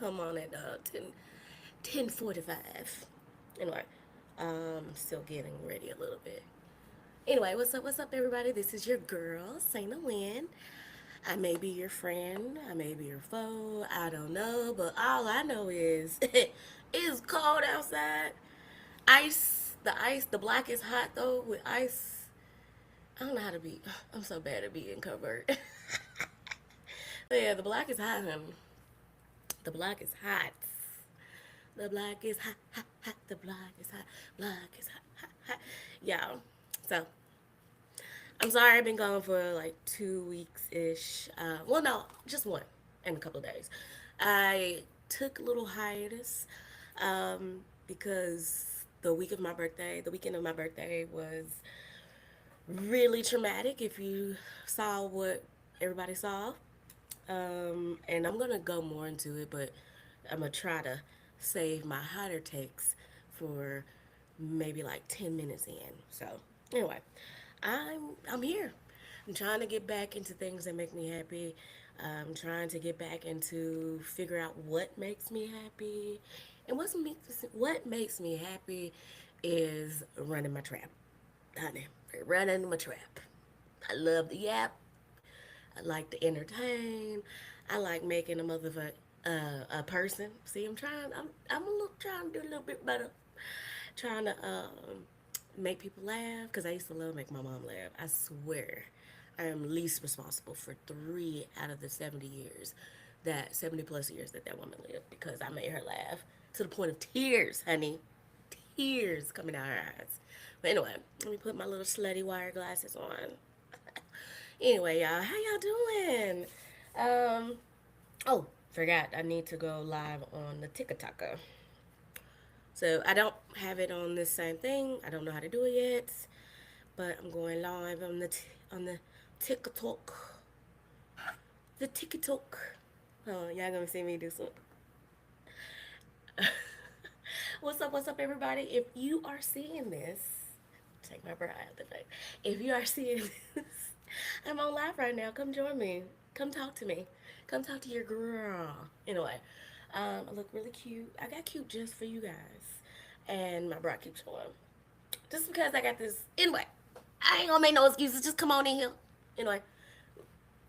Come on at 10:45. Anyway, still getting ready a little bit. Anyway, what's up, everybody? This is your girl, Saina Lynn. I may be your friend, I may be your foe, I don't know, but all I know is it's cold outside. The black is hot though with ice. I don't know how to be. I'm so bad at being covert. But yeah, the black is hot, honey. The black is hot. The black is hot, hot, hot. The black is hot. Black is hot, hot, hot. Yeah. So I'm sorry I've been gone for like 2 weeks ish. Well, no, just one in a couple of days. I took a little hiatus because the weekend of my birthday was really traumatic. If you saw what everybody saw, and I'm gonna go more into it, but I'm gonna try to save my hotter takes for maybe like 10 minutes in. So anyway, I'm here. I'm trying to get back into things that make me happy. I'm trying to get back into figure out what makes me happy, and what makes me happy is running my trap, honey. Running my trap. I love the app. I like to entertain. I like making a person. See, I'm a little trying to do a little bit better. Trying to make people laugh because I used to love make my mom laugh. I swear, I am least responsible for 3 out of the 70 years, that 70 plus years that woman lived, because I made her laugh to the point of tears, honey, tears coming out her eyes. But anyway, let me put my little slutty wire glasses on. Anyway, y'all, how y'all doing? Um, oh, forgot I need to go live on the TikTok. So I don't have it on this same thing. I don't know how to do it yet, but I'm going live on the TikTok. The TikTok. Oh, y'all gonna see me do some. What's up, everybody? If you are seeing this, take my breath out the night. If you are seeing this, I'm on live right now. Come join me. Come talk to me. Come talk to your girl. Anyway, I look really cute. I got cute just for you guys, and my bra keeps showing. Just because I got this. Anyway, I ain't gonna make no excuses. Just come on in here. Anyway,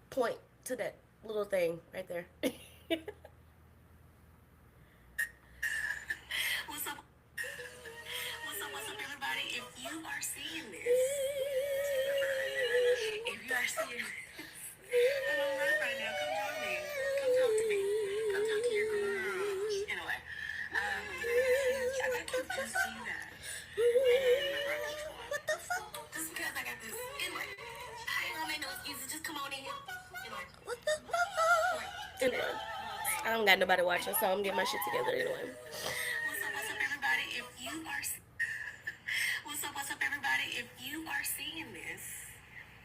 point to that little thing right there. What's up? What's up, everybody? If you are seeing this, if you are seeing this, I'm on live right now. Come join me. Come talk to me. Come talk to your girl. Anyway, I got cute just for you guys. What the fuck? Just because I got this. Anyway, I ain't gonna make no excuses. Just come on in here. Anyway, what the fuck? Anyway, I don't got nobody watching, so I'm getting my shit together anyway. What's up, everybody? If you are what's up, everybody? If you are seeing this,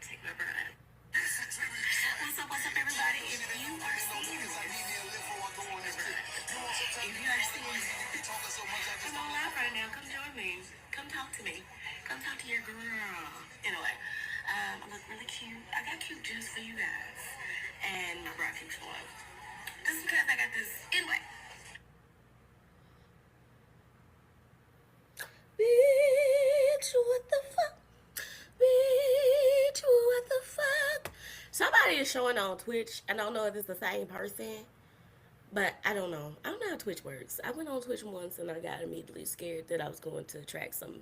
take my breath. What's up, everybody? If you are seeing this, if you are seeing this, I'm on live right now. Come join me. Come talk to me. Come talk to your girl. Anyway, I look really cute. I got cute just for you guys, and my bra keeps showing. Just because I got this. Anyway. Bitch, what the fuck? Bitch, what the fuck? Somebody is showing on Twitch. I don't know if it's the same person, but I don't know. I don't know how Twitch works. I went on Twitch once and I got immediately scared that I was going to attract some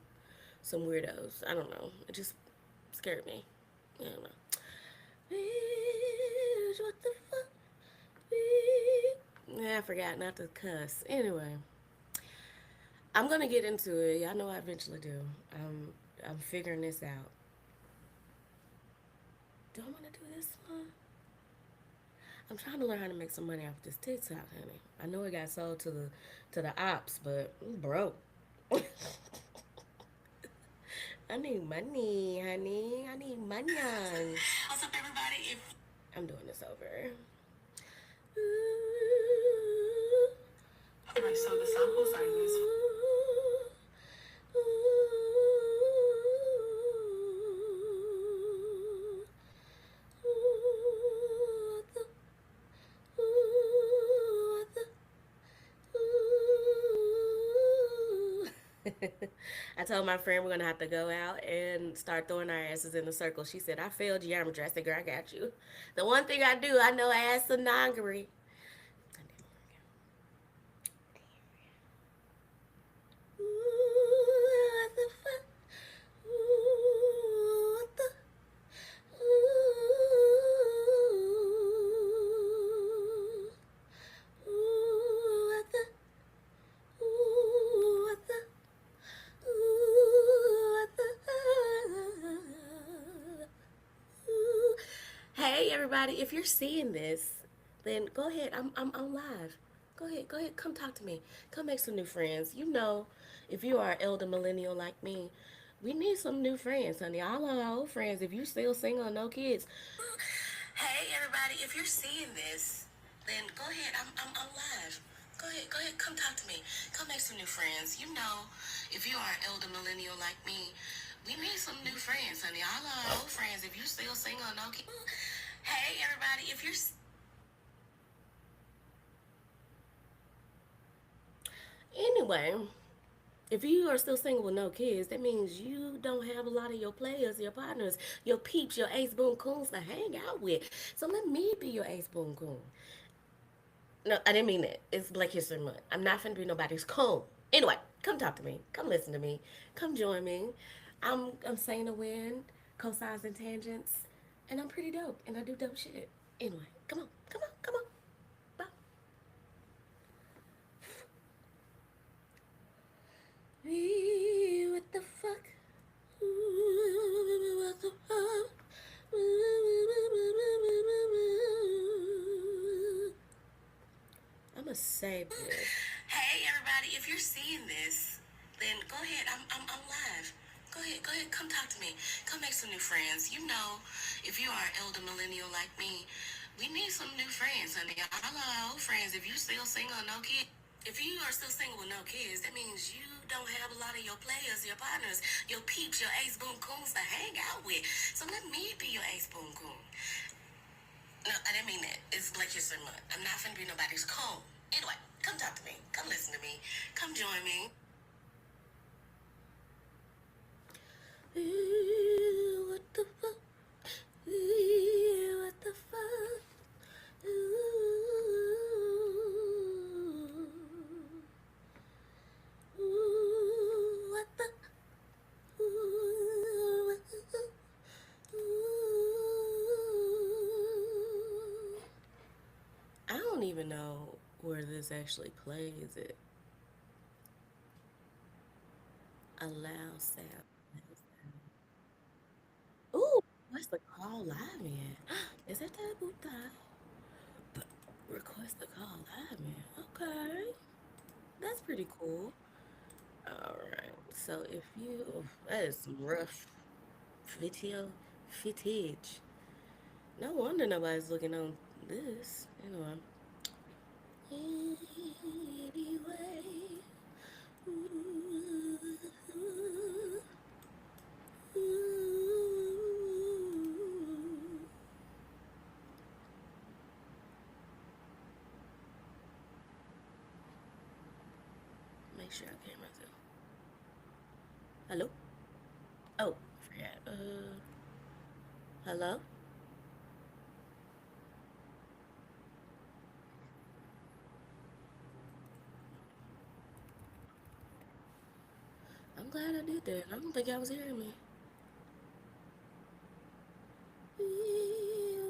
weirdos. I don't know. It just scared me. I don't know. Bitch, what the fuck? Bitch. Yeah, I forgot not to cuss. Anyway. I'm gonna get into it. Y'all know I eventually do. I'm figuring this out. Do I want to do this one? I'm trying to learn how to make some money off this TikTok, honey. I know it got sold to the ops, but I'm broke. I need money, honey. I need money. What's up, everybody? I'm doing this over. Alright, so the samples are used. I told my friend we're gonna have to go out and start throwing our asses in a circle. She said, I failed geometry. I said, girl, I got you. The one thing I do, I know ass sonogary. Ooh, what the fuck? Ooh, what the? Ooh, ooh, what the? Ooh, what the? Ooh, what the? Ooh. Hey, everybody! If you're seeing this, then go ahead. I'm on live. Go ahead. Come talk to me. Come make some new friends. You know, if you are an elder millennial like me, we need some new friends, honey. All our old friends. If you still single, no kids. Hey, everybody! If you're seeing this, then go ahead. I'm on live. Go ahead. Come talk to me. Come make some new friends. You know, if you are an elder millennial like me, we need some new friends, honey. All our old friends. If you still single, no kids. Hey, everybody! If you're anyway, if you are still single with no kids, that means you don't have a lot of your players, your partners, your peeps, your ace boon coons to hang out with. So let me be your ace boon coon. No, I didn't mean that. It's Black History Month. I'm not finna be nobody's coon. Anyway, come talk to me. Come listen to me. Come join me. I'm saying a win, cosines and tangents, and I'm pretty dope, and I do dope shit. Anyway, come on. Bye. What the fuck? What the fuck? I'ma save this. Hey, everybody! If you're seeing this, then go ahead. I'm live. Go ahead. Come talk to me. Come make some new friends. You know, if you are an elder millennial like me, we need some new friends, honey. All our old friends. If you still single, no kids. If you are still single with no kids, that means you don't have a lot of your players, your partners, your peeps, your ace boon coons to hang out with. So let me be your ace boon coon. No, I didn't mean that. It's Black History Month. I'm not finna be nobody's coon. Anyway, come talk to me. Come listen to me. Come join me. What the fuck? What the fuck? What the? What the? I don't even know where this actually plays it. Allow sound. Ooh, what's the call live in? Is that that Buddha? Request the call live in. Okay, that's pretty cool. All right. So if you, oh, that is some rough video footage. No wonder nobody's looking on this. Anyway. Anyway. Make sure I can't myself. Hello? Oh, I forgot. Hello? I'm glad I did that. I don't think I was hearing me.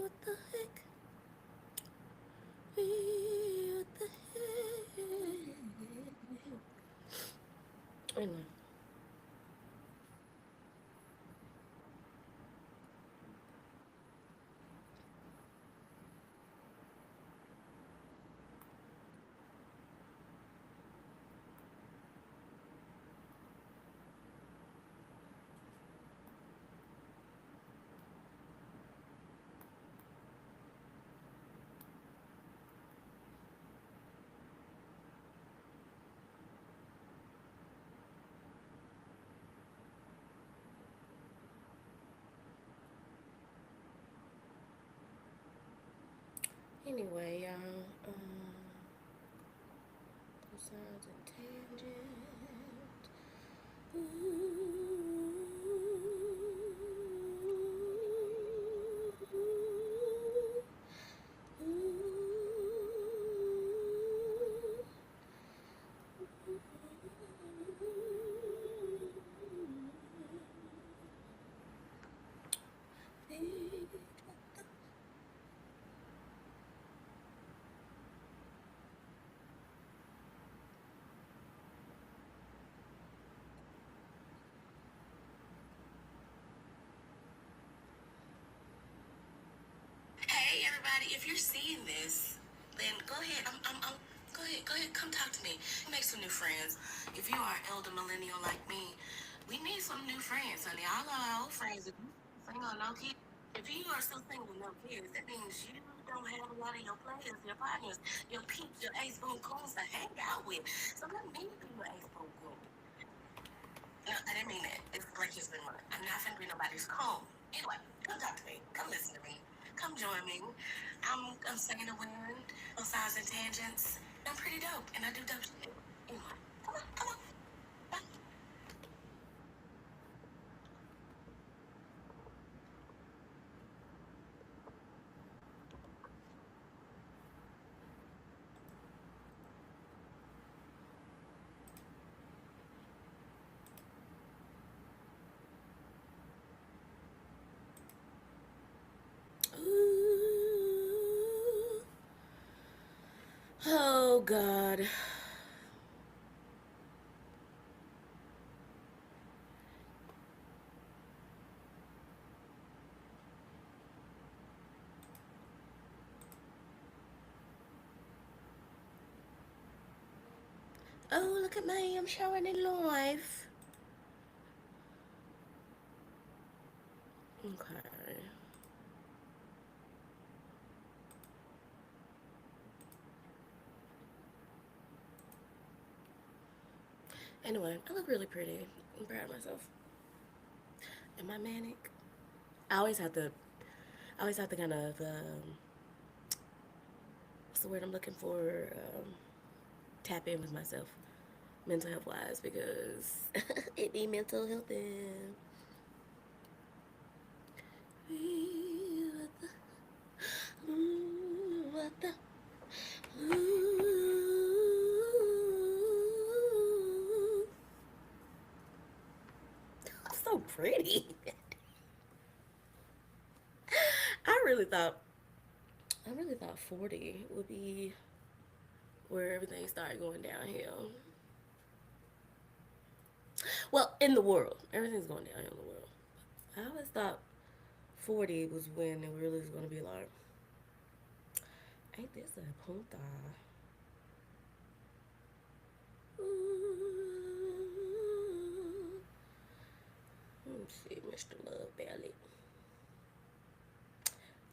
What the heck? What the heck? Anyway. Anyway, y'all. Cosines and tangent. Hey everybody, if you're seeing this, then go ahead, come talk to me. Make some new friends. If you are an elder millennial like me, we need some new friends, honey. All our old friends, if you single and no kids, if you are still single and no kids, that means you don't have a lot of your players, your partners, your peeps, your ace boon coons to hang out with. So let me be your ace boon coon. No, I didn't mean that. It's like just been running. I'm not finna be nobody's cone. Anyway, come talk to me. Come listen to me. Come join me. I'm singing the wind, on sides and tangents. I'm pretty dope, and I do dope shit. Anyway, come on, come on. Ooh. Oh God. Oh, look at me. I'm showing it live. Okay. Anyway, I look really pretty. I'm proud of myself. Am I manic? I always have to. I always have to kind of. What's the word I'm looking for? Tap in with myself, mental health wise, because it need mental health in. What the? So pretty. I really thought I really thought 40 would be where everything started going downhill. Well, in the world, everything's going downhill in the world. I always thought 40 was when it really was going to be like, ain't this a punta? Let me see, Mr. Love Belly.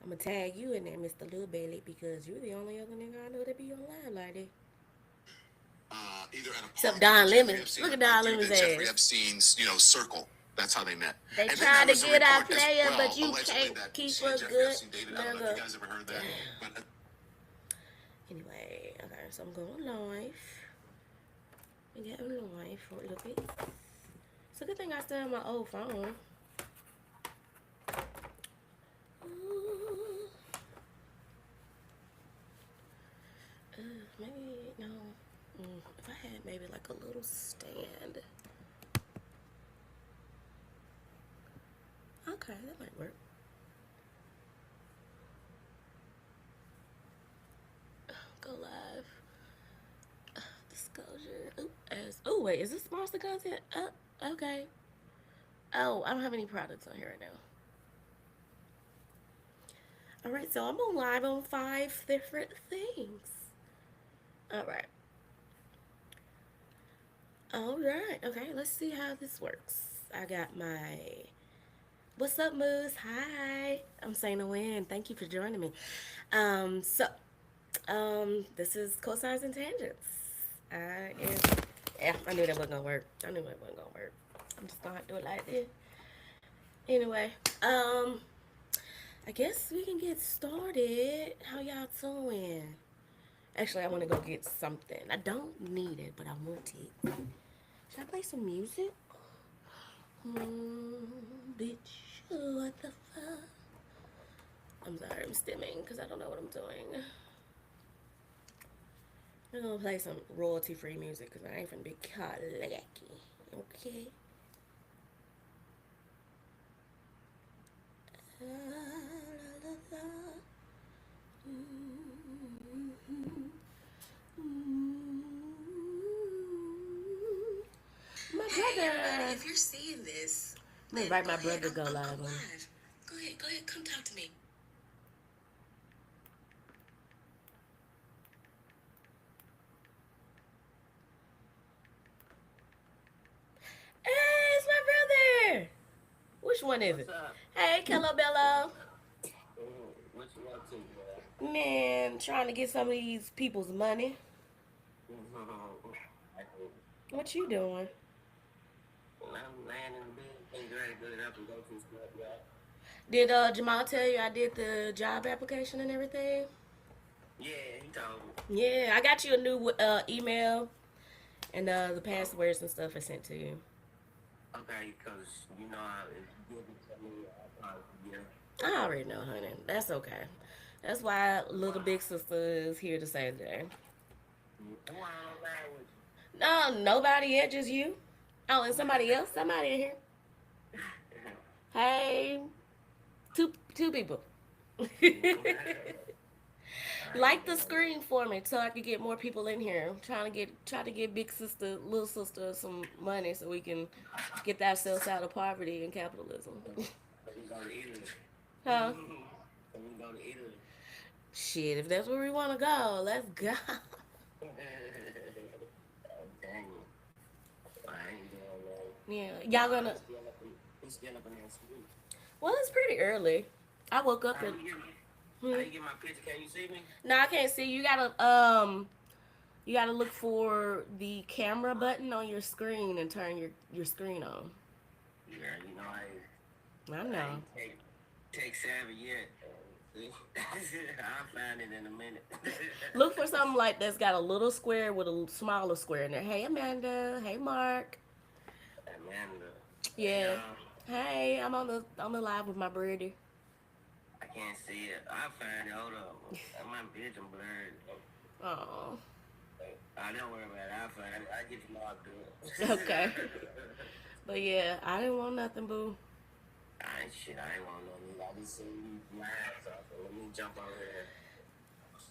I'm gonna tag you in there, Mr. Lil Belly, because you're the only other nigga I know that be online like that. Either at a except Don Lemon. Look at Don Lemon's ass. Jeffrey Epstein's, circle. That's how they met. They and tried to get our player, well, but you can't keep a good nigga. I don't know if you guys ever heard that. But, anyway, okay, so I'm going live. I'm getting live for a little bit. It's a good thing I still have my old phone. Ooh. Maybe, no. If I had maybe like a little stand. Okay, that might work. Go live. Disclosure. Oh, wait, is this sponsored content? Okay. Oh, I don't have any products on here right now. All right, so I'm on live on 5 different things. All right. All right. Okay, let's see how this works. I got my. What's up, Moose? Hi. I'm Saina Wynn. Thank you for joining me. This is Cosines and Tangents. I am. Yeah, I knew that wasn't gonna work. I knew it wasn't gonna work. I'm just gonna have to do it like this. Anyway, I guess we can get started. How y'all doing? Actually, I want to go get something. I don't need it, but I want it. Should I play some music? Bitch, what the fuck? I'm sorry, I'm stimming because I don't know what I'm doing. I'm gonna play some royalty-free music because I ain't finna be caught lacky. Okay. La, la, la, la. My brother. If you're seeing this, I'm gonna invite my brother to go live on. Go ahead, come talk to me. Hey, it's my brother. Which one is it? Hey, Kello Bello. What you up to, man? Man, trying to get some of these people's money. What you doing? I'm laying in bed, getting ready to get up and go to school, y'all. Did Jamal tell you I did the job application and everything? Yeah, he told me. Yeah, I got you a new email and the passwords and stuff I sent to you. Okay, because, if you give it to me, I'll probably forget. I already know, honey. That's okay. That's why little big sister is here to save the day. Who on the line with No, nobody yet, just you. Oh, and somebody else, somebody in here. you? Hey, two people. I Like ain't the doing screen for me so I could get more people in here. I'm try to get big sister, little sister some money so we can get ourselves out of poverty and capitalism. so we go to Italy. Huh? So we go to Italy. Shit, if that's where we want to go, let's go. I'm telling you, I ain't doing that. Yeah, y'all gonna. He's still up in that school. Well, it's pretty early. I woke up How and. you get me? How Hmm. you get my picture? Can you see me? No, I can't see. You gotta look for the camera button on your screen and turn your screen on. Yeah, I I know. ain't take savvy yet. I'll find it in a minute. Look for something like that's got a little square with a smaller square in there. Hey Amanda. Hey Mark. Amanda, hey Yeah. y'all, Hey, I'm on the live with my birdie. I can't see it. I'll find it. Hold up. My vision blurred. Oh. I don't worry about it. I'll find it. I get you logged Okay. up. But yeah, I didn't want nothing, boo. I ain't shit. I ain't want no news. I just seen these lives off. So let me jump on here.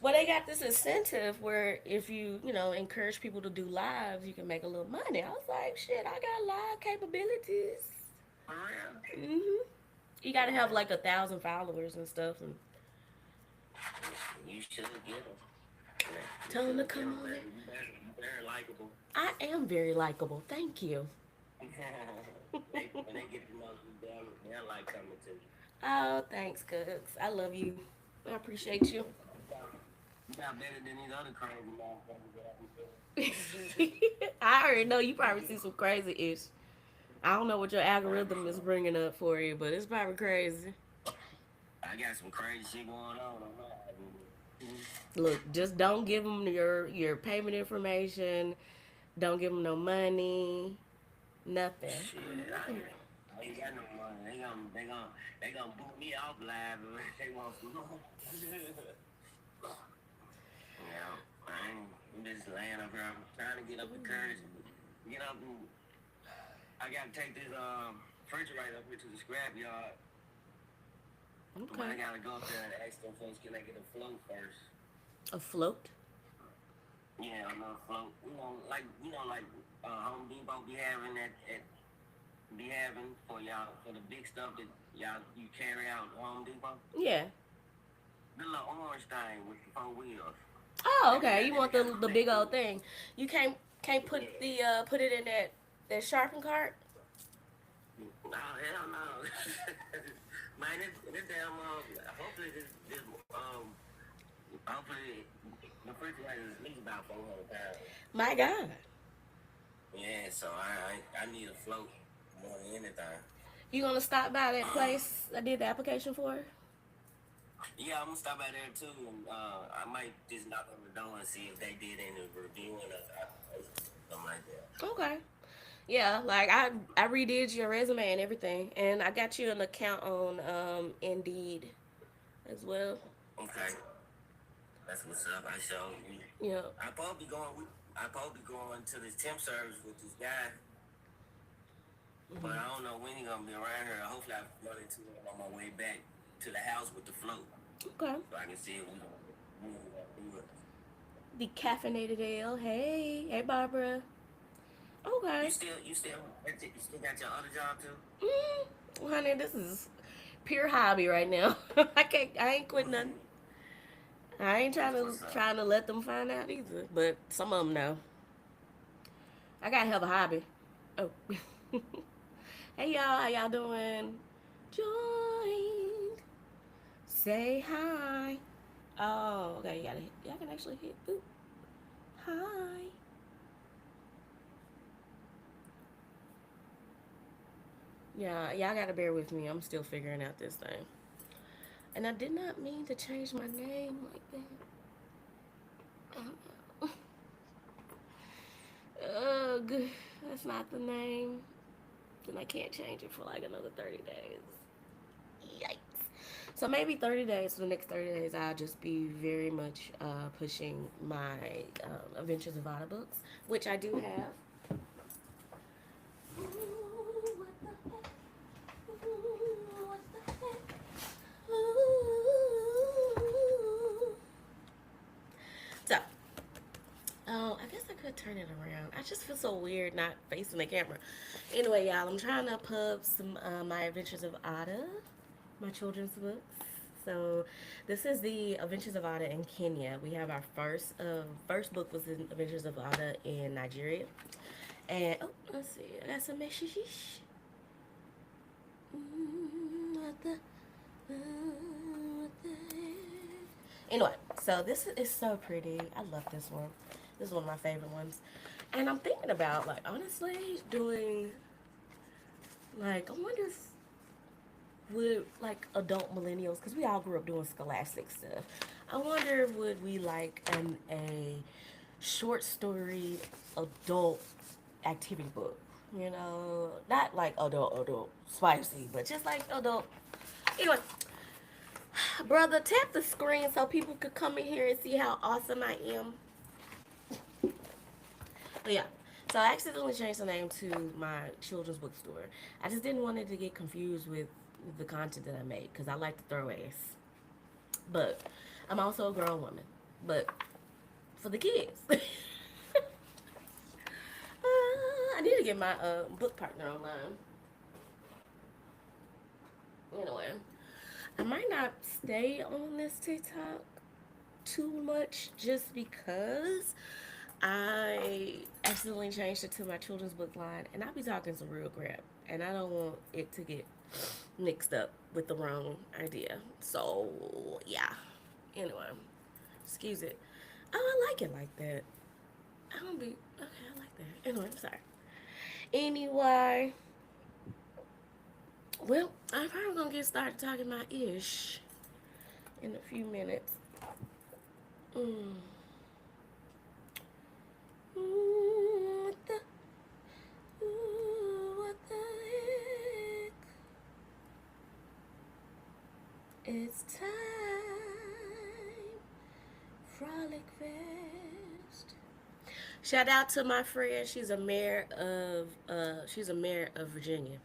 Well, they got this incentive where if you encourage people to do lives, you can make a little money. I was like, shit, I got live capabilities. For real? You gotta have like 1,000 followers and stuff, and You should get them. You tell them to should get come them, on in. baby. You better likable. I am very likable. Thank you. When they get to know you, they'll like coming to you. Oh, thanks, Cooks. I love you. I appreciate you. You got better than these other crazy motherfuckers that I be I already know you probably see some crazy ish. I don't know what your algorithm is feeling. bringing up for you, but it's probably crazy. I got some crazy shit going on my album. Look, just don't give them your payment information. Don't give them no money. Nothing. Shit, I ain't got no money. They gonna boot me off live if they want some more. Yeah, I'm just laying up here. I'm trying to get up the courage, get up and I gotta take this refrigerator up here to the scrap yard. But I Okay. gotta go up there and ask them folks can I get a float first. A float. Yeah, I'm gonna float. Like Home Depot be having for y'all for the big stuff that y'all you carry out at Home Depot. Yeah. The little orange thing with the four wheels. Oh, They be okay. got You they be want got the them big things. old thing. You can't put it in that sharpen cart. No, hell no. Man, this damn hopefully hopefully the refrigerator is at least about 400 pounds. My God. Yeah, so I need a float more than anything. You gonna stop by that place I did the application for? Yeah, I'm gonna stop by there too, and I might just knock on the door and see if they did any reviewing or something like that. Okay. Yeah, like I redid your resume and everything, and I got you an account on Indeed as well. Okay, that's what's up. Yeah. I probably going. I probably going to this temp service with this guy, but I don't know when he gonna be around here. Hopefully, I run into him on my way back to the house with the float, Okay. so I can see if we gonna do it. Decaffeinated ale. Hey, hey, Barbara. You Okay. still, you still got your other job too? Honey, this is pure hobby right now. I can't. I ain't quit nothing. I ain't That's what's up. trying to let them find out either. But some of them know. I gotta have a hobby. Oh. Hey y'all, how y'all doing? Join. Say hi. Oh, okay. Y'all can actually hit. Boop. Hi. Yeah, y'all gotta bear with me. I'm still figuring out this thing. And I did not mean to change my name like that. Ugh, that's not the name. And I can't change it for like another 30 days. Yikes. So maybe 30 days, for the next 30 days, I'll just be very much pushing my Adventures of Otter books, which I do have. Ooh, what the heck? Ooh, what the heck? Ooh. So, oh, I guess I could turn it around. I just feel so weird not facing the camera. Anyway, y'all, I'm trying to pub some my Adventures of Otter, my children's books. So this is the Adventures of Otter in Kenya. We have our first book was in Adventures of Otter in Nigeria, and oh, let's see, I got some messages. What the, what the heck? Anyway, so this is so pretty. I love this one. This is one of my favorite ones. And I'm thinking about, like, honestly, doing, like, I wonder if would, like, adult millennials, because we all grew up doing scholastic stuff. I wonder, would we like a short story adult activity book? You know, not like adult, spicy, but just like adult. Anyway, brother, tap the screen so people could come in here and see how awesome I am. But yeah, so I accidentally changed the name to my children's bookstore. I just didn't want it to get confused with the content that I make because I like to throw ass. But I'm also a grown woman. But for the kids, I need to get my book partner online. Anyway, I might not stay on this TikTok too much just because I accidentally changed it to my children's book line, and I be talking some real crap, and I don't want it to get mixed up with the wrong idea. So yeah. Anyway, excuse it. Oh, I like it like that. I don't be okay. I like that. Anyway, I'm sorry. Anyway, well, I'm probably gonna get started talking my ish in a few minutes. Mm. What the? What the heck? It's time. Frolic Fest. Shout out to my friend. She's a mayor of Virginia.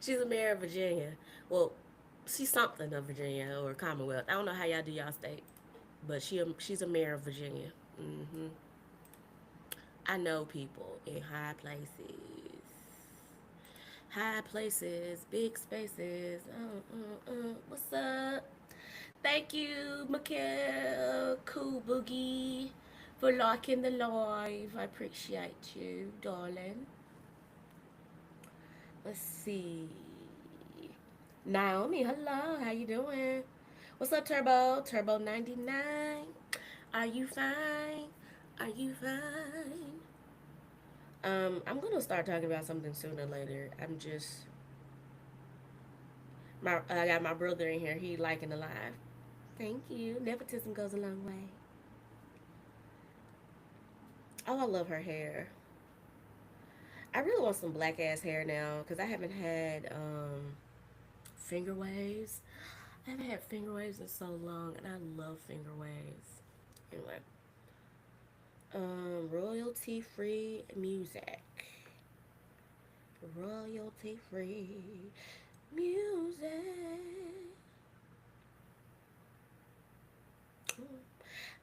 She's a mayor of Virginia. Well, she's something of Virginia or Commonwealth. I don't know how y'all do y'all state, but she's a mayor of Virginia. Hmm. I know people in high places, big spaces. What's up? Thank you, Mikhail Cool Boogie, for liking the live. I appreciate you, darling. Let's see. Naomi, hello. How you doing? What's up, Turbo? Turbo 99. Are you fine? Are you fine? I'm gonna start talking about something sooner or later. I got my brother in here. He liking the live. Thank you. Nepotism goes a long way. Oh, I love her hair. I really want some black ass hair now because I haven't had finger waves. I haven't had finger waves in so long, and I love finger waves. Anyway, royalty free music. Royalty free music.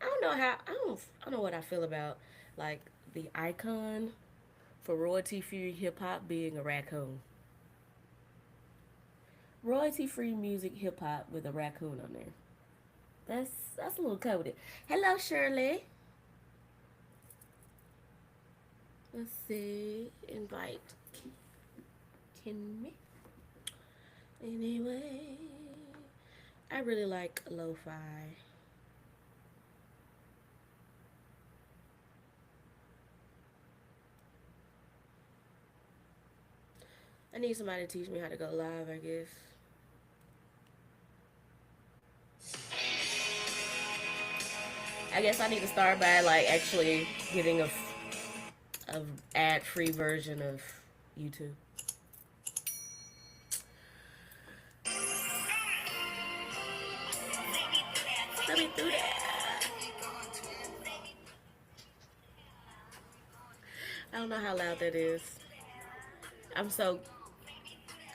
I don't know how. I don't know what I feel about like the icon for royalty free hip hop being a raccoon. Royalty free music hip hop with a raccoon on there. That's a little coded. Hello, Shirley. Let's see. Invite Kimmy. Anyway, I really like lo-fi. I need somebody to teach me how to go live, I guess. I guess I need to start by like actually getting a ad free version of YouTube. Let me do that. I don't know how loud that is. I'm so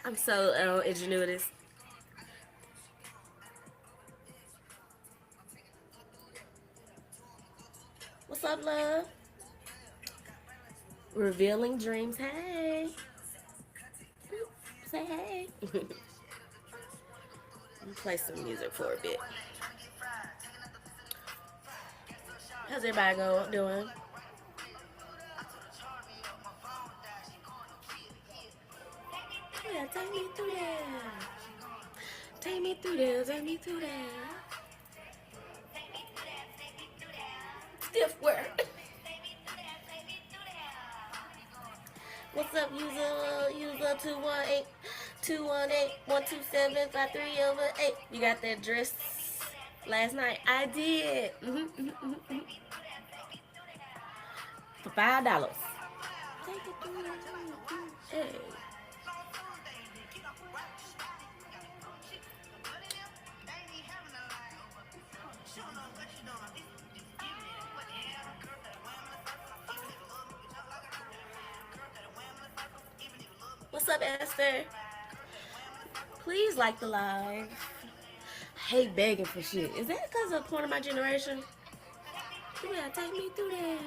I'm so ingenuitous. What's up, love? Revealing dreams. Hey, say hey. Let me play some music for a bit. How's everybody doing? Yeah, take me through there. Take me through there. Take me through there. Stiff work. What's up, user 218 218 127 53 over 8. You got that dress last night? I did. For $5. Take it through there. Hey. What's up, Esther? Please like the live. I hate begging for shit. Is that because of Point of My Generation? Yeah, take me through there.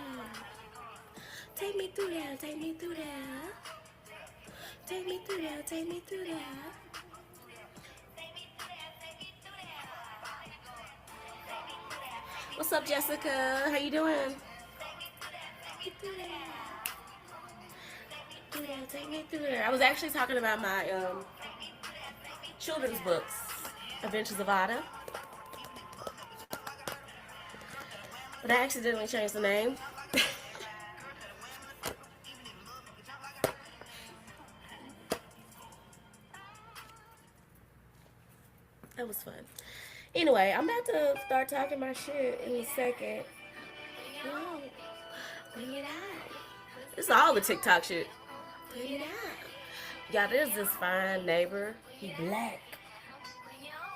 Take me through there. Take me through there. Take me through there. Take me through there. What's up, Jessica? How you doing? Take me through there. Take me through there. I was actually talking about my children's books, Adventures of Ada. But I accidentally changed the name. That was fun. Anyway, I'm about to start talking my shit in a second. No, bring it out. This is all the TikTok shit. Bring it out. Y'all, there's this fine neighbor. He black.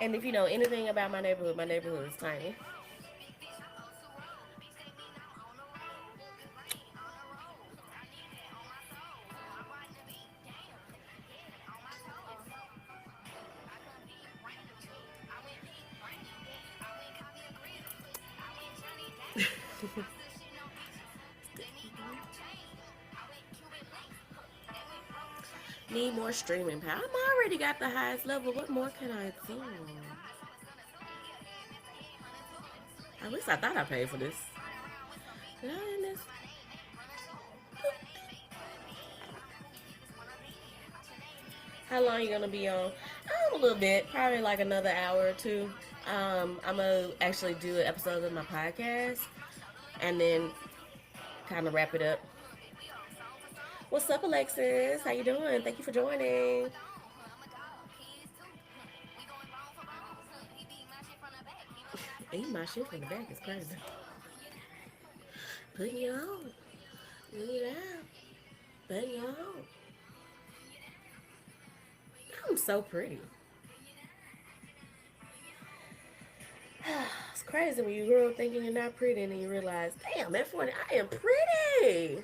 And if you know anything about my neighborhood is tiny. Need more streaming power. I'm already got the highest level. What more can I do? At least I thought I paid for this. Did I end this? How long you gonna be on? A little bit, probably like another hour or two. I'm gonna actually do an episode of my podcast and then kind of wrap it up. What's up, Alexis? How you doing? Thank you for joining. Eating my shit from the back is crazy. Putting you on. Yeah. But y'all, I'm so pretty. It's crazy when you grow up thinking you're not pretty and then you realize, damn, at 40, I am pretty.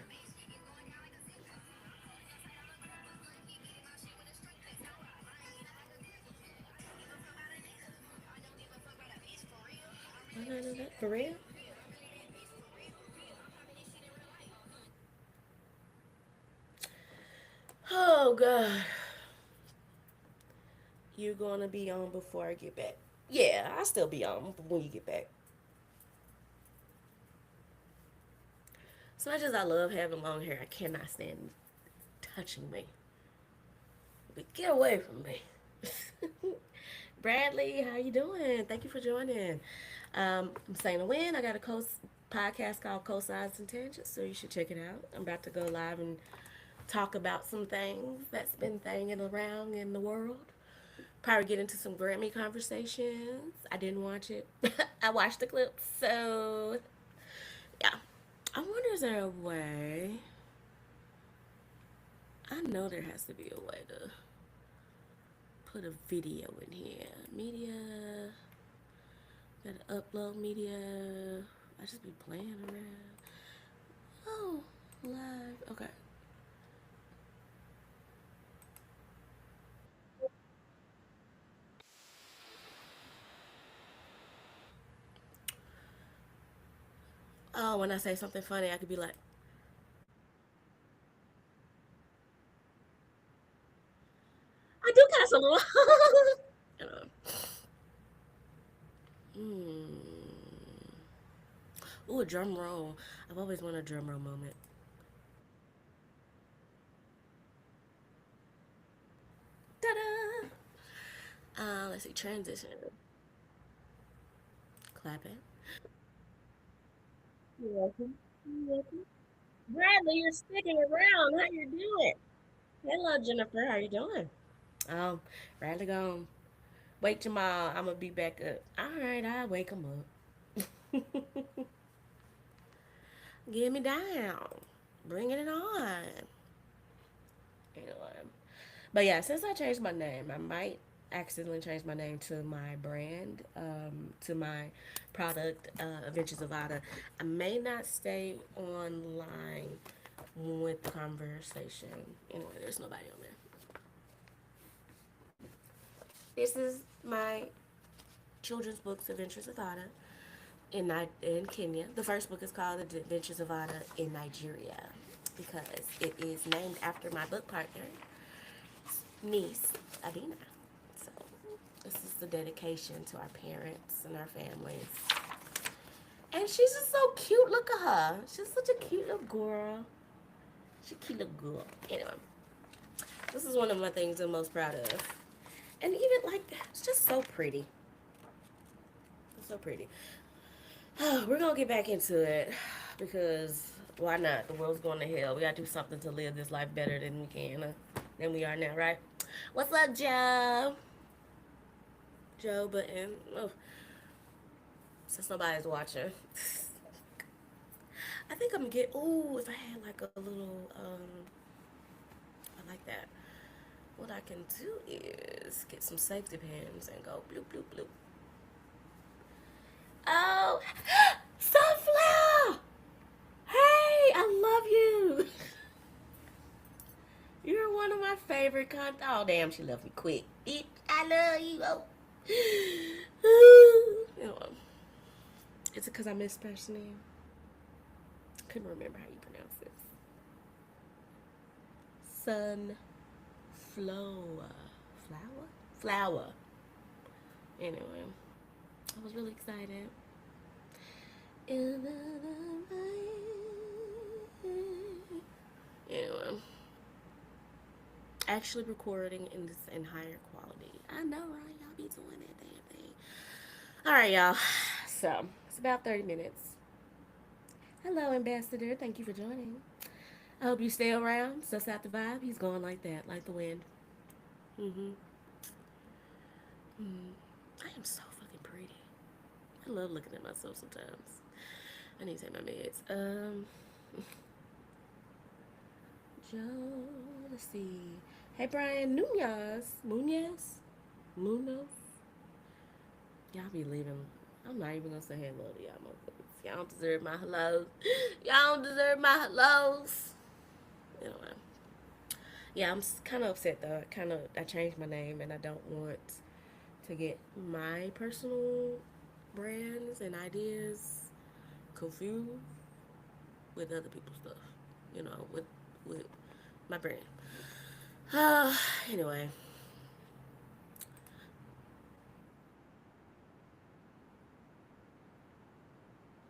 For real? Oh, God. You're going to be on before I get back. Yeah, I'll still be on when you get back. As much as I love having long hair, I cannot stand touching me. But get away from me. Bradley, how you doing? Thank you for joining. I'm Saina Win. I got a podcast called Cosigns and Tangents, so you should check it out. I'm about to go live and talk about some things that's been thanging around in the world. Probably get into some Grammy conversations. I didn't watch it. I watched the clips, so yeah. I wonder is there a way? I know there has to be a way to put a video in here. Media. Gotta upload media. I just be playing around. Oh, live. Okay. Oh, when I say something funny, I could be like, I do kind of a little. You know. Ooh, a drum roll. I've always wanted a drum roll moment. Ta-da! Let's see, transition. Clapping. You're welcome. You're welcome. Bradley, you're sticking around. How you doing? Hello, Jennifer. How you doing? Um, Bradley gone. Wake Jamal. I'm gonna be back up. All right, I'll wake him up. Get me down. Bringing it on. Anyway. But yeah, since I changed my name, I might accidentally change my name to my brand, to my product, Adventures of Ada. I may not stay online with the conversation. Anyway, there's nobody on there. This is my children's books, Adventures of Ada, in Kenya. The first book is called The Adventures of Ada in Nigeria because it is named after my book partner, niece, Adina. So this is the dedication to our parents and our families. And she's just so cute. Look at her. She's such a cute little girl. She's a cute little girl. Anyway, this is one of my things I'm most proud of. And even like, it's just so pretty. It's so pretty. We're gonna get back into it because why not? The world's going to hell. We gotta do something to live this life better than we can, than we are now, right? What's up, Joe? Joe Button. Oh, since nobody's watching, I think I'm gonna get. Ooh, if I had like a little, I like that. What I can do is get some safety pins and go bloop bloop bloop. Oh, Sunflower! Hey, I love you. You're one of my favorite Oh, damn, she left me quick. Bitch, I love you. Oh. You know, is it because I mispronounced your name? Couldn't remember how you pronounce it. Sunflower. Flower? Flower. Anyway, I was really excited. Anyway, actually recording in this in higher quality. I know, right? Y'all be doing that damn thing. All right, y'all. So it's about 30 minutes. Hello, Ambassador. Thank you for joining. I hope you stay around. Suss out the vibe. He's going like that, like the wind. Mm-hmm. Mm. I am so fucking pretty. I love looking at myself sometimes. I need to take my meds. Joe, let's see. Hey, Brian Munoz. Y'all be leaving. I'm not even gonna say hello to y'all motherfuckers. Y'all don't deserve my hellos. Y'all don't deserve my hellos. Anyway, yeah, I'm kind of upset though. I changed my name and I don't want to get my personal brands and ideas confused with other people's stuff. With my brand. Anyway.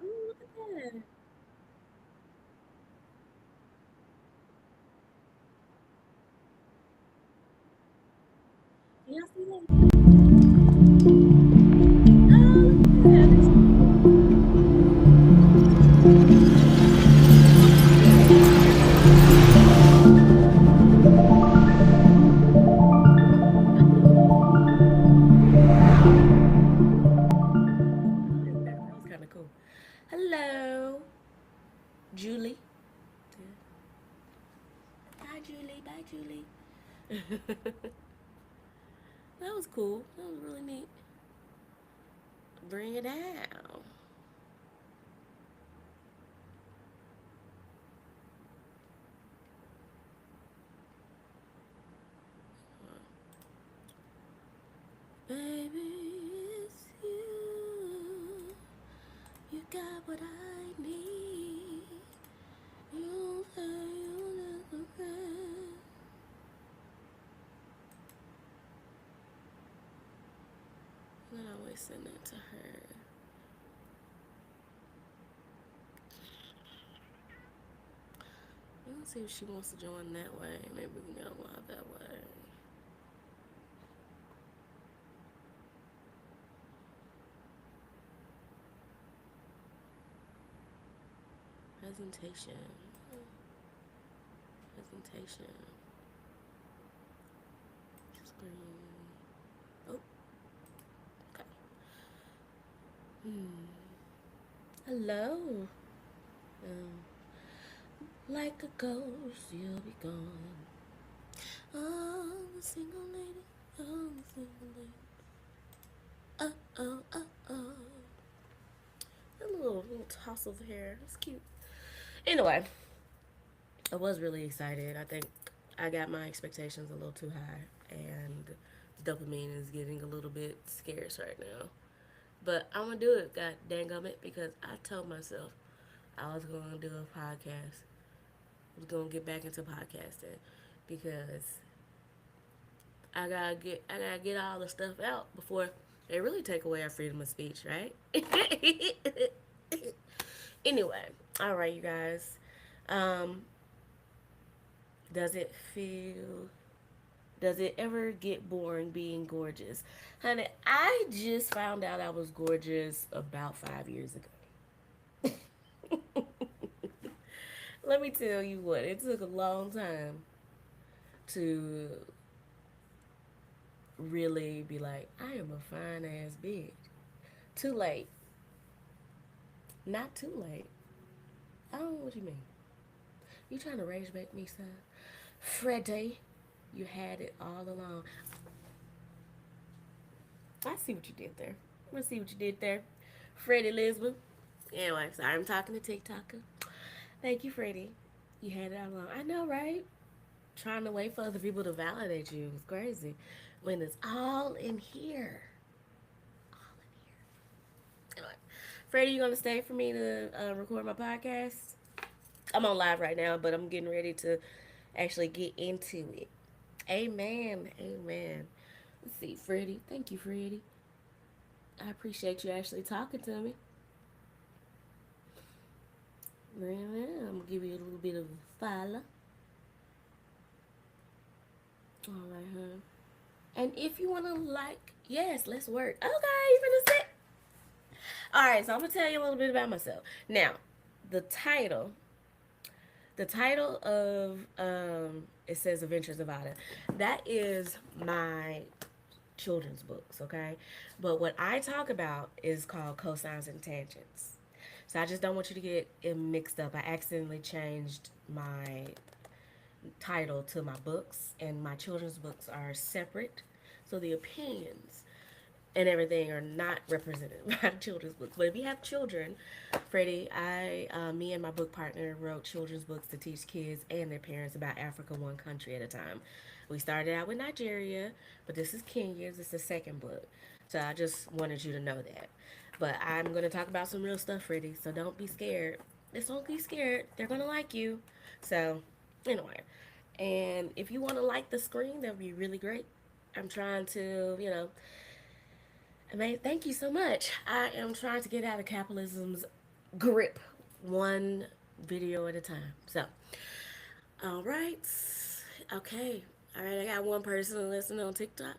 Ooh, look at that. Can y'all see that? Oh, look at that. I like that. That was kind of cool. Hello, Julie. Bye, Julie. Bye, Julie. That was cool. That was really neat. Bring it down. Baby, it's you. You got what I need. You say you never can. And I always send it to her. Let's see if she wants to join that way. Maybe we can go live that way. Presentation. Presentation. Screen. Oh, okay. Hmm. Hello. Um, like a ghost, you'll be gone. Oh, the single lady. Oh, the single lady. Oh, oh, oh, oh. A little toss of hair. It's cute. Anyway, I was really excited. I think I got my expectations a little too high, and dopamine is getting a little bit scarce right now. But I'm gonna do it, god dang it, because I told myself I was gonna do a podcast. I was gonna get back into podcasting because I gotta get all the stuff out before they really take away our freedom of speech, right? Anyway, all right, you guys. Um, does it feel? Does it ever get boring being gorgeous, honey? I just found out I was gorgeous about 5 years ago. Let me tell you what, it took a long time to really be like, I am a fine ass bitch. Too late. Not too late. I don't know what you mean. You trying to rage bait me, son? Freddie, you had it all along. I see what you did there. I see what you did there. Freddie Lisbon. Anyway, sorry, I'm talking to TikToker. Thank you, Freddie. You had it all along. I know, right? Trying to wait for other people to validate you is crazy. When it's all in here. All in here. Anyway, Freddie, you gonna stay for me to record my podcast? I'm on live right now, but I'm getting ready to actually get into it. Amen. Amen. Let's see, Freddie. Thank you, Freddie. I appreciate you actually talking to me. I'm gonna give you a little bit of follow. All right, huh? And if you wanna yes, let's work. Okay, you gonna sit. All right, so I'm gonna tell you a little bit about myself. Now, the title, the title of it says Adventures of Ada. That is my children's books, okay? But what I talk about is called Cosines and Tangents. So I just don't want you to get it mixed up. I accidentally changed my title to my books, and my children's books are separate. So the opinions and everything are not represented by the children's books. But if you have children, Freddie, me and my book partner wrote children's books to teach kids and their parents about Africa one country at a time. We started out with Nigeria, but this is Kenya. This is the second book. So I just wanted you to know that. But I'm going to talk about some real stuff, Freddie. So don't be scared. Just don't be scared. They're going to like you. So, anyway. And if you want to like the screen, that would be really great. I'm trying to, I mean, thank you so much. I am trying to get out of capitalism's grip one video at a time. So, all right. Okay. All right. I got one person listening on TikTok.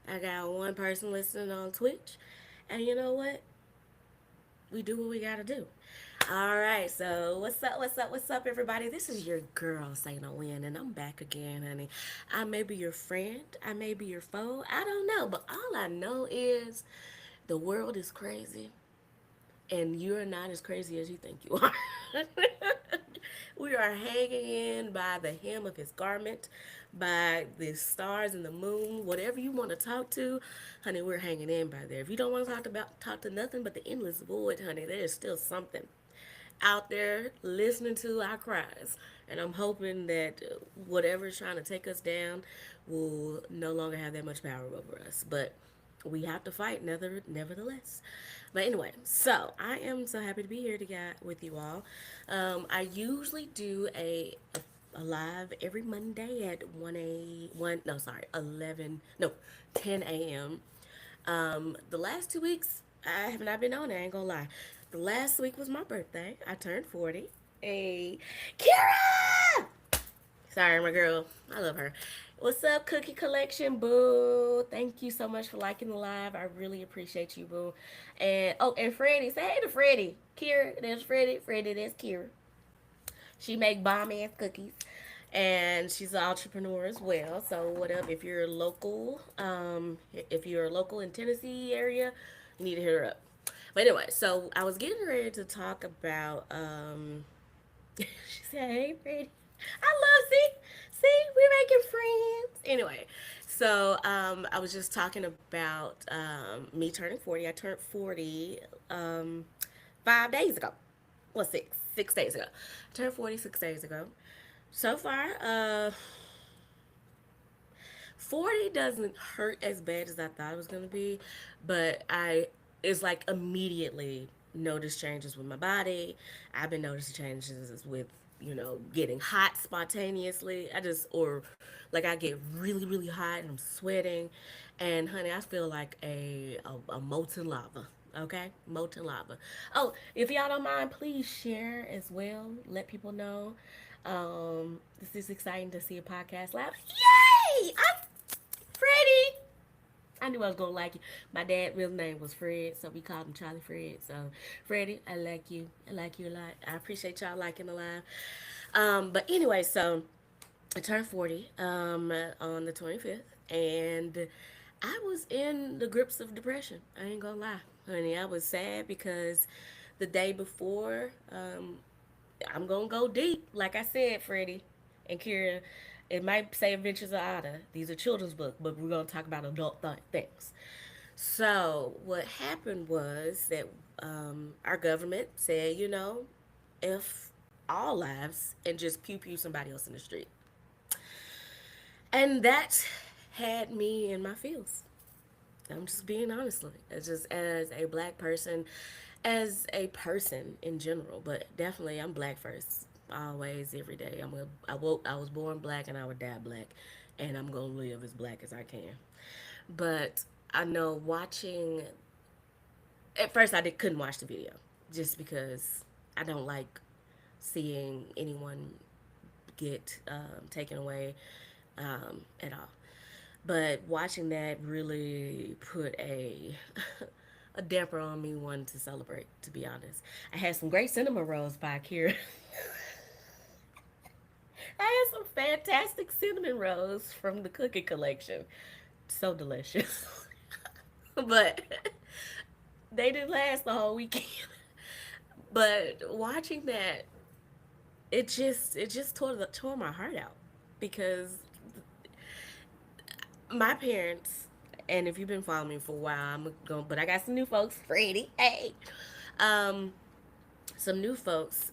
I got one person listening on Twitch. And you know what? We do what we got to do. All right, so what's up, everybody? This is your girl, Saint Lynn, and I'm back again, honey. I may be your friend, I may be your foe, I don't know, but all I know is the world is crazy, and you're not as crazy as you think you are. We are hanging in by the hem of his garment, by the stars and the moon, whatever you want to talk to, honey. We're hanging in by there. If you don't want to talk to nothing but the endless void, honey, there is still something out there listening to our cries. And I'm hoping that whatever is trying to take us down will no longer have that much power over us. But we have to fight nevertheless. But anyway, so I am so happy to be here to get with you all. I usually do a live every Monday at 10 a.m. The last 2 weeks I have not been on it, I ain't gonna lie. The last week was my birthday. I turned 40. Hey, Kira! Sorry, my girl. I love her. What's up, Cookie Collection, boo? Thank you so much for liking the live. I really appreciate you, boo. And Freddie, say hey to Freddie. Kira, there's Freddie. Freddie, there's Kira. She make bomb ass cookies, and she's an entrepreneur as well. So what up? If you're local in Tennessee area, you need to hit her up. But anyway, so I was getting ready to talk about. She said, "Hey, Freddie, I love we're making friends." Anyway, so I was just talking about me turning 40. I turned 40 5 days ago. Well, 6 days ago. I turned 40 6 days ago. So far, 40 doesn't hurt as bad as I thought it was gonna be, but it's like immediately notice changes with my body. I've been noticing changes with getting hot spontaneously. Or like I get really really hot and I'm sweating, and honey, I feel like a molten lava. Okay, molten lava. Oh, if y'all don't mind, please share as well. Let people know. This is exciting to see a podcast live. Yay! I'm Freddie. I knew I was gonna like you. My dad's real name was Fred, so we called him Charlie Fred. So, Freddie, I like you. I like you a lot. I appreciate y'all liking the live. But anyway, so I turned 40 on the 25th, and I was in the grips of depression. I ain't gonna lie, honey. I was sad because the day before, I'm gonna go deep. Like I said, Freddie and Kira, it might say Adventures of Ada. These are children's books, but we're gonna talk about adult things. So what happened was that our government said, if all lives and just pew pew somebody else in the street, and that had me in my feels. I'm just being honest, as just as a black person, as a person in general, but definitely I'm black first, always, every day. I was born black and I would die black, and I'm gonna live as black as I can. But I know watching. At first, couldn't watch the video just because I don't like seeing anyone get taken away at all. But watching that really put a a damper on me wanting to celebrate, to be honest. I had some great cinnamon rolls by Kira. I had some fantastic cinnamon rolls from the cookie collection. So delicious. But they didn't last the whole weekend. But watching that, it just tore my heart out. because my parents, and if you've been following me for a while, I'm going, but I got some new folks, Freddie, hey, um, some new folks.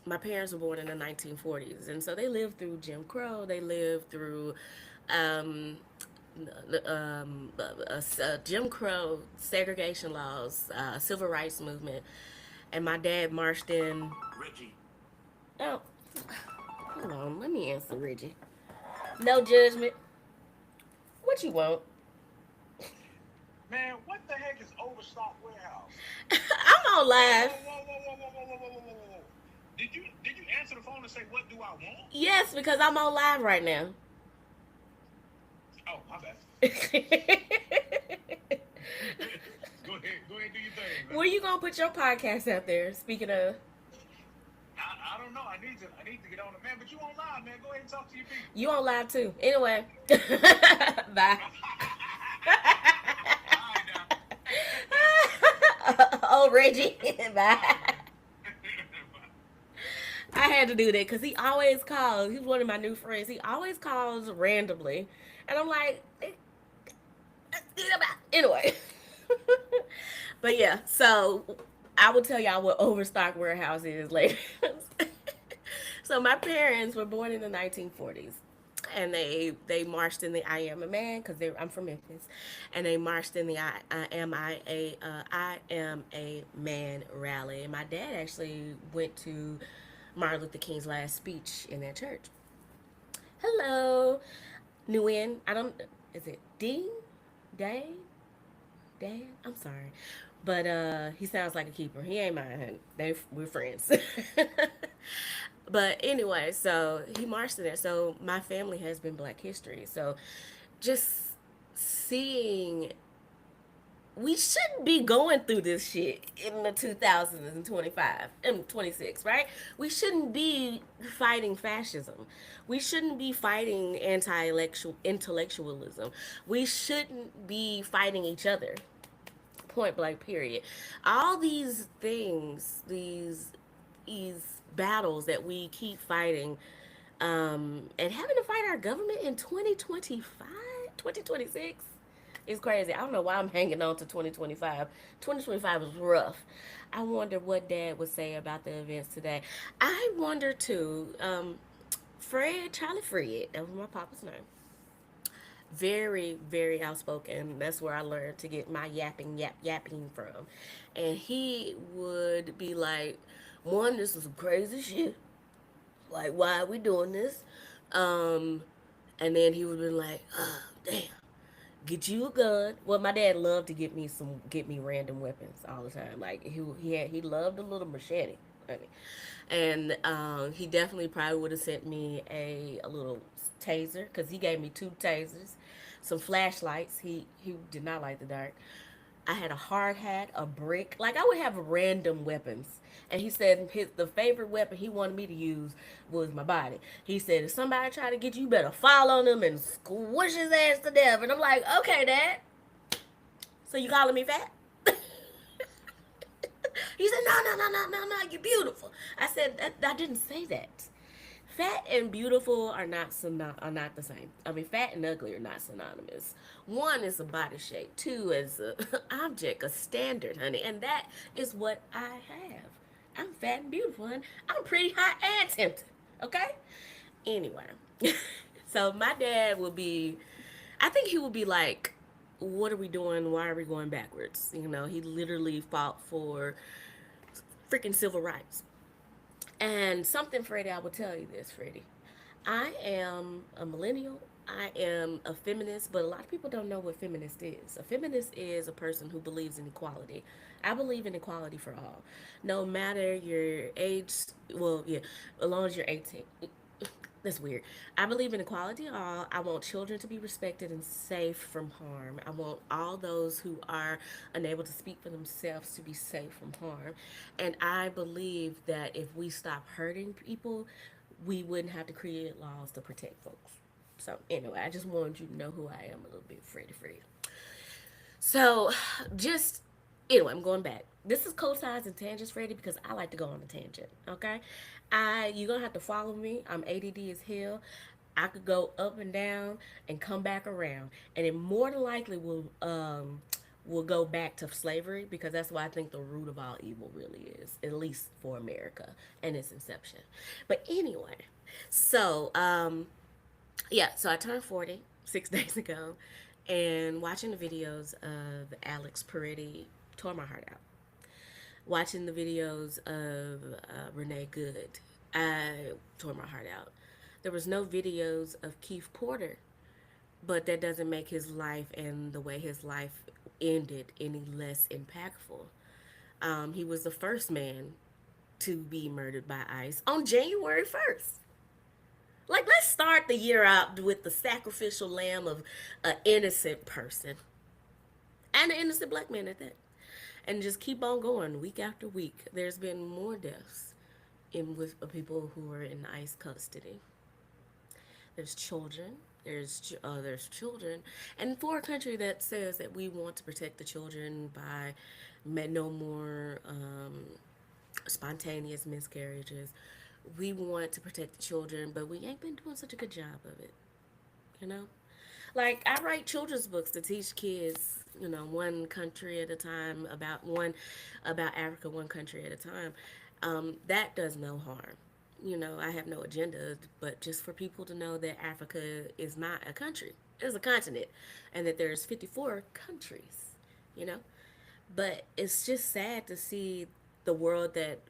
My parents were born in the 1940s, and so they lived through Jim Crow. They lived through um, Jim Crow, segregation laws, civil rights movement, and my dad marched in. Reggie. Oh, hold on, let me answer Reggie. No judgment. What you want? Man, what the heck is Overstock Warehouse? I'm on Whoa, live. whoa, whoa, whoa, whoa, whoa, whoa, whoa, whoa, whoa, whoa. Did you answer the phone and say what do I want? Yes, because I'm on live right now. Oh, my bad. Go ahead, do your thing, man. Where you gonna put your podcast out there? Speaking of, I don't know. I need to get on it, man. But you on live, man. Go ahead and talk to your people. you on live too. Anyway, bye. All right now. Oh, Reggie, bye. I had to do that because he always calls. He's one of my new friends. He always calls randomly, and I'm like, anyway. But yeah, so I will tell y'all what Overstock Warehouse is later. So my parents were born in the 1940s, and they marched in the I Am a Man because I'm from Memphis, and they marched in the I Am a Man rally. And my dad actually went to Martin Luther King's last speech in that church. Hello, Nguyen. I don't. Is it Dean? Day? Dan? I'm sorry. But he sounds like a keeper. He ain't mine. We're friends. But anyway, so he marched in there. So my family has been Black History. So just seeing, we shouldn't be going through this shit in the 2025 and 26, right? We shouldn't be fighting fascism. We shouldn't be fighting intellectualism. We shouldn't be fighting each other. Point blank, period. All these things, these battles that we keep fighting, and having to fight our government in 2025, 2026 is crazy. I don't know why I'm hanging on to 2025. 2025 was rough. I wonder what Dad would say about the events today. I wonder too. Charlie Fred, that was my papa's name. Very, very outspoken. That's where I learned to get my yapping from. And he would be like, "One, this is some crazy shit. Like, why are we doing this?" Um, and then he would be like, "Oh, damn, get you a gun." Well, my dad loved to get me random weapons all the time. Like he loved a little machete, honey. And he definitely probably would have sent me a little taser because he gave me two tasers, some flashlights. He did not like the dark. I had a hard hat, a brick. Like I would have random weapons. And he said the favorite weapon he wanted me to use was my body. He said if somebody try to get you, better fall on them and squish his ass to death. And I'm like, okay, Dad. So you calling me fat? He said, no, no, no, no, no, no, you're beautiful. I said, I didn't say that. Fat and beautiful are not the same. I mean, fat and ugly are not synonymous. One is a body shape. Two is an object, a standard, honey. And that is what I have. I'm fat and beautiful, honey. I'm pretty hot and tempting. Okay? Anyway. So my dad would be, I think he would be like, what are we doing? Why are we going backwards? You know, he literally fought for freaking civil rights. And something, Freddie, I will tell you this, Freddie. I am a millennial. I am a feminist, but a lot of people don't know what feminist is. A feminist is a person who believes in equality. I believe in equality for all. No matter your age, well, yeah, as long as you're 18. That's weird. I believe in equality of all. I want children to be respected and safe from harm. I want all those who are unable to speak for themselves to be safe from harm. And I believe that if we stop hurting people, we wouldn't have to create laws to protect folks. So anyway, I just wanted you to know who I am a little bit, Freddie. So just Anyway, I'm going back. This is cosigns and tangents, Freddie, because I like to go on a tangent. Okay, you're gonna have to follow me. I'm ADD as hell. I could go up and down and come back around, and it more than likely will go back to slavery because that's what I think the root of all evil really is, at least for America and its inception. But anyway, so yeah, so I turned 40 6 days ago, and watching the videos of Alex Peretti tore my heart out. Watching the videos of Renee Good, I tore my heart out. There was no videos of Keith Porter, but that doesn't make his life and the way his life ended any less impactful. He was the first man to be murdered by ICE on January 1st. Like, let's start the year out with the sacrificial lamb of an innocent person and an innocent black man at that. And just keep on going week after week. There's been more deaths in with people who are in ICE custody. There's children. There's children, and for a country that says that we want to protect the children by no more spontaneous miscarriages, we want to protect the children, but we ain't been doing such a good job of it. You know, like I write children's books to teach kids, one country at a time about Africa, one country at a time. That does no harm. I have no agenda, but just for people to know that Africa is not a country, it's a continent, and that there's 54 countries, you know. But it's just sad to see the world that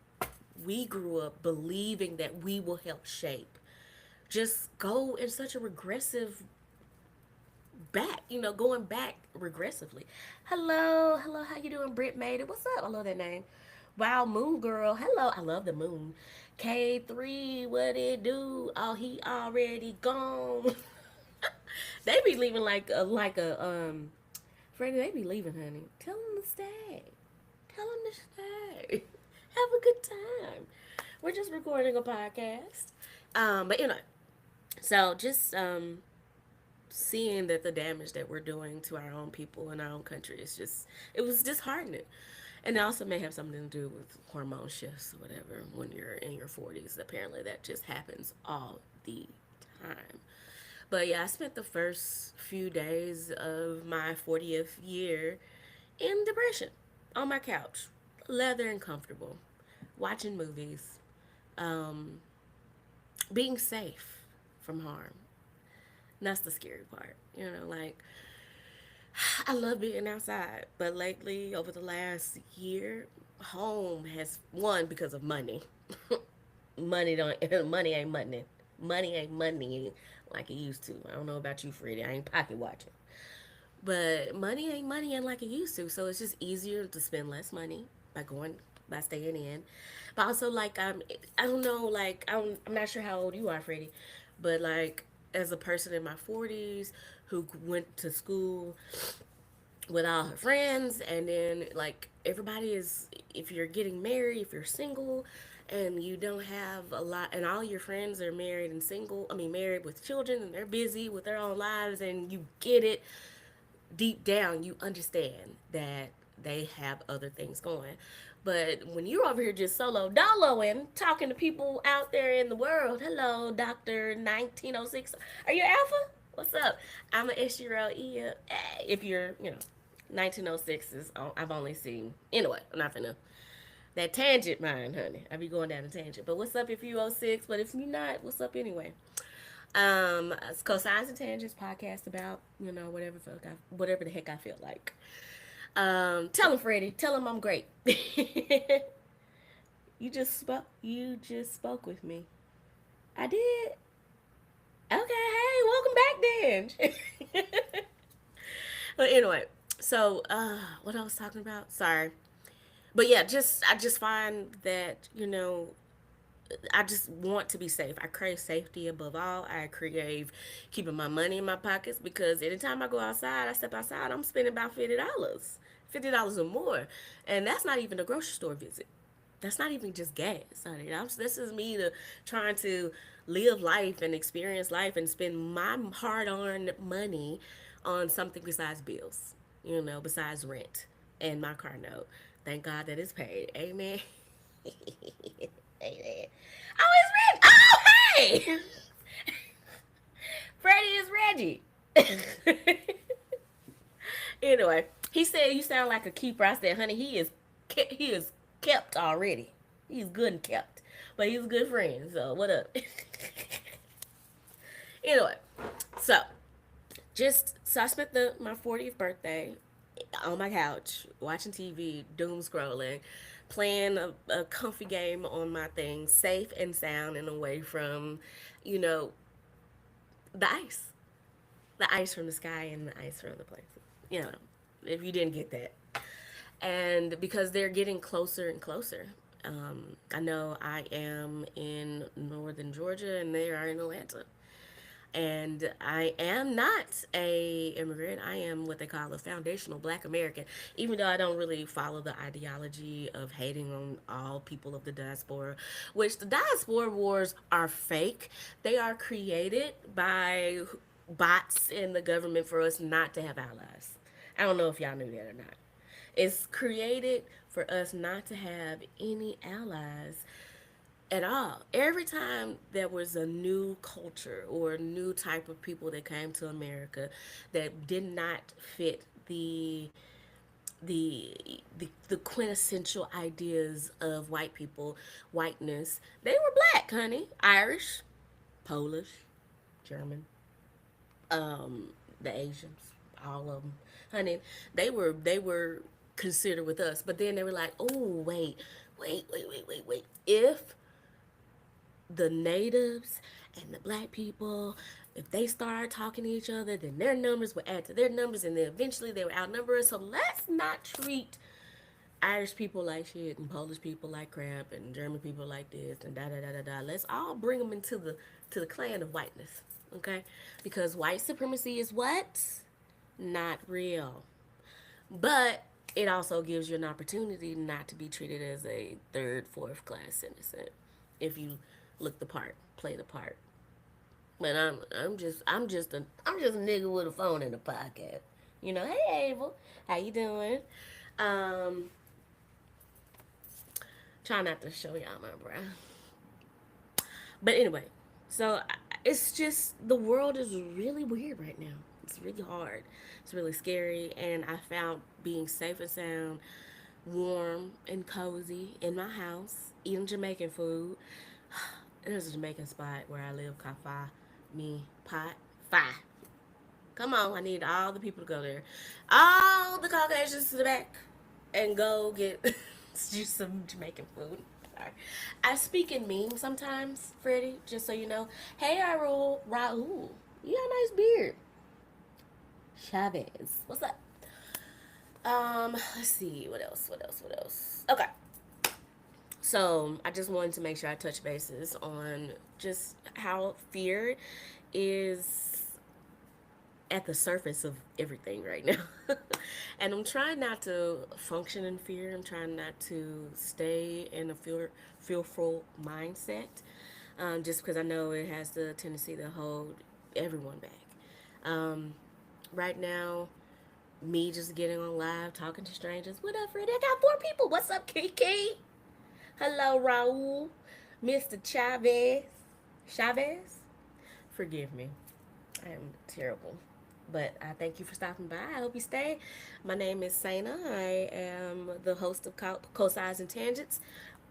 we grew up believing that we will help shape just go in such a regressive going back regressively. Hello, how you doing? Britt made it. What's up? I love that name. Wow, Moon Girl. Hello, I love the moon. K3, what it do? Oh, he already gone. They be leaving like a Freddie. They be leaving, honey. Tell them to stay. Tell them to stay. Have a good time. We're just recording a podcast. But so just seeing that the damage that we're doing to our own people in our own country is it was disheartening. And it also may have something to do with hormone shifts or whatever when you're in your 40s. Apparently, that just happens all the time. But yeah, I spent the first few days of my 40th year in depression on my couch, leather and comfortable, watching movies, um, being safe from harm. And that's the scary part. Like, I love being outside, but lately, over the last year, home has won because of money. Money don't money ain't money. Money ain't money like it used to. I don't know about you, Freddie. I ain't pocket watching. But money ain't money and like it used to. So it's just easier to spend less money by staying in. But also like I don't know, like I'm not sure how old you are, Freddie, but like as a person in my 40s who went to school with all her friends, and then like everybody is, if you're getting married, if you're single and you don't have a lot, and all your friends are married and single, I mean married with children, and they're busy with their own lives, and you get it deep down, you understand that they have other things going. But when you're over here just solo doloing, talking to people out there in the world, hello, Dr. 1906. Are you Alpha? What's up? I'm an SRO. If you're, 1906 is, I've only seen. Anyway, I'm not finna. That tangent mind, honey. I be going down a tangent. But what's up if you 06? But if you're not, what's up anyway? It's Cosines and Tangents podcast about, whatever the heck I feel like. Tell him, Freddie. Tell him I'm great. You just spoke with me. I did. Okay, hey, welcome back then. But anyway, so what I was talking about? Sorry. But yeah, I just find that, I just want to be safe. I crave safety above all. I crave keeping my money in my pockets because anytime I step outside, I'm spending about $50. $50 or more. And that's not even a grocery store visit. That's not even just gas, honey. This is me trying to live life and experience life and spend my hard-earned money on something besides bills, besides rent. and my car note. Thank God that it's paid. Amen. Amen. Oh, it's Reggie. Oh, hey! Freddie is Reggie. Anyway, he said you sound like a keeper. I said, honey, he is kept already. He's good and kept, but he's a good friend. So what up? Anyway, so so I spent my 40th birthday on my couch watching TV, doom scrolling, playing a comfy game on my thing, safe and sound and away from, you know, the ice, the ice from the sky and the ice from the places. You know, if you didn't get that, and because they're getting closer and closer. I know I am in northern Georgia and they are in Atlanta. And I am not a immigrant. I am what they call a foundational Black American. Even though I don't really follow the ideology of hating on all people of the diaspora, which the diaspora wars are fake. They are created by bots in the government for us not to have allies. I don't know if y'all knew that or not. It's created for us not to have any allies at all. Every time there was a new culture or a new type of people that came to America that did not fit the quintessential ideas of white people, whiteness, they were black, honey. Irish, Polish, German, the Asians, all of them, honey. They were considered with us, but then they were like, oh wait. If the natives and the black people, if they start talking to each other, then their numbers will add to their numbers, and then eventually they will outnumber us. So let's not treat Irish people like shit, and Polish people like crap, and German people like this, and da da da da da. Let's all bring them into the clan of whiteness, okay? Because white supremacy is what? Not real. But it also gives you an opportunity not to be treated as a third, fourth class citizen if you look the part, play the part. But I'm just a nigga with a phone in a pocket. You know, hey Abel, how you doing? Um, Try not to show y'all my breath. But anyway, so it's just the world is really weird right now. It's really hard. It's really scary, and I found being safe and sound, warm and cozy in my house, eating Jamaican food. There's a Jamaican spot where I live called Me Pot Fi. Come on, I need all the people to go there. All the Caucasians to the back and go get some Jamaican food. Sorry. I speak in memes sometimes, Freddie, just so you know. Hey, Raul. You got a nice beard. Chavez. What's up? Let's see. What else? Okay. So I just wanted to make sure I touch bases on just how fear is at the surface of everything right now. And I'm trying not to function in fear. I'm trying not to stay in a fearful mindset, just because I know it has the tendency to hold everyone back. Right now, me just getting on live, talking to strangers. What up, Freddie? I got 4 people. What's up, Kiki? Hello, Raul. Mr. Chavez? Forgive me. I am terrible. But I thank you for stopping by. I hope you stay. My name is Sana. I am the host of Co-Sides and Tangents.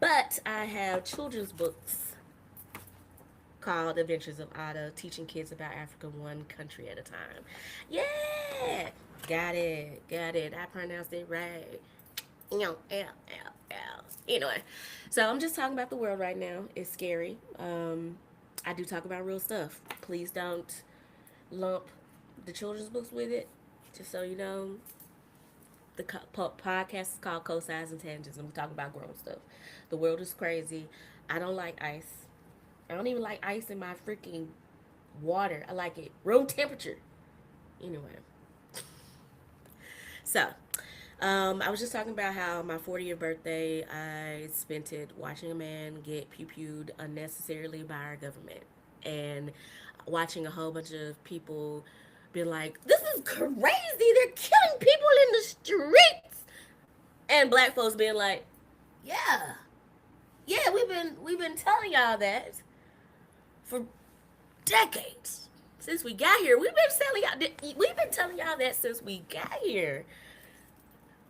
But I have children's books called Adventures of Ada, teaching kids about Africa one country at a time. Yeah! Got it. I pronounced it right. Anyway, so I'm just talking about the world right now. It's scary. I do talk about real stuff. Please don't lump the children's books with it. Just so you know, the podcast is called Co-Sides and Tangents, and we talk about grown stuff. The world is crazy. I don't like ice. I don't even like ice in my freaking water. I like it room temperature. Anyway, so I was just talking about how my 40th birthday, I spent it watching a man get pew-pewed unnecessarily by our government, and watching a whole bunch of people be like, this is crazy. They're killing people in the streets. And black folks being like, yeah, yeah, we've been telling y'all that for decades since we got here. We've been telling y'all that since we got here.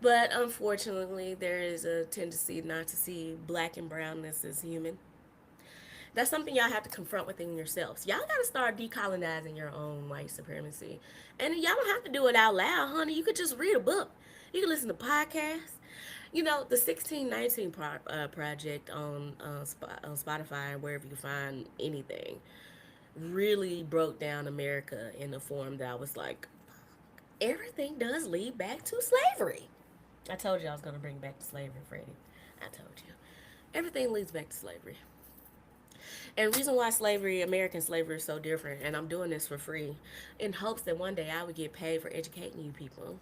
But unfortunately, there is a tendency not to see black and brownness as human. That's something y'all have to confront within yourselves. Y'all got to start decolonizing your own white supremacy. And y'all don't have to do it out loud, honey. You could just read a book. You can listen to podcasts. You know, the 1619 project on Spotify and wherever you find anything really broke down America in a form that I was like, everything does lead back to slavery. I told you I was going to bring back to slavery, Freddie. I told you. Everything leads back to slavery. And the reason why slavery, American slavery, is so different, and I'm doing this for free, in hopes that one day I would get paid for educating you people.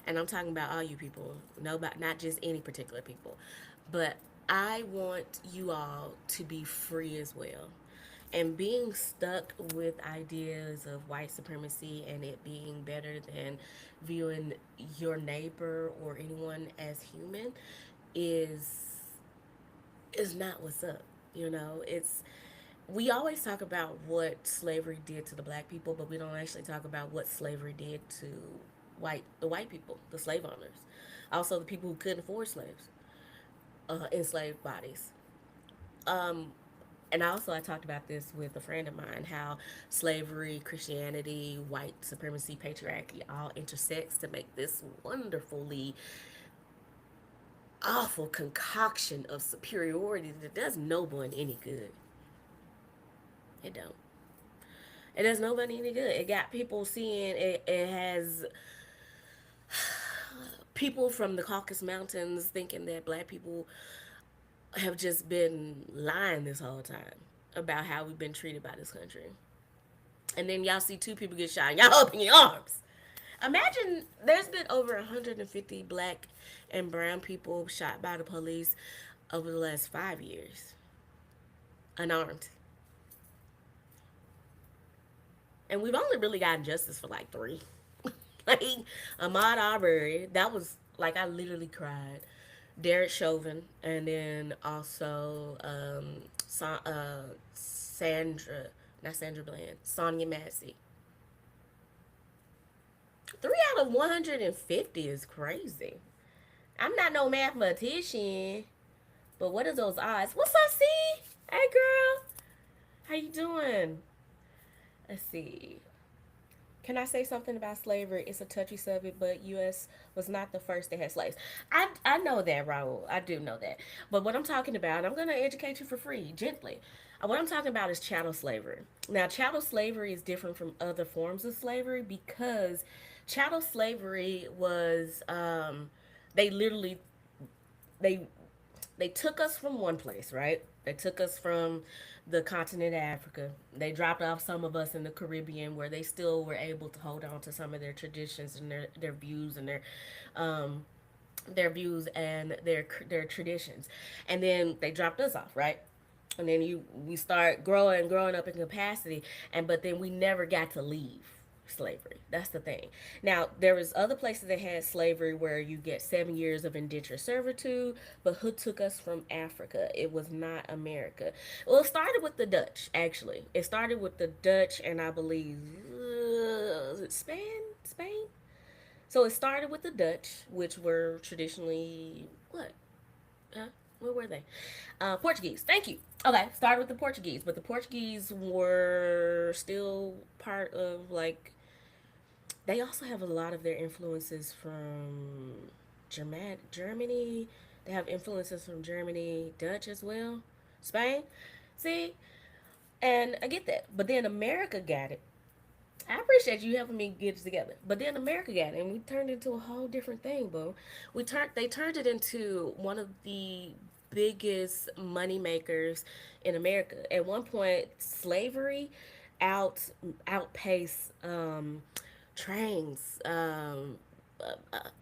And I'm talking about all you people, not just any particular people. But I want you all to be free as well. And being stuck with ideas of white supremacy and it being better than viewing your neighbor or anyone as human is is not what's up. You know, it's we always talk about what slavery did to the black people, but we don't actually talk about what slavery did to the white people, the slave owners, also the people who couldn't afford slaves, enslaved bodies. Um, and also I talked about this with a friend of mine how slavery, Christianity, white supremacy, patriarchy all intersects to make this wonderfully awful concoction of superiority that does no one any good. It don't. It does nobody any good. It got people seeing it. It has people from the Caucasus Mountains thinking that black people have just been lying this whole time about how we've been treated by this country. And then y'all see two people get shot and y'all open your arms. Imagine there's been over 150 black and brown people shot by the police over the last 5 years, unarmed. And we've only really gotten justice for like three. Like Ahmaud Arbery, that was like I literally cried. Derek Chauvin, and then also Sandra, not Sandra Bland, Sonia Massey. 3 out of 150 is crazy. I'm not no mathematician, but what are those odds? What's up, C? Hey, girl, how you doing? Let's see. Can I say something about slavery? It's a touchy subject, but U.S. was not the first that had slaves. I know that, Raul. I do know that. But what I'm talking about, I'm going to educate you for free, gently. What I'm talking about is chattel slavery. Now, chattel slavery is different from other forms of slavery because chattel slavery was, they literally, they they took us from one place, right? They took us from the continent of Africa. They dropped off some of us in the Caribbean where they still were able to hold on to some of their traditions and their views and um, their views and their traditions. And then they dropped us off, right? And then we start growing up in capacity, and but then we never got to leave slavery. That's the thing. Now there was other places that had slavery where you get 7 years of indentured servitude, but who took us from Africa? It was not America. Well, it started with the Dutch. Actually, it started with the Dutch, and I believe was it Spain. So it started with the Dutch, which were traditionally what? Huh? Where were they? Portuguese. Thank you. Okay, started with the Portuguese, but the Portuguese were still part of like. They also have a lot of their influences from Germany. They have influences from Germany, Dutch as well, Spain. See, and I get that, but then America got it. I appreciate you helping me get it together. But then America got it, and we turned it into a whole different thing, boo. They turned it into one of the biggest money makers in America. At one point, slavery outpaced trains,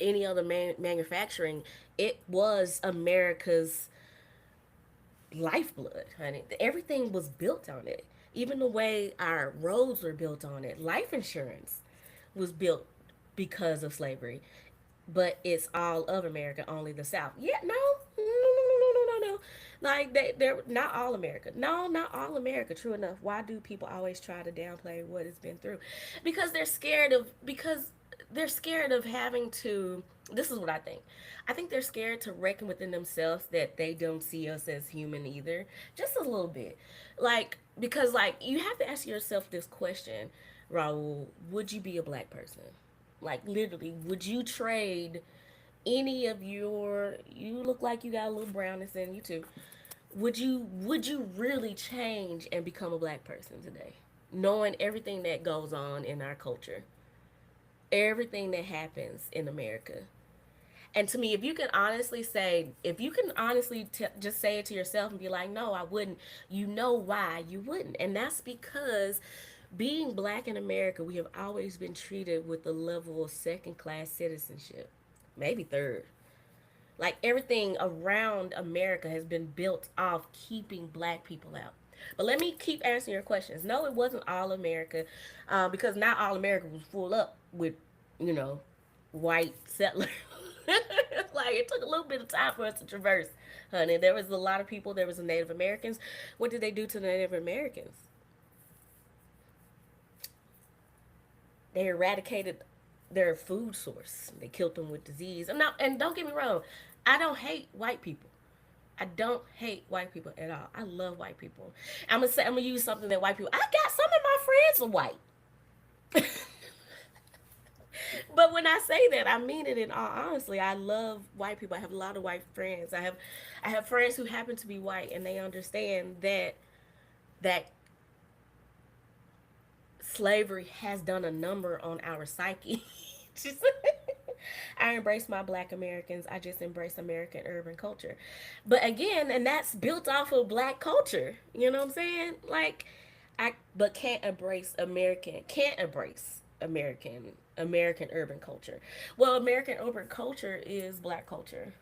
any other manufacturing. It was America's lifeblood, honey. Everything was built on it. Even the way our roads were built on it. Life insurance was built because of slavery. but it's all of America, only the South. Yeah, no, no, no, no, no, no, no, no. Like they're not all America. No, not all America. True enough. Why do people always try to downplay what it's been through? Because they're scared of having to. This is what I think. I think they're scared to reckon within themselves that they don't see us as human either, just a little bit. Like because like you have to ask yourself this question, Raul. Would you be a black person? Like literally, would you trade any of your? You look like you got a little brownness in you too. Would you really change and become a black person today, knowing everything that goes on in our culture, everything that happens in America? And to me, if you can honestly just say it to yourself and be like, no, I wouldn't, you know why you wouldn't. And that's because being black in America, we have always been treated with the level of second class citizenship, maybe third. Like everything around America has been built off keeping black people out. But let me keep answering your questions. No, it wasn't all America, because not all America was full up with, you know, white settlers. Like it took a little bit of time for us to traverse, honey. There was a lot of people. There was the Native Americans. What did they do to the Native Americans? They eradicated their food source. They killed them with disease. And don't get me wrong, I don't hate white people. I don't hate white people at all. I love white people. I'm gonna use something that white people. I got some of my friends are white. But when I say that, I mean it in all honesty. I love white people. I have a lot of white friends. I have friends who happen to be white, and they understand that slavery has done a number on our psyche. I embrace my black Americans. I just embrace American urban culture. But again, and that's built off of black culture. You know what I'm saying? Like I but can't embrace American urban culture. Well, American urban culture is black culture.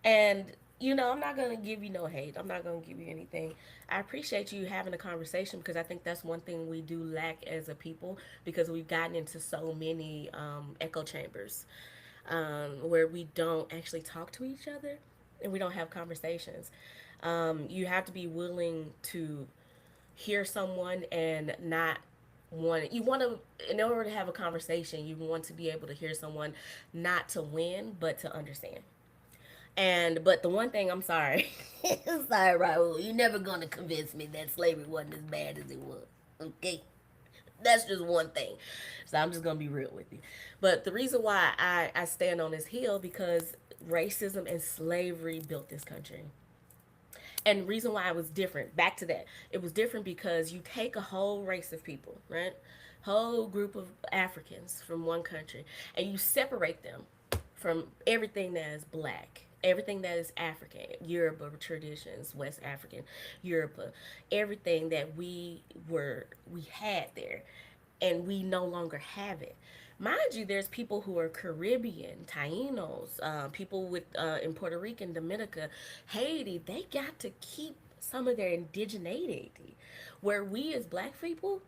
And I'm not gonna give you no hate. I'm not gonna give you anything. I appreciate you having a conversation because I think that's one thing we do lack as a people because we've gotten into so many echo chambers where we don't actually talk to each other and we don't have conversations. You have to be willing to hear someone and not want to in order to have a conversation you want to be able to hear someone not to win but to understand. But the one thing, I'm sorry, I'm sorry, Raul, you're never gonna convince me that slavery wasn't as bad as it was. Okay, that's just one thing. So I'm just gonna be real with you. But the reason why I stand on this hill because racism and slavery built this country. And the reason why it was different, back to that, it was different because you take a whole race of people, right? Whole group of Africans from one country, and you separate them from everything that is black, everything that is African, Yoruba traditions, West African, Yoruba, everything that we had there, and we no longer have it. Mind you, there's people who are Caribbean, Tainos, people with in Puerto Rican, Dominica, Haiti. They got to keep some of their indigeneity, where we as black people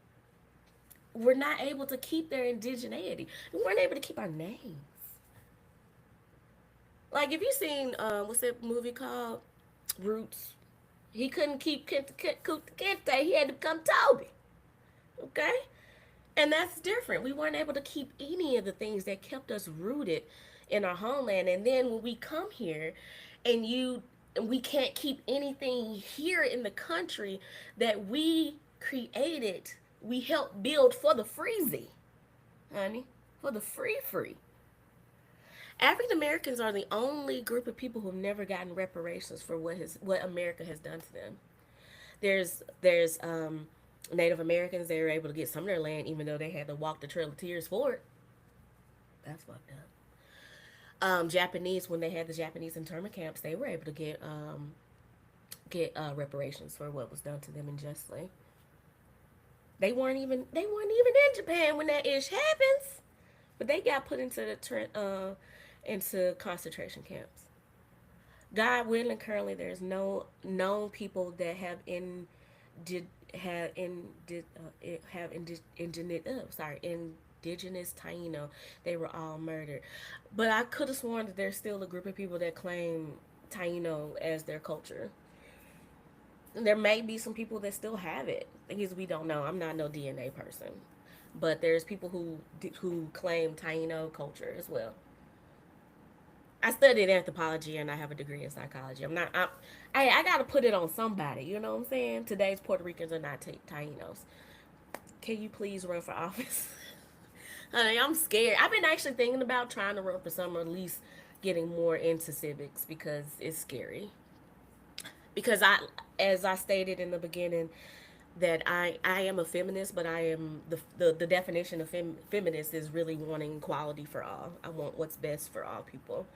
were not able to keep their indigeneity. We weren't able to keep our names. Like if you seen what's that movie called Roots? He couldn't keep Kente. He had to become Toby. Okay, and that's different. We weren't able to keep any of the things that kept us rooted in our homeland. And then when we come here, and we can't keep anything here in the country that we created, we helped build for the freezy, honey, for the free. African Americans are the only group of people who've never gotten reparations for what America has done to them. There's Native Americans. They were able to get some of their land, even though they had to walk the Trail of Tears for it. That's fucked up. Japanese, when they had the Japanese internment camps, they were able to get reparations for what was done to them unjustly. They weren't even in Japan when that ish happens, but they got put into into concentration camps. God willing, currently there's no known people that did have in did have indi- indigenous indigenous Taino, they were all murdered. But I could have sworn that there's still a group of people that claim Taino as their culture. There may be some people that still have it. Because we don't know. I'm not no DNA person, but there's people who claim Taino culture as well. I studied anthropology and I have a degree in psychology. I got to put it on somebody. You know what I'm saying? Today's Puerto Ricans are not Tainos. Can you please run for office? Honey, I'm scared. I've been actually thinking about trying to run for some, or at least getting more into civics because it's scary. Because as I stated in the beginning, that I am a feminist, but I am the definition of feminist is really wanting equality for all. I want what's best for all people.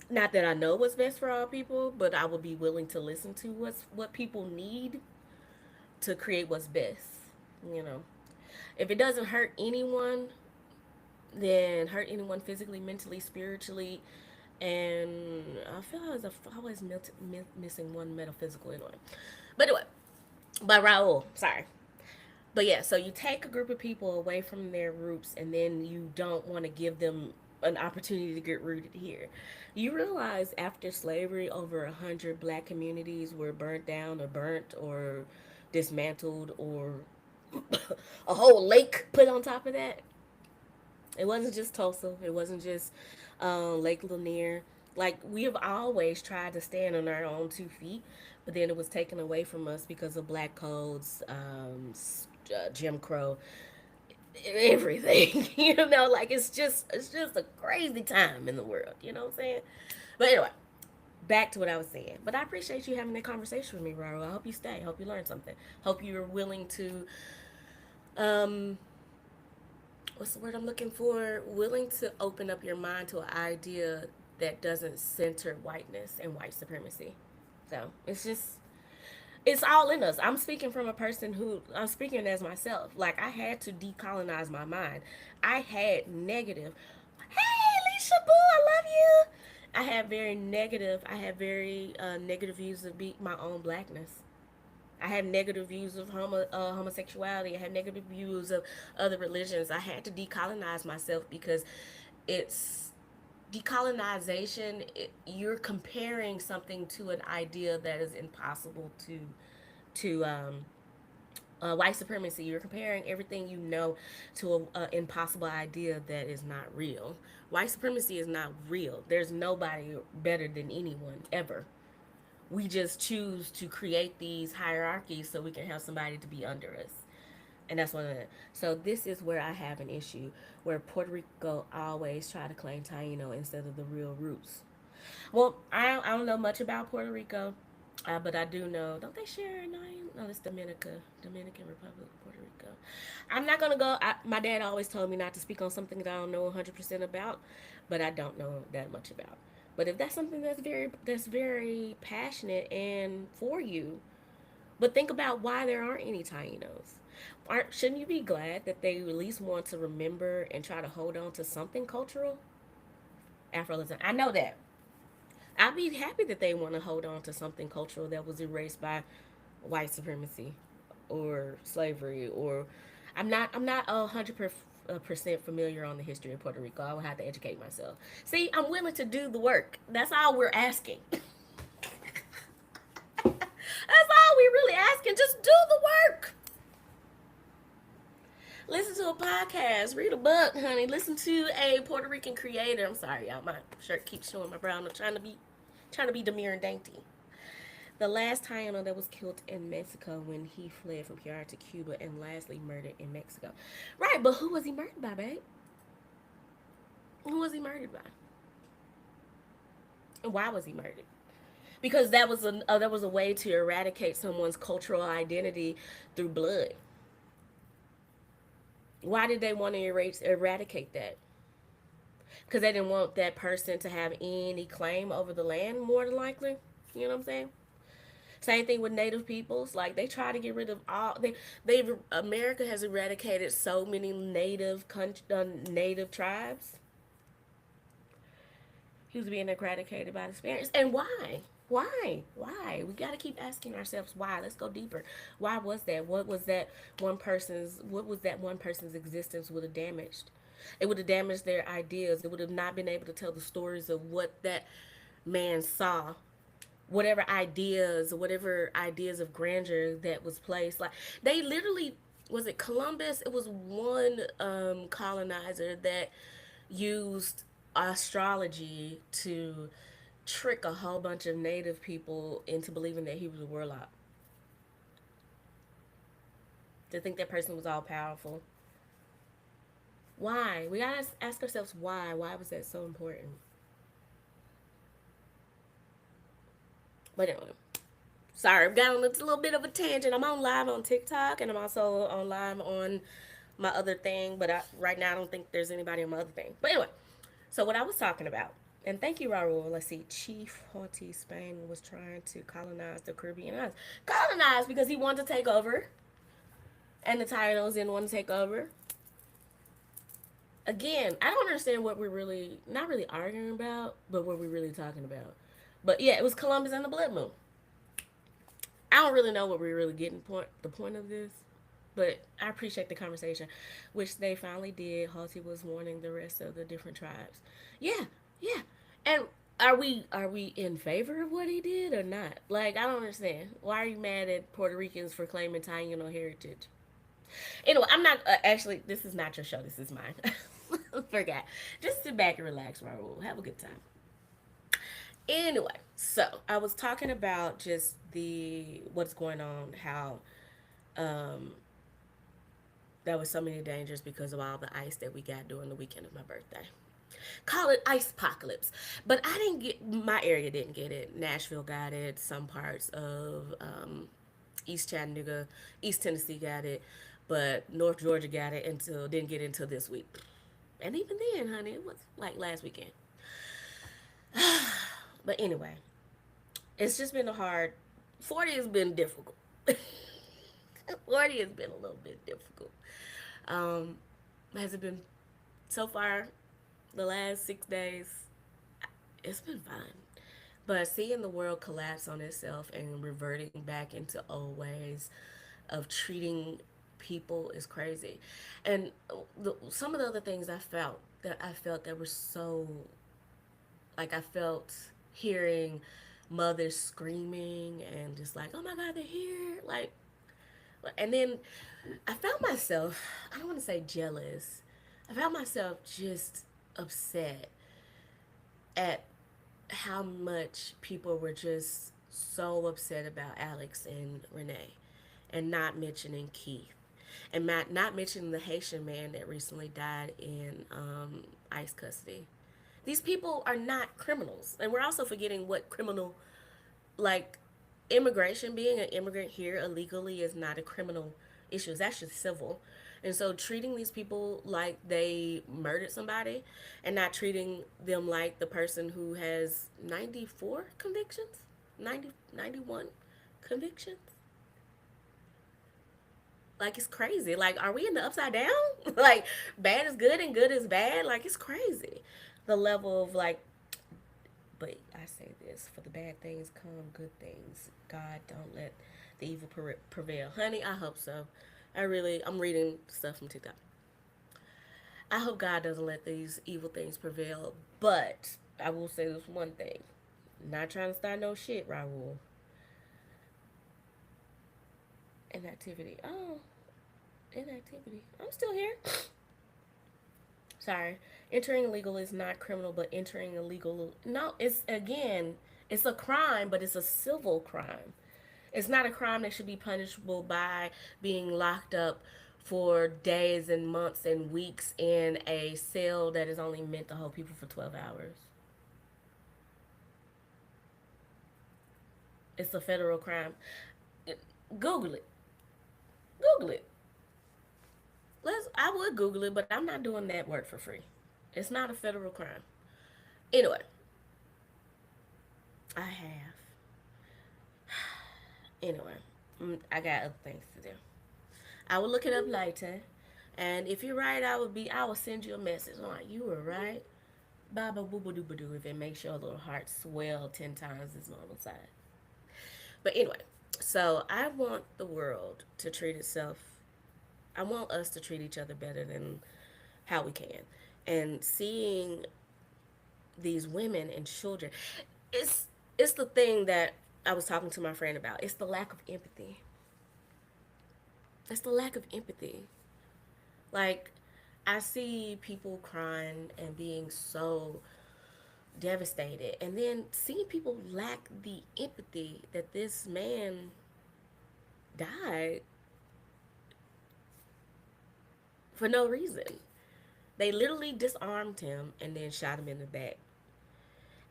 Not that I know what's best for all people, but I would be willing to listen to what people need to create what's best. You know, if it doesn't hurt anyone, then hurt anyone physically, mentally, spiritually, and I feel I was always missing one metaphysical anyway. But anyway, by Raul, sorry. But yeah, so you take a group of people away from their roots, and then you don't want to give them an opportunity to get rooted here. You realize after slavery, over 100 black communities were burnt down or burnt or dismantled, or a whole lake put on top of that. It wasn't just Tulsa. It wasn't just Lake Lanier. Like, we have always tried to stand on our own 2 feet, but then it was taken away from us because of black codes, Jim Crow, everything. Like, it's just a crazy time in the world. You know what I'm saying? But anyway, back to what I was saying. But I appreciate you having that conversation with me, Raro. I hope you stay. I hope you learn something. Hope you're willing to um what's the word I'm looking for? Willing to open up your mind to an idea that doesn't center whiteness and white supremacy. So it's all in us. I'm speaking as myself. Like, I had to decolonize my mind. I had negative. Hey, Alicia Boo, I love you. I have very negative views of my own blackness. I have negative views of homosexuality. I have negative views of other religions. I had to decolonize myself because it's decolonization. You're comparing something to an idea that is impossible to white supremacy. You're comparing everything you know to an impossible idea that is not real. White supremacy is not real. There's nobody better than anyone ever. We just choose to create these hierarchies so we can have somebody to be under us. And that's one of the. So this is where I have an issue, where Puerto Rico always try to claim Taino instead of the real roots. Well, I don't know much about Puerto Rico, but I do know. Don't they share a name? No, it's Dominican Republic, Puerto Rico. I'm not gonna go. My dad always told me not to speak on something that I don't know 100% about, but I don't know that much about. But if that's something that's very passionate and for you, but think about why there aren't any Tainos. Shouldn't you be glad that they at least want to remember and try to hold on to something cultural? Afro I know that. I'd be happy that they want to hold on to something cultural that was erased by white supremacy or slavery. Or I'm not 100% familiar on the history of Puerto Rico. I will have to educate myself. See, I'm willing to do the work. That's all we're asking. That's all we're really asking. Just do the work. Listen to a podcast, read a book, honey. Listen to a Puerto Rican creator. I'm sorry, y'all. My shirt keeps showing my brown. I'm trying to be demure and dainty. The last Taino that was killed in Mexico when he fled from PR to Cuba, and lastly murdered in Mexico. Right, but who was he murdered by, babe? Who was he murdered by? And why was he murdered? Because that was a way to eradicate someone's cultural identity through blood. Why did they want to eradicate that? Because they didn't want that person to have any claim over the land, more than likely. You know what I'm saying? Same thing with native peoples. Like, they try to get rid of all. America has eradicated so many native tribes. He was being eradicated by the Spaniards. And why? Why? Why? We got to keep asking ourselves why. Let's go deeper. Why was that? What was that one person's existence would have damaged? It would have damaged their ideas. It would have not been able to tell the stories of what that man saw, whatever ideas of grandeur that was placed. Like they literally, was it Columbus? It was one colonizer that used astrology to trick a whole bunch of native people into believing that he was a warlock. To think that person was all powerful. Why? We gotta ask ourselves why. Why was that so important? But anyway, sorry, I've got on a little bit of a tangent. I'm on live on TikTok and I'm also on live on my other thing, but right now I don't think there's anybody on my other thing. But anyway, so what I was talking about, and thank you, Raul. Let's see, Chief Haughty Spain was trying to colonize the Caribbean islands. Colonize because he wanted to take over, and the Tainos didn't want to take over. Again, I don't understand what we're really, not really arguing about, but what we're really talking about. But yeah, it was Columbus and the Blood Moon. I don't really know what we're really getting the point of this, but I appreciate the conversation, which they finally did. Halsey was warning the rest of the different tribes. Yeah, yeah. And are we in favor of what he did or not? Like I don't understand. Why are you mad at Puerto Ricans for claiming Taino heritage? Anyway, I'm not actually. This is not your show. This is mine. Forgot. Just sit back and relax, Raul. Have a good time. Anyway, so I was talking about just the what's going on, how um, there was so many dangers because of all the ice that we got during the weekend of my birthday. Call it ice apocalypse, but I didn't get my area didn't get it. Nashville got it. Some parts of East Chattanooga, East Tennessee got it, but North Georgia got it until didn't get it until this week. And even then, honey, it was like last weekend. But anyway, it's just been a hard. 40 has been difficult. 40 has been a little bit difficult. Um, has it been so far? The last 6 days, it's been fun. But seeing the world collapse on itself and reverting back into old ways of treating people is crazy. And some of the other things I felt that were so, like, I felt hearing mothers screaming and just like, oh my God, they're here. Like, and then I found myself, I don't want to say jealous, I found myself just upset at how much people were just so upset about Alex and Renee and not mentioning Keith and not mentioning the Haitian man that recently died in ICE custody. These people are not criminals. And we're also forgetting what criminal, like, immigration, being an immigrant here illegally is not a criminal issue. It's actually civil. And so treating these people like they murdered somebody and not treating them like the person who has 94 convictions, 91 convictions. Like it's crazy. Like are we in the upside down? Like bad is good and good is bad? Like it's crazy. The level of like, but I say this, for the bad things come good things. God, don't let the evil prevail. Honey, I hope so. I'm reading stuff from TikTok. I hope God doesn't let these evil things prevail. But I will say this one thing. Not trying to start no shit, Raul. Inactivity. Oh, inactivity. I'm still here. Sorry. Entering illegal is not criminal, but entering illegal. No, it's again, it's a crime, but it's a civil crime. It's not a crime that should be punishable by being locked up for days and months and weeks in a cell that is only meant to hold people for 12 hours. It's a federal crime. Google it. Google it. I would Google it, but I'm not doing that work for free. It's not a federal crime. Anyway, I have. Anyway, I got other things to do. I will look it up later. And if you're right, I will send you a message. Like, you were right. Baba boo boo doo boo doo if it makes your little heart swell 10 times its normal size. But anyway, so I want the world to treat itself, I want us to treat each other better than how we can. And seeing these women and children, it's it's the thing that I was talking to my friend about. It's the lack of empathy. It's the lack of empathy. Like, I see people crying and being so devastated, and then seeing people lack the empathy that this man died for no reason. They literally disarmed him and then shot him in the back.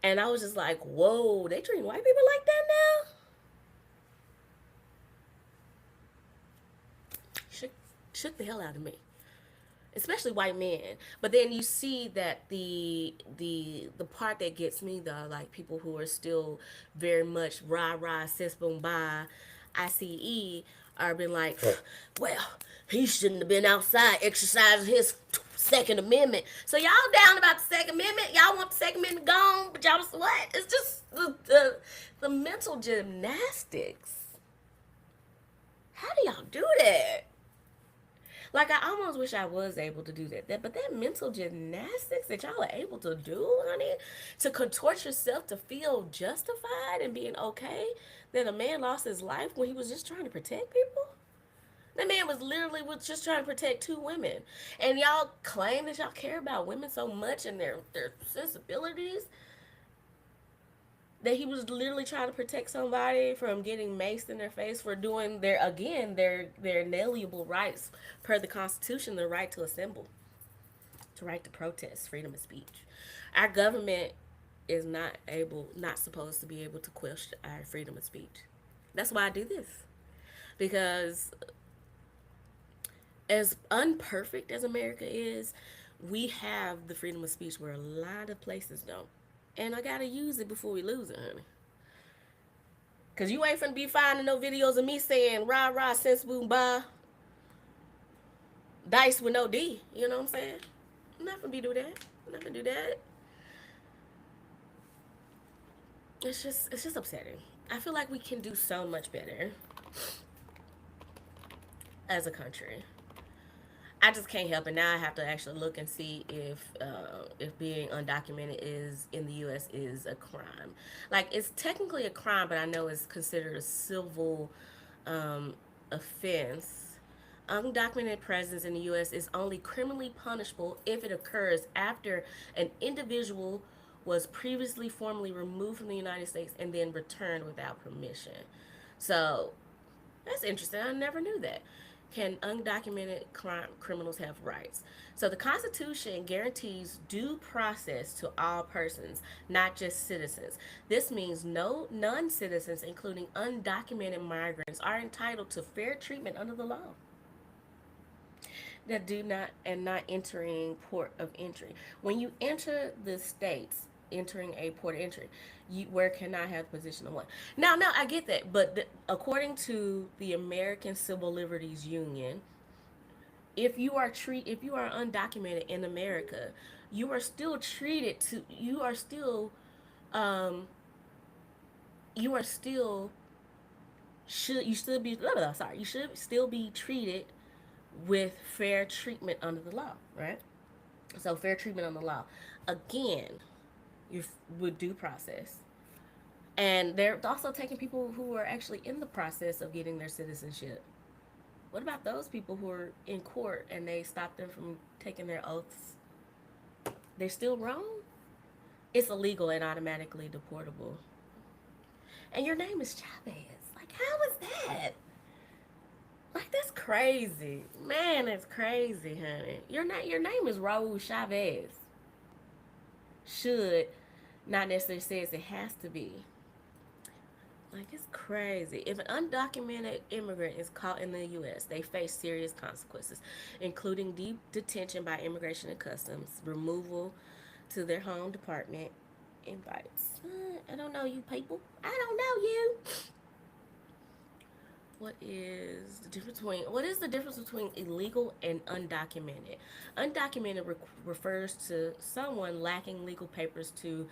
And I was just like, whoa, they treat white people like that now? Shook, shook the hell out of me. Especially white men. But then you see that the part that gets me though, like people who are still very much rah rah sis boom bye ICE are been like, well, he shouldn't have been outside exercising his Second Amendment. So y'all down about the Second Amendment? Y'all want the Second Amendment gone? But y'all just what? It's just the mental gymnastics. How do y'all do that? Like, I almost wish I was able to do that. But that mental gymnastics that y'all are able to do, honey, to contort yourself to feel justified and being okay that a man lost his life when he was just trying to protect people. That man was just trying to protect two women. And y'all claim that y'all care about women so much and their sensibilities that he was literally trying to protect somebody from getting maced in their face for doing their inalienable rights per the Constitution, the right to assemble, to right to protest, freedom of speech. Our government is not supposed to be able to question our freedom of speech. That's why I do this. Because as unperfect as America is, we have the freedom of speech where a lot of places don't. And I gotta use it before we lose it, honey. Cause you ain't finna be finding no videos of me saying rah rah sense boom bah dice with no D. You know what I'm saying? I'm not gonna do that. I'm not gonna do that. It's just upsetting. I feel like we can do so much better as a country. I just can't help it. Now I have to actually look and see if being undocumented is in the U.S. is a crime. Like, it's technically a crime, but I know it's considered a civil offense. Undocumented presence in the U.S. is only criminally punishable if it occurs after an individual was previously formally removed from the United States and then returned without permission. So that's interesting. I never knew that. Can undocumented criminals have rights? So the Constitution guarantees due process to all persons, not just citizens. This means no non-citizens, including undocumented migrants, are entitled to fair treatment under the law. That do not and not entering port of entry. When you enter the states, entering a port of entry, you where cannot have position of one. Now, I get that, but according to the American Civil Liberties Union, if you are undocumented in America, you are still um you are still should you still be blah, blah, blah, sorry you should still be treated with fair treatment under the law, right? So fair treatment under the law. Again, you with due process. And they're also taking people who are actually in the process of getting their citizenship. What about those people who are in court and they stop them from taking their oaths? They're still wrong? It's illegal and automatically deportable. And your name is Chavez. Like, how is that? Like, that's crazy. Man, that's crazy, honey. Your name is Raul Chavez. Should not necessarily says it has to be. Like, it's crazy. If an undocumented immigrant is caught in the U.S., they face serious consequences, including deep detention by Immigration and Customs, removal to their home department, invites. I don't know you people. I don't know you. What is the difference between illegal and undocumented? Undocumented refers to someone lacking legal papers to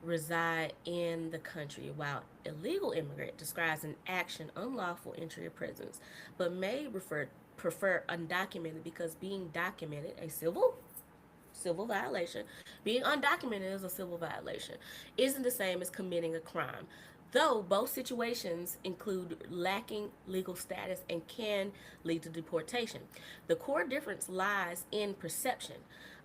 reside in the country, while illegal immigrant describes an action unlawful entry or presence, but may prefer undocumented because being documented a civil violation. Being undocumented is a civil violation. Isn't the same as committing a crime. Though both situations include lacking legal status and can lead to deportation. The core difference lies in perception.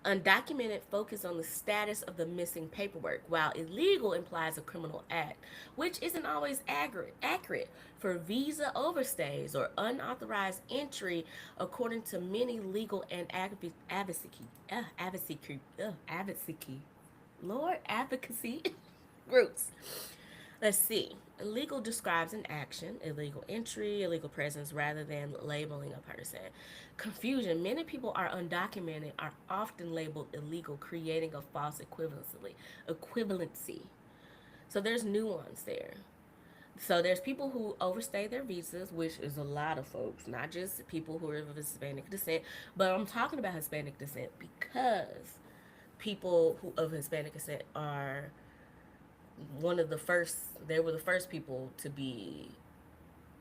Undocumented focus on the status of the missing paperwork, while illegal implies a criminal act, which isn't always accurate for visa overstays or unauthorized entry, according to many legal and advocacy groups. Let's see. Illegal describes an action, illegal entry, illegal presence, rather than labeling a person. Confusion. Many people are undocumented, are often labeled illegal, creating a false equivalency. So there's nuance there. So there's people who overstay their visas, which is a lot of folks, not just people who are of Hispanic descent, but I'm talking about Hispanic descent because people who of Hispanic descent are one of the first. They were the first people to be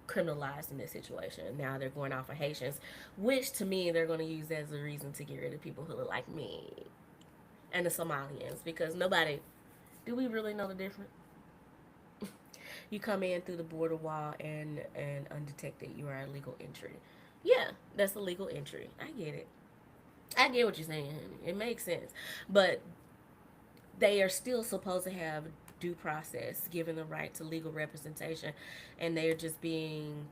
criminalized in this situation. Now they're going off of Haitians, which to me they're going to use as a reason to get rid of people who look like me and the Somalians because nobody. Do we really know the difference? You come in through the border wall and undetected, you are a legal entry. Yeah, that's a legal entry. I get it. I get what you're saying. It makes sense, but they are still supposed to have due process, given the right to legal representation, and they're just being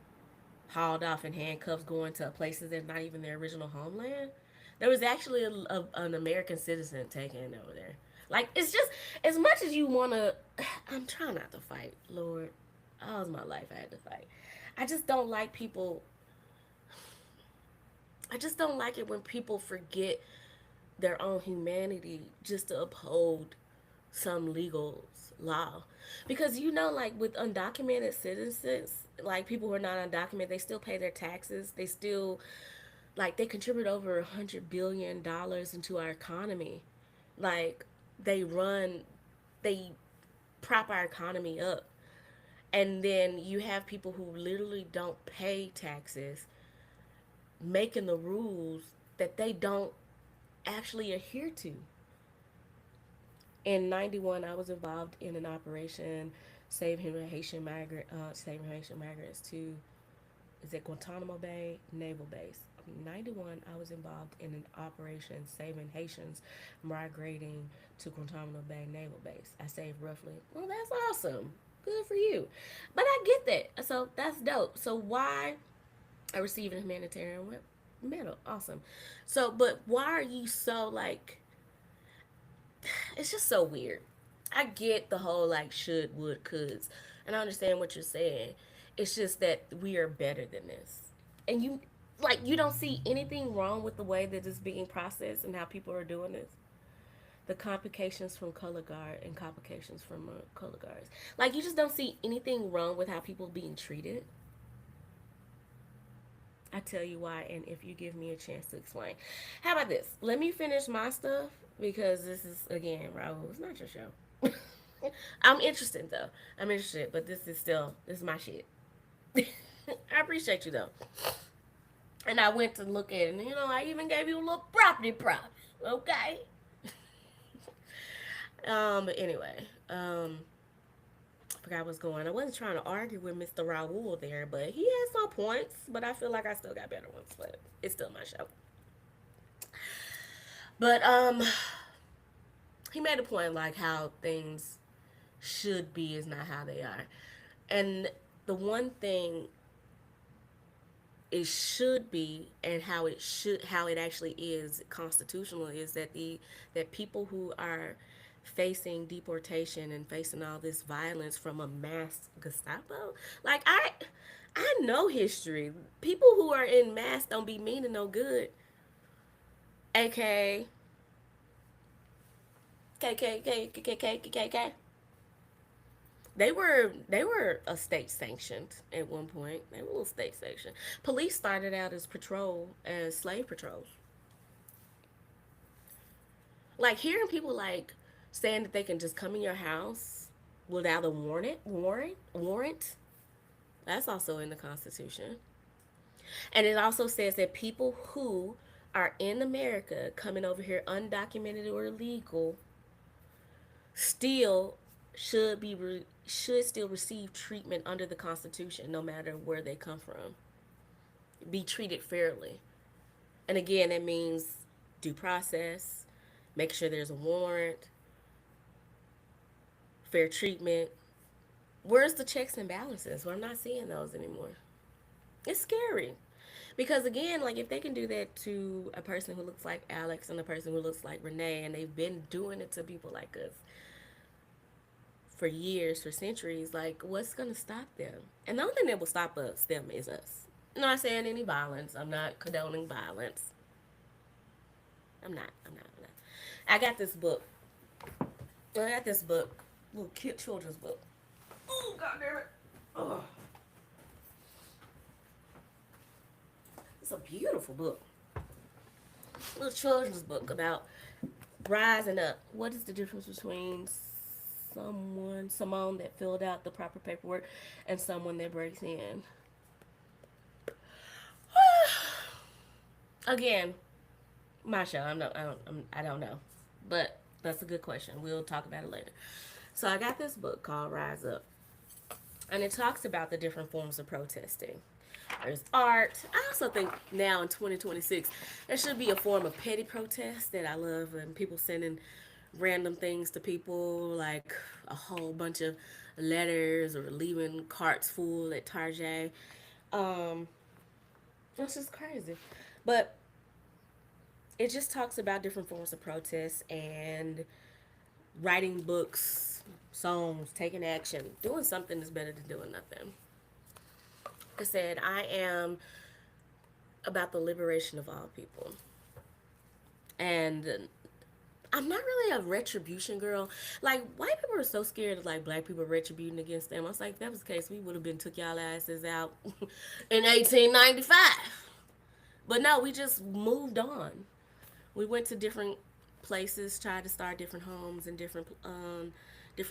hauled off in handcuffs, going to places that's not even their original homeland. There was actually an American citizen taken over there. Like it's just as much as you want to. I'm trying not to fight, Lord. All my life I had to fight. I just don't like people. I just don't like it when people forget their own humanity just to uphold some legal law. Because like with undocumented citizens, like people who are not undocumented, they still pay their taxes. They still they contribute over $100 billion into our economy. Like they run, they prop our economy up. And then you have people who literally don't pay taxes making the rules that they don't actually adhere to. In '91, I was involved in an operation saving Haitian migrants to is it Guantanamo Bay Naval Base. In '91, I was involved in an operation saving Haitians migrating to Guantanamo Bay Naval Base. I saved roughly. Well, that's awesome. Good for you. But I get that. So that's dope. So why I received a humanitarian medal? Awesome. So, but why are you so it's just so weird. I get the whole should, would, coulds, and I understand what you're saying. It's just that we are better than this, and you don't see anything wrong with the way that it's being processed and how people are doing this. The complications from color guard and complications from color guards. You just don't see anything wrong with how people are being treated. I tell you why, and if you give me a chance to explain. How about this? Let me finish my stuff because this is again, Raul. It's not your show. I'm interested though. I'm interested, but this is my shit. I appreciate you though. And I went to look at it, and I even gave you a little property props. Okay. But anyway, I forgot what's going. I wasn't trying to argue with Mr. Raul there, but he had some points. But I feel like I still got better ones. But it's still my show. But he made a point how things should be is not how they are, and the one thing it should be and how it actually is constitutional is that that people who are facing deportation and facing all this violence from a mass Gestapo. I know history. People who are in mass don't be meaning no good. AK KKK. They were a state sanctioned at one point. They were a little state sanctioned. Police started out as slave patrols. Like hearing people like saying that they can just come in your house without a warrant. That's also in the Constitution. And it also says that people who are in America coming over here undocumented or illegal still should still receive treatment under the Constitution, no matter where they come from. Be treated fairly, and again, that means due process, make sure there's a warrant, fair treatment. Where's the checks and balances? Well, I'm not seeing those anymore. It's scary. Because again, like if they can do that to a person who looks like Alex and a person who looks like Renee, and they've been doing it to people like us for years, for centuries, like what's gonna stop them? And the only thing that will stop them is us. I'm not saying any violence. I'm not condoning violence. I'm not. I got this book. I got this book, little kid children's book. Oh God damn it! Oh, it's a beautiful book. Little children's book about rising up. What is the difference between someone that filled out the proper paperwork and someone that breaks in? Again, my show. I don't know, but that's a good question. We'll talk about it later. So I got this book called Rise Up, and it talks about the different forms of protesting. There's art. I also think now in 2026 there should be a form of petty protest that I love, and people sending random things to people like a whole bunch of letters or leaving carts full at Target. Um, it's just crazy, but it just talks about different forms of protest and writing books, songs, taking action, doing something is better than doing nothing. Like I said, I am about the liberation of all people. And I'm not really a retribution girl. Like white people are so scared of like black people retributing against them. I was like, if that was the case, we would have been took y'all asses out in 1895. But no, we just moved on. We went to different places, tried to start different homes in different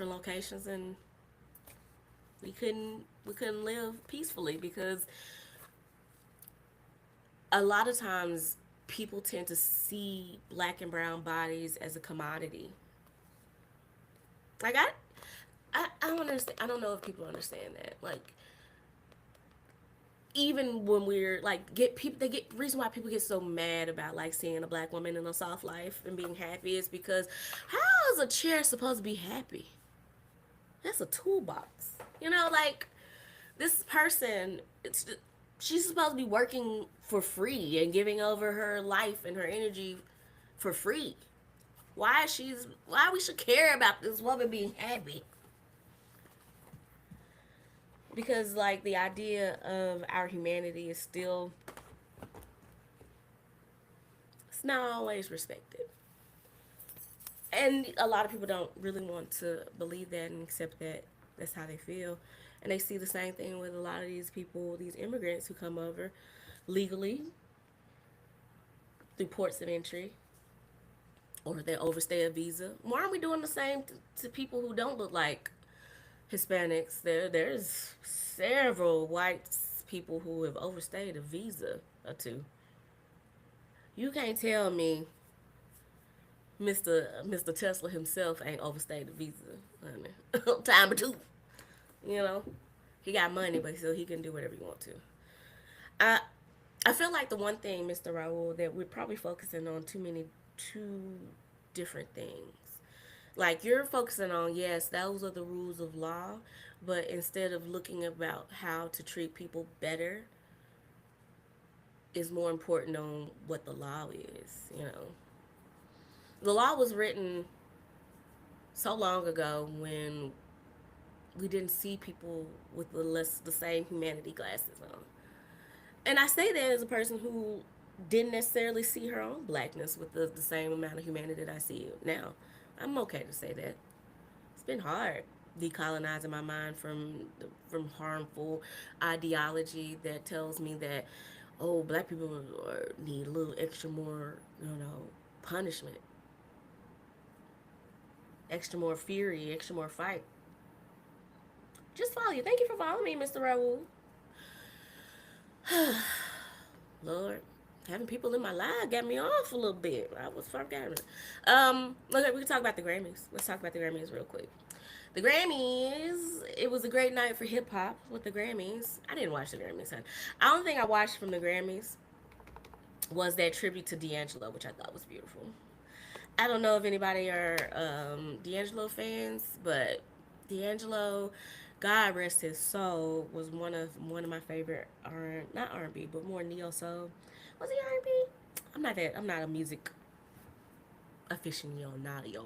locations, and we couldn't live peacefully because a lot of times people tend to see black and brown bodies as a commodity. Like I don't understand. I don't know if people understand that. Like even when we're like get people they get reason why people get so mad about like seeing a black woman in a soft life and being happy is because how is a chair supposed to be happy? That's a toolbox. Like this person, she's supposed to be working for free and giving over her life and her energy for free. Why we should care about this woman being happy? Because like the idea of our humanity is still, it's not always respected. And a lot of people don't really want to believe that and accept that that's how they feel. And they see the same thing with a lot of these people, these immigrants who come over legally through ports of entry or they overstay a visa. Why aren't we doing the same to people who don't look like Hispanics? There's several white people who have overstayed a visa or two. You can't tell me Mr. Tesla himself ain't overstayed a visa, honey. Time or two. You know, he got money, but still he can do whatever he want to. I I feel like the one thing, Mr. Raul, that we're probably focusing on two different things. Like you're focusing on, yes, those are the rules of law, but instead of looking about how to treat people better, is more important on what the law is. The law was written so long ago when we didn't see people with the same humanity glasses on. And I say that as a person who didn't necessarily see her own blackness with the same amount of humanity that I see it now. I'm okay to say that. It's been hard decolonizing my mind from harmful ideology that tells me that, oh, black people need a little extra more, punishment, extra more fury, extra more fight. Just follow you. Thank you for following me, Mr. Raoul. Lord, having people in my life got me off a little bit. I was forgetting. Okay, we can talk about the Grammys. Let's talk about the Grammys real quick. The Grammys, it was a great night for hip hop with the Grammys. I didn't watch the Grammys, son. The only thing I watched from the Grammys was that tribute to D'Angelo, which I thought was beautiful. I don't know if anybody are D'Angelo fans, but D'Angelo, God rest his soul, was one of my favorite not R&B, but more neo soul. Was he R&B? I'm not a music aficionado,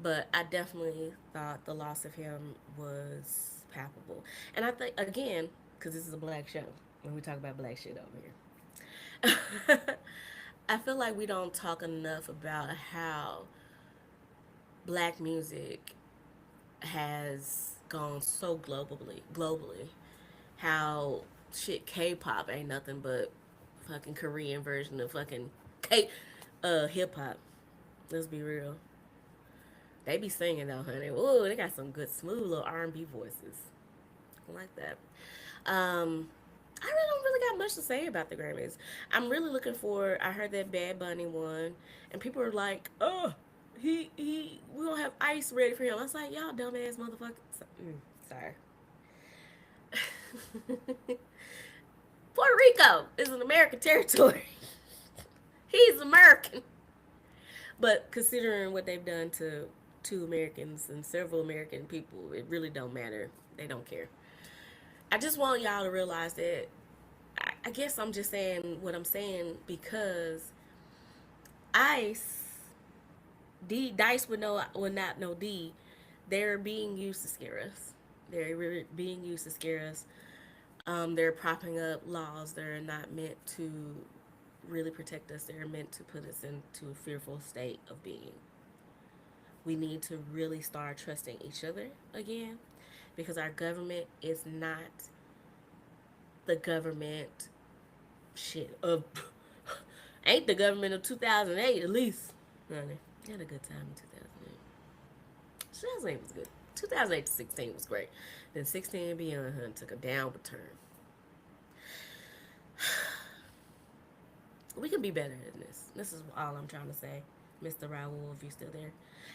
but I definitely thought the loss of him was palpable. And I think again, because this is a black show, when we talk about black shit over here, I feel like we don't talk enough about how black music has gone so globally. How shit K-pop ain't nothing but fucking Korean version of fucking hip hop. Let's be real. They be singing though, honey. Ooh, they got some good smooth little R&B voices. I like that. I really don't really got much to say about the Grammys. I'm really looking for. I heard that Bad Bunny won, and people are like, "Oh, we don't have ice ready for him." I was like, "Y'all dumbass motherfuckers." Sorry. Puerto Rico is an American territory. He's American. But considering what they've done to two Americans and several American people, it really don't matter. They don't care. I just want y'all to realize that I guess I'm just saying what I'm saying because ICE, Dice would not know D. They're being used to scare us. They're being used to scare us. They're propping up laws that are not meant to really protect us. They're meant to put us into a fearful state of being. We need to really start trusting each other again because our government is not the government shit of ain't the government of 2008 at least. Honey, I had a good time in 2008. 2008 was good. 2008 to 16 was great. Then 16 and beyond, honey, took a downward turn. We can be better than this. This is all I'm trying to say. Mr. Raoul, if you're still there.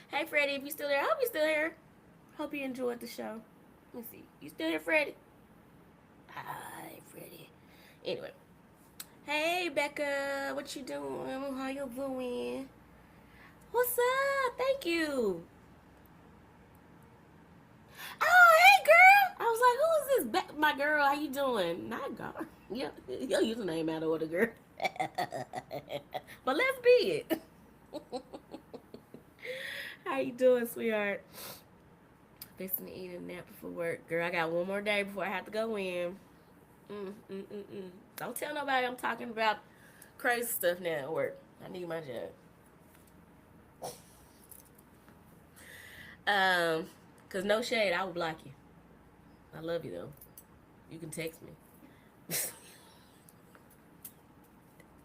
Hey, Freddie, if you're still there. I hope you're still here. Hope you enjoyed the show. Let me see. You still here, Freddie? Hi, Freddie. Anyway. Hey, Becca. What you doing? How you doing? What's up? Thank you. Oh, hey, girl. I was like, who is this? My girl, how you doing? Not girl. Yeah, your username out of order, girl. But let's be it. How you doing, sweetheart? Fixing to eat a nap before work. Girl, I got one more day before I have to go in. Don't tell nobody I'm talking about crazy stuff now at work. I need my job. Cause no shade, I will block you. I love you though. You can text me.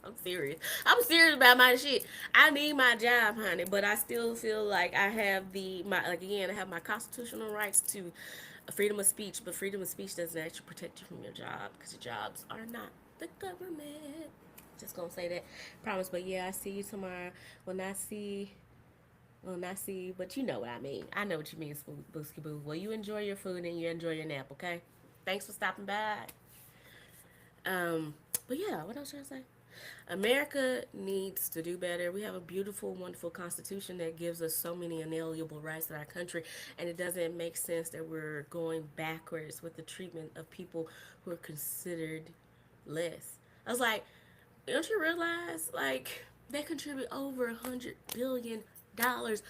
I'm serious. I'm serious about my shit. I need my job, honey, but I still feel like I have I have my constitutional rights to freedom of speech, but freedom of speech doesn't actually protect you from your job because your jobs are not the government. Just gonna say that, promise. But yeah, I see you tomorrow. Well, not see, but you know what I mean. I know what you mean, Booski Boo. Well, you enjoy your food and you enjoy your nap, okay? Thanks for stopping by. But yeah, what else should I say? America needs to do better. We have a beautiful, wonderful constitution that gives us so many inalienable rights in our country, and it doesn't make sense that we're going backwards with the treatment of people who are considered less. I was like, don't you realize, like, they contribute over $100 billion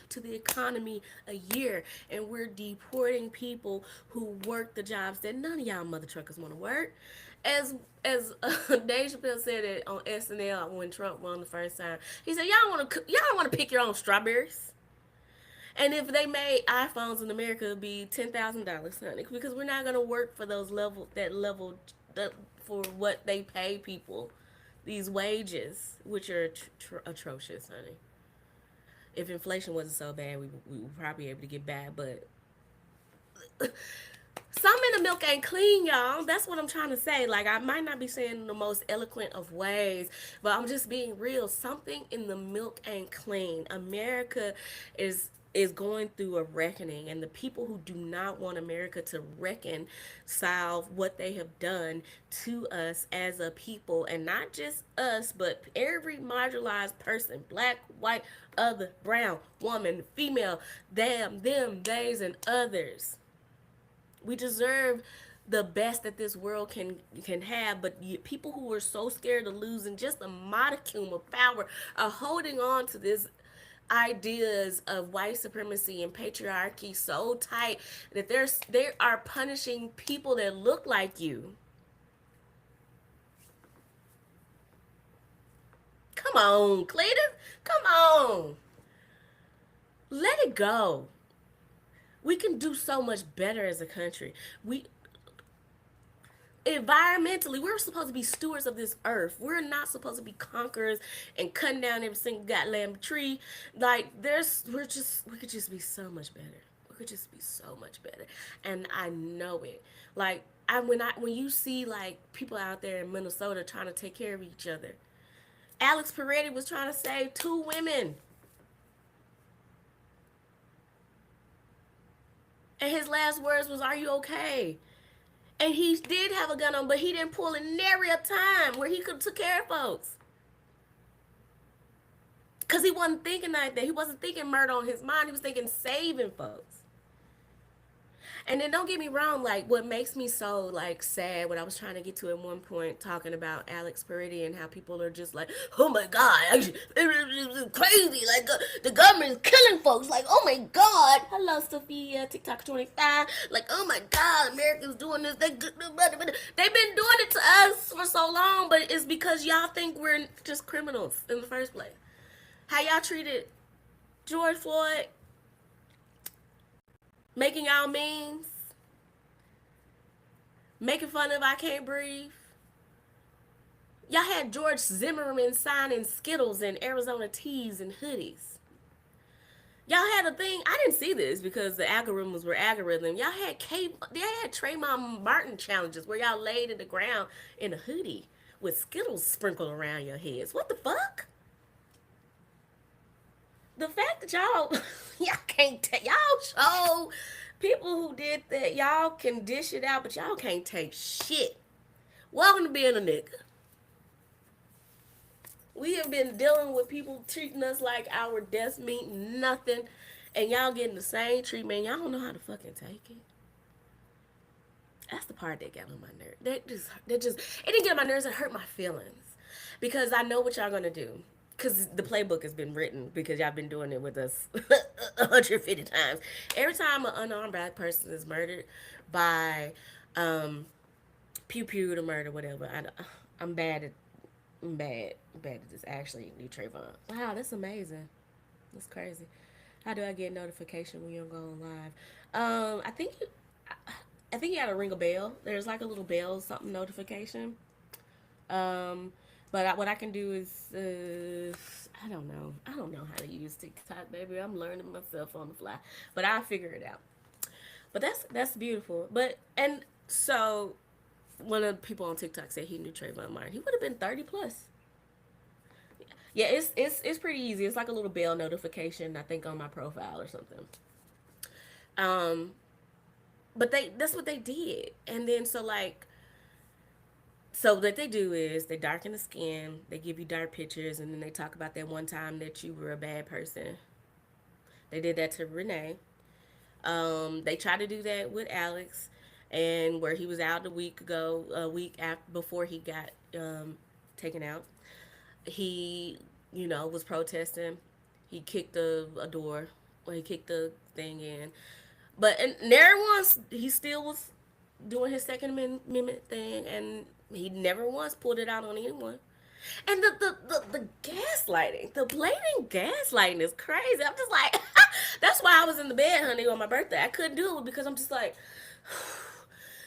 to the economy a year, and we're deporting people who work the jobs that none of y'all mother truckers want to work. Dave Chappelle said it on SNL when Trump won the first time. He said, y'all want to pick your own strawberries." And if they made iPhones in America, it'd be $10,000, honey, because we're not gonna work for for what they pay people, these wages, which are atrocious, honey. If inflation wasn't so bad, we would probably be able to get back. But some in the milk ain't clean, y'all. That's what I'm trying to say. Like, I might not be saying the most eloquent of ways, but I'm just being real. Something in the milk ain't clean. America is going through a reckoning, and the people who do not want America to reconcile what they have done to us as a people, and not just us, but every marginalized person, black, white, other, brown, woman, female, them, theys, and others. We deserve the best that this world can have, but people who are so scared of losing just a modicum of power are holding on to this ideas of white supremacy and patriarchy so tight that they are punishing people that look like you. Come on, Cletus. Come on. Let it go. We can do so much better as a country. We environmentally, we're supposed to be stewards of this earth. We're not supposed to be conquerors and cutting down every single goddamn tree. Like, we could just be so much better. We could just be so much better, and I know it. Like, when you see like people out there in Minnesota trying to take care of each other. Alex Peretti was trying to save 2 women. And his last words was, "Are you okay?" And he did have a gun on, but he didn't pull it nary a time where he could have took care of folks. Because he wasn't thinking like that. He wasn't thinking murder on his mind. He was thinking saving folks. And then don't get me wrong, like what makes me so like sad, what I was trying to get to at one point, talking about Alex Peretti and how people are just like, oh my God, it's crazy, like the government is killing folks, like, oh my God. Hello, Sophia, TikTok 25, like, oh my God, Americans doing this, they've been doing it to us for so long, but it's because y'all think we're just criminals in the first place. How y'all treated George Floyd, making y'all memes, making fun of I Can't Breathe. Y'all had George Zimmerman signing Skittles and Arizona teas and hoodies. Y'all had a thing. I didn't see this because the algorithms were algorithm. Y'all had Trayvon Martin challenges where y'all laid in the ground in a hoodie with Skittles sprinkled around your heads. What the fuck? The fact that y'all can't y'all show people who did that, y'all can dish it out, but y'all can't take shit. Welcome to being a nigga. We have been dealing with people treating us like our deaths mean nothing, and y'all getting the same treatment. Y'all don't know how to fucking take it. That's the part that got on my nerves. It didn't get on my nerves. It hurt my feelings because I know what y'all gonna do. Because the playbook has been written because y'all been doing it with us 150 times. Every time an unarmed black person is murdered by pew pew to murder, whatever, I'm bad at this. Actually, new Trayvon. Wow, that's amazing. That's crazy. How do I get notification when you don't go on live? I think you gotta ring a bell. There's like a little bell something notification. But what I can do is, I don't know. I don't know how to use TikTok, baby. I'm learning myself on the fly. But I'll figure it out. But that's beautiful. And so one of the people on TikTok said he knew Trayvon Martin. He would have been 30 plus. Yeah, it's pretty easy. It's like a little bell notification, I think, on my profile or something. But that's what they did. And then so what they do is they darken the skin, they give you dark pictures, and then they talk about that one time that you were a bad person. They did that to Renee. They tried to do that with Alex, and where he was out a week after before he got taken out. He, was protesting. He kicked a door, or he kicked the thing in. And never once, he still was doing his Second Amendment thing, and he never once pulled it out on anyone. And the gaslighting, the blatant gaslighting is crazy. I'm just like, That's why I was in the bed, honey, on my birthday. I couldn't do it because I'm just like,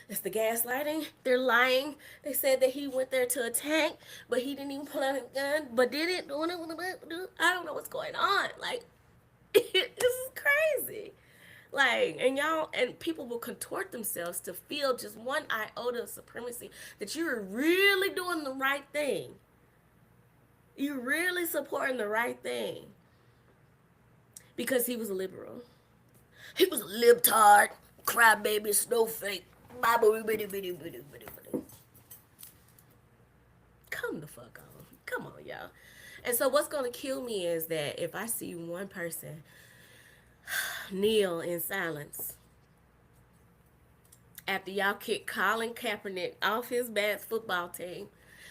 it's the gaslighting. They're lying. They said that he went there to attack, but he didn't even pull out a gun, but did it. I don't know what's going on. Like, this is crazy. Like, and y'all, and people will contort themselves to feel just one iota of supremacy that you're really doing the right thing. You're really supporting the right thing. Because he was a liberal. He was a libtard, crybaby, snowflake. Come the fuck on. Come on, y'all. And so what's going to kill me is that if I see one person kneel in silence after y'all kicked Colin Kaepernick off his bad football team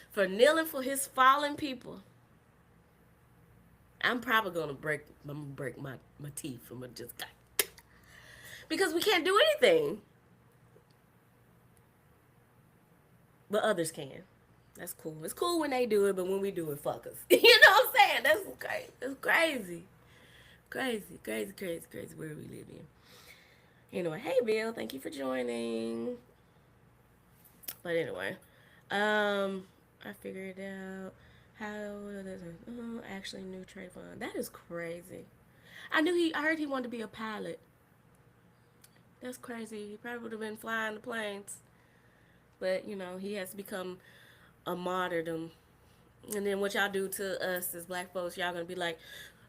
for kneeling for his fallen people, I'm probably gonna break my teeth from just because we can't do anything, but others can. That's cool. It's cool when they do it, but when we do it, fuck us. You know what I'm saying? That's okay. It's crazy, crazy where we live in. Anyway, hey Bill, thank you for joining. But anyway, I figured out how actually new Trayvon. That is crazy. I heard he wanted to be a pilot. That's crazy. He probably would have been flying the planes. But, you know, he has become a martyrdom. And then what y'all do to us as black folks, y'all gonna be like,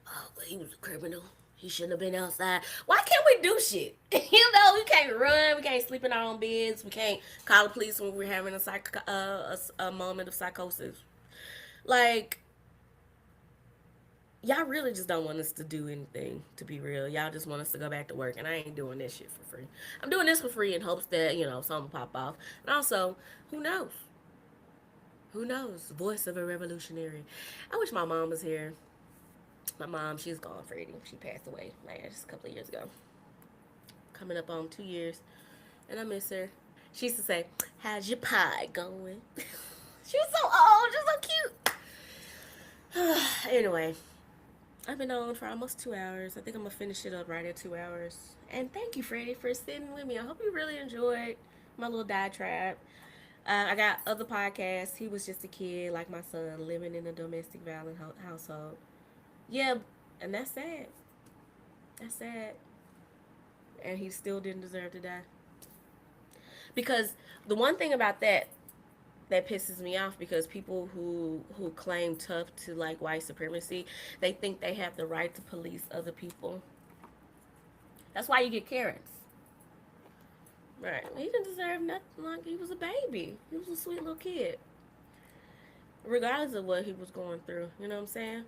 oh, but he was a criminal. He shouldn't have been outside. Why can't we do shit? You know, we can't run. We can't sleep in our own beds. We can't call the police when we're having a moment of psychosis. Like, y'all really just don't want us to do anything, to be real. Y'all just want us to go back to work, and I ain't doing this shit for free. I'm doing this for free in hopes that, you know, something will pop off. And also, who knows? Who knows? Voice of a revolutionary. I wish my mom was here. My mom, she's gone, Freddie. She passed away just a couple of years ago. Coming up on 2 years. And I miss her. She used to say, how's your pie going? She was so old. She was so cute. Anyway, I've been on for almost 2 hours. I think I'm going to finish it up right at 2 hours. And thank you, Freddie, for sitting with me. I hope you really enjoyed my little diatribe. I got other podcasts. He was just a kid, like my son, living in a domestic violence household. Yeah, and that's sad. That's sad. And he still didn't deserve to die. Because the one thing about that pisses me off, because people who claim tough to like white supremacy, they think they have the right to police other people. That's why you get Karens. Right. He didn't deserve nothing. Like, he was a baby. He was a sweet little kid. Regardless of what he was going through. You know what I'm saying?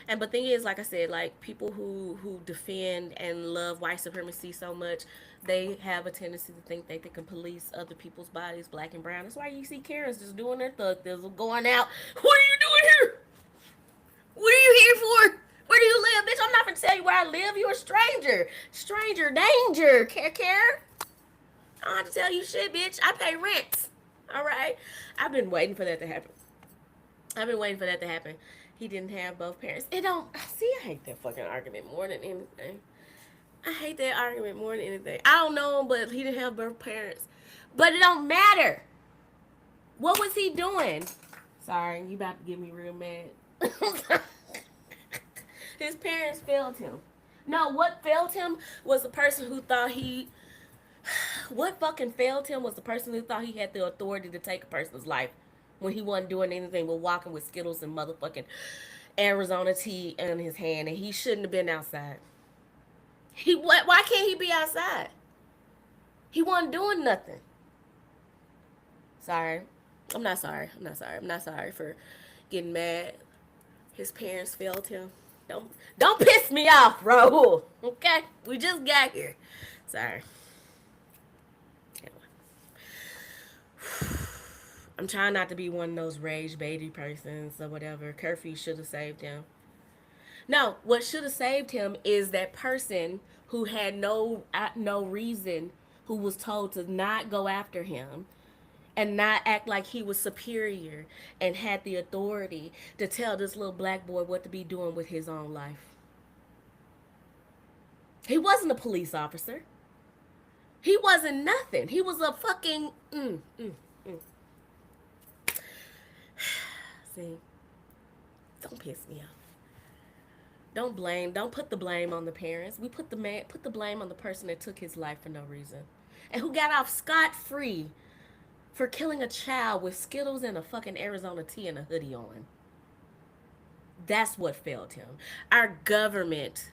And but thing is, like I said, like people who defend and love white supremacy so much, they have a tendency to think they can police other people's bodies, black and brown. That's why you see Karens just doing their thug thizzle, going out. What are you doing here? What are you here for? Where do you live, bitch? I'm not gonna tell you where I live. You're a stranger. Stranger danger. Care. I don't have to tell you shit, bitch. I pay rent. All right. I've been waiting for that to happen. He didn't have both parents. It don't. See, I hate that fucking argument more than anything. I don't know, but he didn't have both parents. But it don't matter. What was he doing? Sorry, you about to get me real mad. His parents failed him. No, what failed him was the person who thought he... What fucking failed him was the person who thought he had the authority to take a person's life when he wasn't doing anything but walking with Skittles and motherfucking Arizona tea in his hand, and he shouldn't have been outside. Why can't he be outside? He wasn't doing nothing. Sorry. I'm not sorry for getting mad. His parents failed him. Don't piss me off, Raul. Okay? We just got here. Sorry. I'm trying not to be one of those rage baity persons or whatever. Curfew should have saved him. No, what should have saved him is that person who had no reason, who was told to not go after him and not act like he was superior and had the authority to tell this little black boy what to be doing with his own life. He wasn't a police officer. He wasn't nothing. He was a fucking. See, don't piss me off. Don't blame. Don't put the blame on the parents. We put the blame on the person that took his life for no reason, and who got off scot free for killing a child with Skittles and a fucking Arizona tea and a hoodie on. That's what failed him. Our government,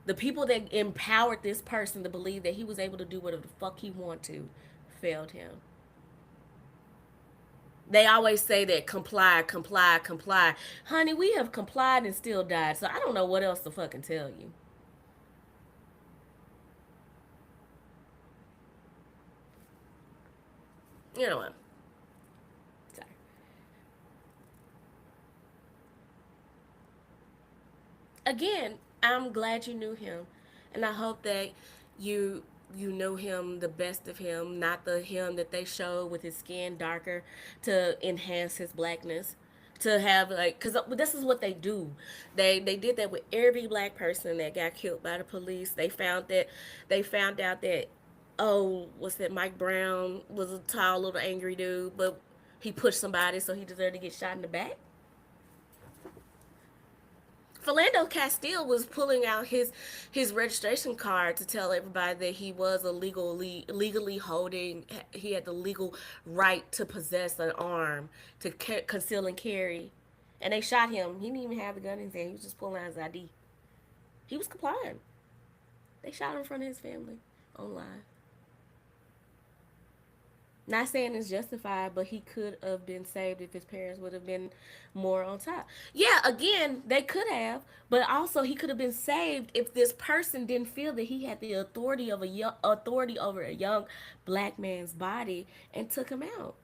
the people that empowered this person to believe that he was able to do whatever the fuck he wanted to, failed him. They always say that comply, comply, comply. Honey, we have complied and still died, so I don't know what else to fucking tell you. You know what? Sorry. Again, I'm glad you knew him, and I hope that you you know him the best of him, not the him that they showed with his skin darker to enhance his blackness. To have like, cause this is what they do. They did that with every black person that got killed by the police. They found out that, oh, what's that? Mike Brown was a tall little angry dude, but he pushed somebody, so he deserved to get shot in the back. Philando Castile was pulling out his registration card to tell everybody that he was legally holding. He had the legal right to possess an arm to conceal and carry, and they shot him. He didn't even have the gun in his hand. He was just pulling out his ID. He was complying. They shot him in front of his family online. Not saying it's justified, but he could have been saved if his parents would have been more on top. Yeah, again, they could have, but also he could have been saved if this person didn't feel that he had the authority over a young black man's body and took him out.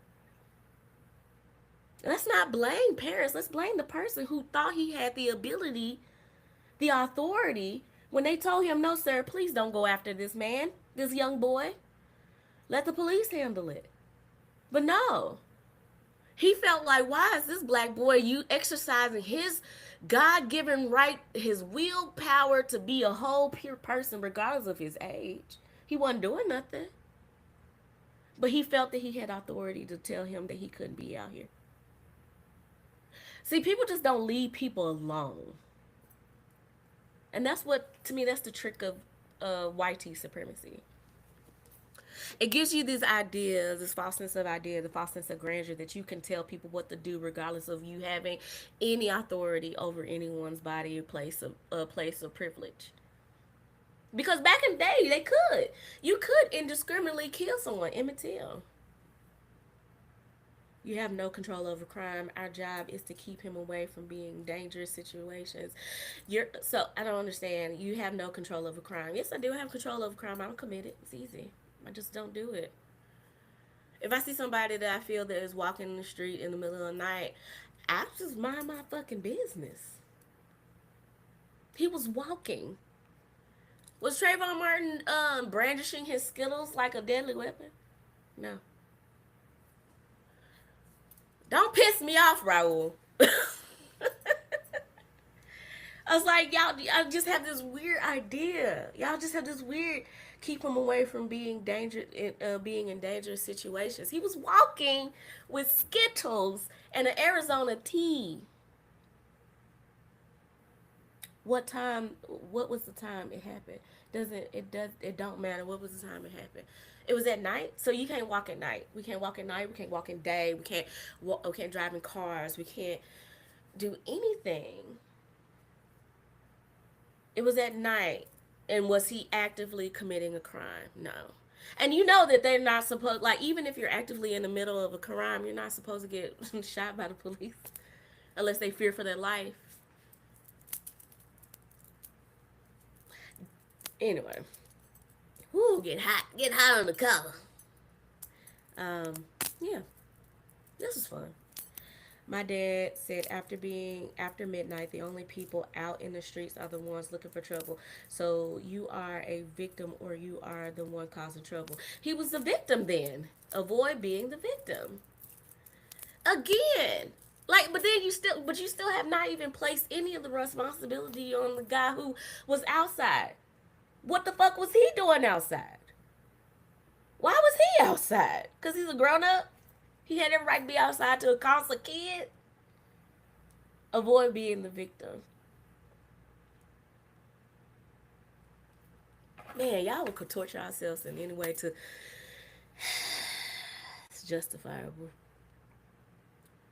Let's not blame parents. Let's blame the person who thought he had the ability, the authority, when they told him, "No, sir, please don't go after this man, this young boy. Let the police handle it." But no, he felt like, why is this black boy you exercising his God-given right, his willpower to be a whole pure person regardless of his age? He wasn't doing nothing. But he felt that he had authority to tell him that he couldn't be out here. See, people just don't leave people alone. And that's what, to me, that's the trick of white supremacy. It gives you these ideas, this false sense of idea, the false sense of grandeur that you can tell people what to do regardless of you having any authority over anyone's body or place of privilege. Because back in the day, they could. You could indiscriminately kill someone. Emmett Till. You have no control over crime. Our job is to keep him away from being dangerous situations. So I don't understand. You have no control over crime. Yes, I do have control over crime. I don't commit it. It's easy. I just don't do it. If I see somebody that I feel that is walking in the street in the middle of the night, I just mind my fucking business. He was walking. Was Trayvon Martin brandishing his Skittles like a deadly weapon? No. Don't piss me off, Raul. I was like, y'all just have this weird idea. Y'all just have this weird keep him away from being being in dangerous situations. He was walking with Skittles and an Arizona tea. What time? What was the time it happened? It don't matter. What was the time it happened? It was at night, so you can't walk at night. We can't walk at night. We can't walk in day. We can't walk. We can't drive in cars. We can't do anything. It was at night. And was he actively committing a crime? No. And you know that they're not supposed, like, even if you're actively in the middle of a crime, you're not supposed to get shot by the police unless they fear for their life. Anyway. Whoo, get hot on the cover. Yeah. This was fun. My dad said after midnight, the only people out in the streets are the ones looking for trouble. So you are a victim or you are the one causing trouble. He was the victim then. Avoid being the victim. Again. Like, but then you still have not even placed any of the responsibility on the guy who was outside. What the fuck was he doing outside? Why was he outside? Because he's a grown up? He had every right to be outside to accost a kid? Avoid being the victim. Man, y'all would torture yourselves in any way to. It's justifiable.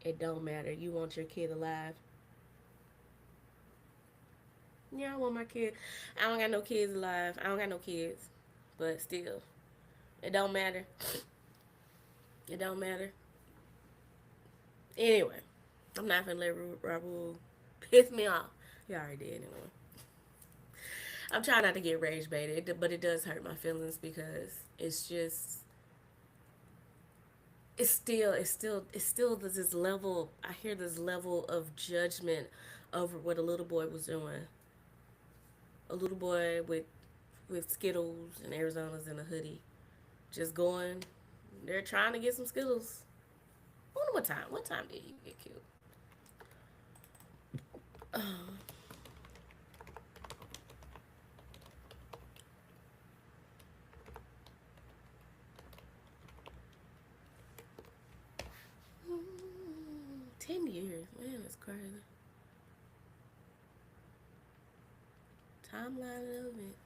It don't matter. You want your kid alive. Yeah, I want my kid. I don't got no kids alive. I don't got no kids. But still, it don't matter. It don't matter. Anyway, I'm not gonna let Raul piss me off. He already did anyway. I'm trying not to get rage baited, but it does hurt my feelings because it's just it's still this level. I hear this level of judgment over what a little boy was doing. A little boy with Skittles and Arizona's in a hoodie, just going. They're trying to get some Skittles. I wonder what time. What time did he get killed? Oh, 10 years, man, that's crazy. Timeline of events.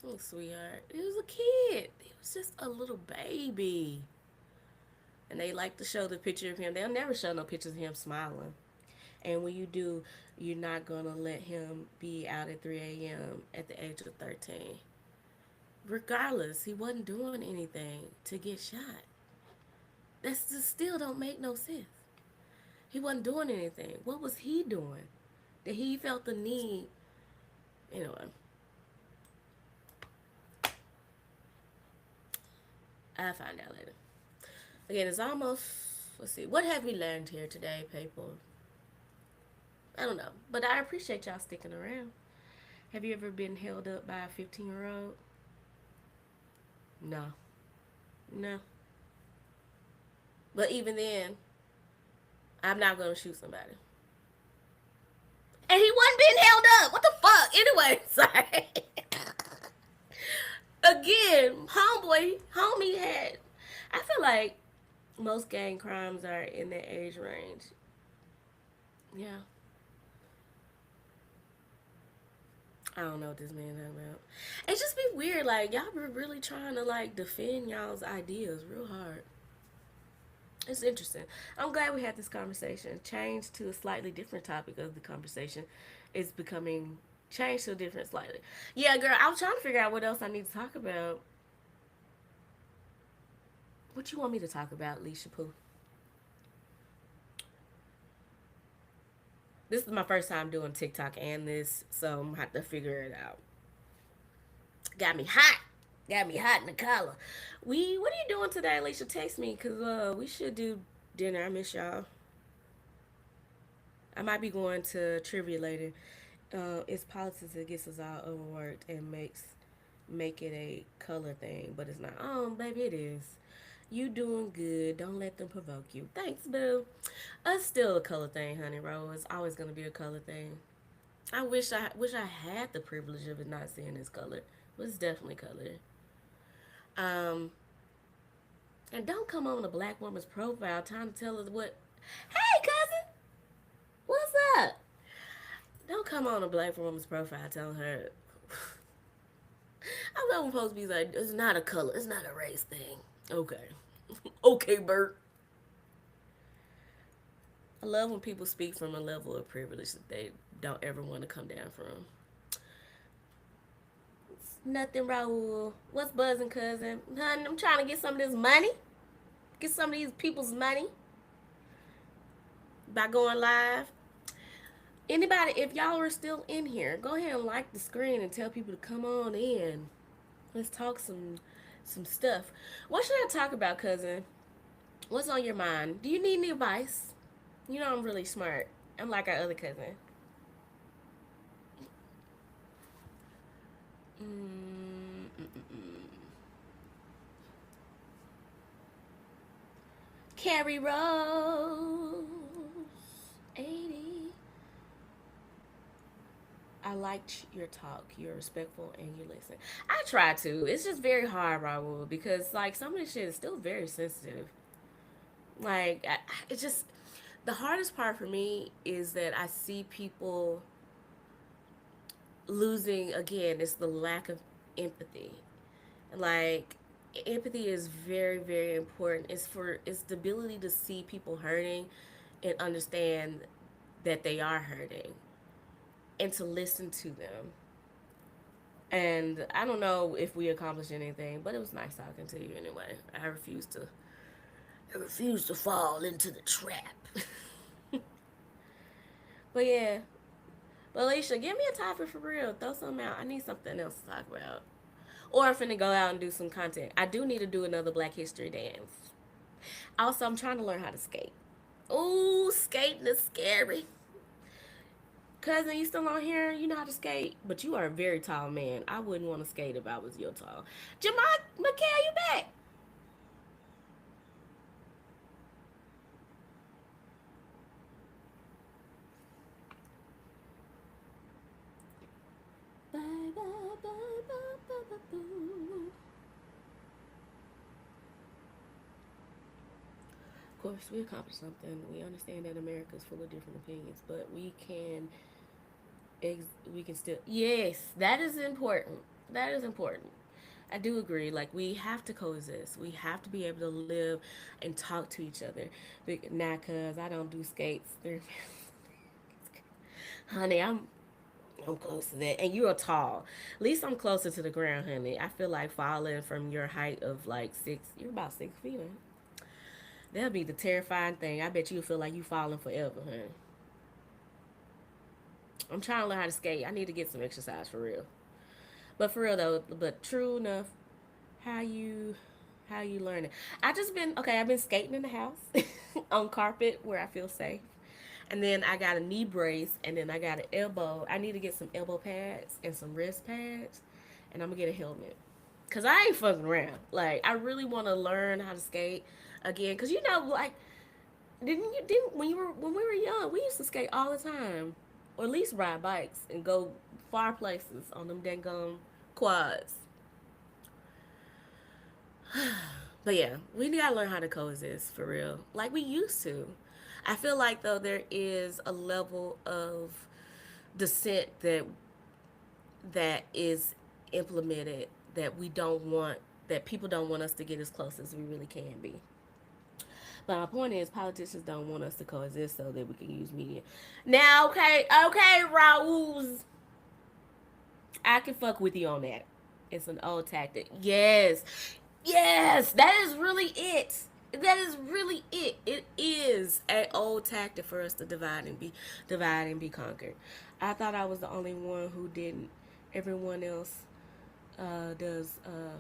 Oh, sweetheart. He was a kid. He was just a little baby. And they like to show the picture of him. They'll never show no pictures of him smiling. And when you do, you're not gonna let him be out at 3 a.m. at the age of 13. Regardless, he wasn't doing anything to get shot. That just still don't make no sense. He wasn't doing anything. What was he doing? That he felt the need. Anyway, I'll find out later. Again, it's almost. Let's see. What have we learned here today, people? I don't know, but I appreciate y'all sticking around. Have you ever been held up by a 15-year-old? No, no. But even then, I'm not gonna shoot somebody. And he wasn't being held up. What the fuck? Anyway, sorry. Again, homie had. I feel like most gang crimes are in that age range. Yeah. I don't know what this man talking about. It just be weird, like y'all be really trying to like defend y'all's ideas real hard. It's interesting. I'm glad we had this conversation. Change to a slightly different topic of the conversation is becoming changed to a different slightly. Yeah, girl, I was trying to figure out what else I need to talk about. What you want me to talk about, Leisha Pooh? This is my first time doing TikTok and this, so I'm gonna have to figure it out. Got me hot. Got me hot in the collar. What are you doing today, Alicia? Text me, cause we should do dinner. I miss y'all. I might be going to trivia later. It's politics that gets us all overworked and make it a color thing, but it's not. Oh, baby, it is. You doing good. Don't let them provoke you. Thanks, boo. It's still a color thing, honey Rose. It's always gonna be a color thing. I wish I had the privilege of it not seeing this color. But it's definitely color. Um, and don't come on a black woman's profile trying to tell us what. Hey, cousin, what's up? Don't come on a black woman's profile telling her. I'm not supposed to be like, it's not a color, it's not a race thing. Okay, okay, Bert. I love when people speak from a level of privilege that they don't ever want to come down from. Nothing, Raul. What's buzzing, cousin? Honey, I'm trying to get some of this money. Get some of these people's money by going live. Anybody, if y'all are still in here, go ahead and like the screen and tell people to come on in. Let's talk some stuff. What should I talk about, cousin? What's on your mind? Do you need any advice? You know I'm really smart. I'm like our other cousin. Carrie Rose, 80. I liked your talk. You're respectful and you listen. I try to. It's just very hard, Raul, because like some of this shit is still very sensitive. Like it's just the hardest part for me is that I see people losing again. It's the lack of empathy. Like empathy is very very important. It's the ability to see people hurting and understand that they are hurting and to listen to them. And I don't know if we accomplished anything, but it was nice talking to you anyway. I refuse to fall into the trap. But yeah. But Alicia, give me a topic for real. Throw something out. I need something else to talk about. Or I'm finna go out and do some content. I do need to do another Black History dance. Also, I'm trying to learn how to skate. Ooh, skating is scary. Cousin, you still on here? You know how to skate? But you are a very tall man. I wouldn't want to skate if I was your tall. Jamal McKay, you back? Bye, bye, bye, bye, bye, bye, bye. Of course, we accomplished something. We understand that America is full of different opinions, but we can still, yes, that is important. That is important. I do agree. Like we have to coexist. We have to be able to live and talk to each other. But now, cause I don't do skates. Honey, I'm close to that. And you're tall. At least I'm closer to the ground, honey. I feel like falling from your height of like 6. You're about 6 feet, huh? That'll be the terrifying thing. I bet you feel like you falling forever, honey. I'm trying to learn how to skate. I need to get some exercise for real. But for real though, but true enough, how you how you learn it? I just been okay. I've been skating in the house on carpet where I feel safe, and then I got a knee brace, and then I got an elbow. I need to get some elbow pads and some wrist pads, and I'm gonna get a helmet. Cause I ain't fucking around. Like I really want to learn how to skate again. Cause you know, like didn't when we were young, we used to skate all the time, or at least ride bikes and go far places on them dang quads. But yeah, we gotta learn how to coexist for real, like we used to. I feel like though there is a level of dissent that is implemented that we don't want, that people don't want us to get as close as we really can be. But my point is, politicians don't want us to coexist so that we can use media. Now, okay, Raul, I can fuck with you on that. It's an old tactic. Yes, yes, that is really it. That is really it. It is an old tactic for us to divide and be conquered. I thought I was the only one who didn't. Everyone else does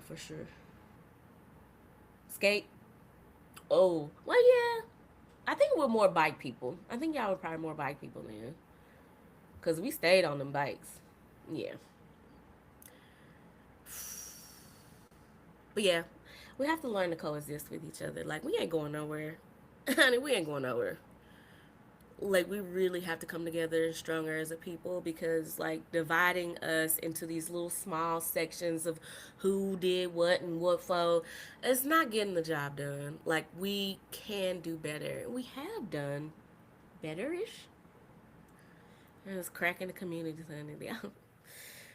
for sure. Skate. Oh, well, yeah. I think we're more bike people. I think y'all were probably more bike people then, cause we stayed on them bikes. Yeah, but yeah, we have to learn to coexist with each other. Like we ain't going nowhere, honey. We ain't going nowhere. Like we really have to come together stronger as a people, because like dividing us into these little small sections of who did what and what for, it's not getting the job done. Like we can do better. We have done better-ish. And it's cracking the community, honey.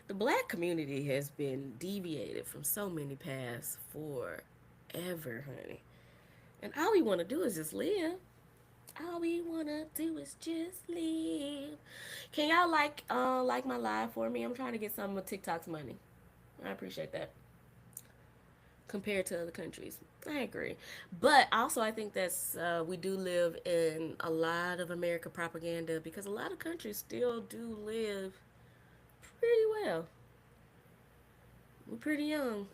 The black community has been deviated from so many paths forever, honey. And all we want to do is just live. All we wanna do is just live. Can y'all like my live for me? I'm trying to get some of TikTok's money. I appreciate that. Compared to other countries, I agree. But also, I think that's we do live in a lot of America propaganda, because a lot of countries still do live pretty well. We're pretty young.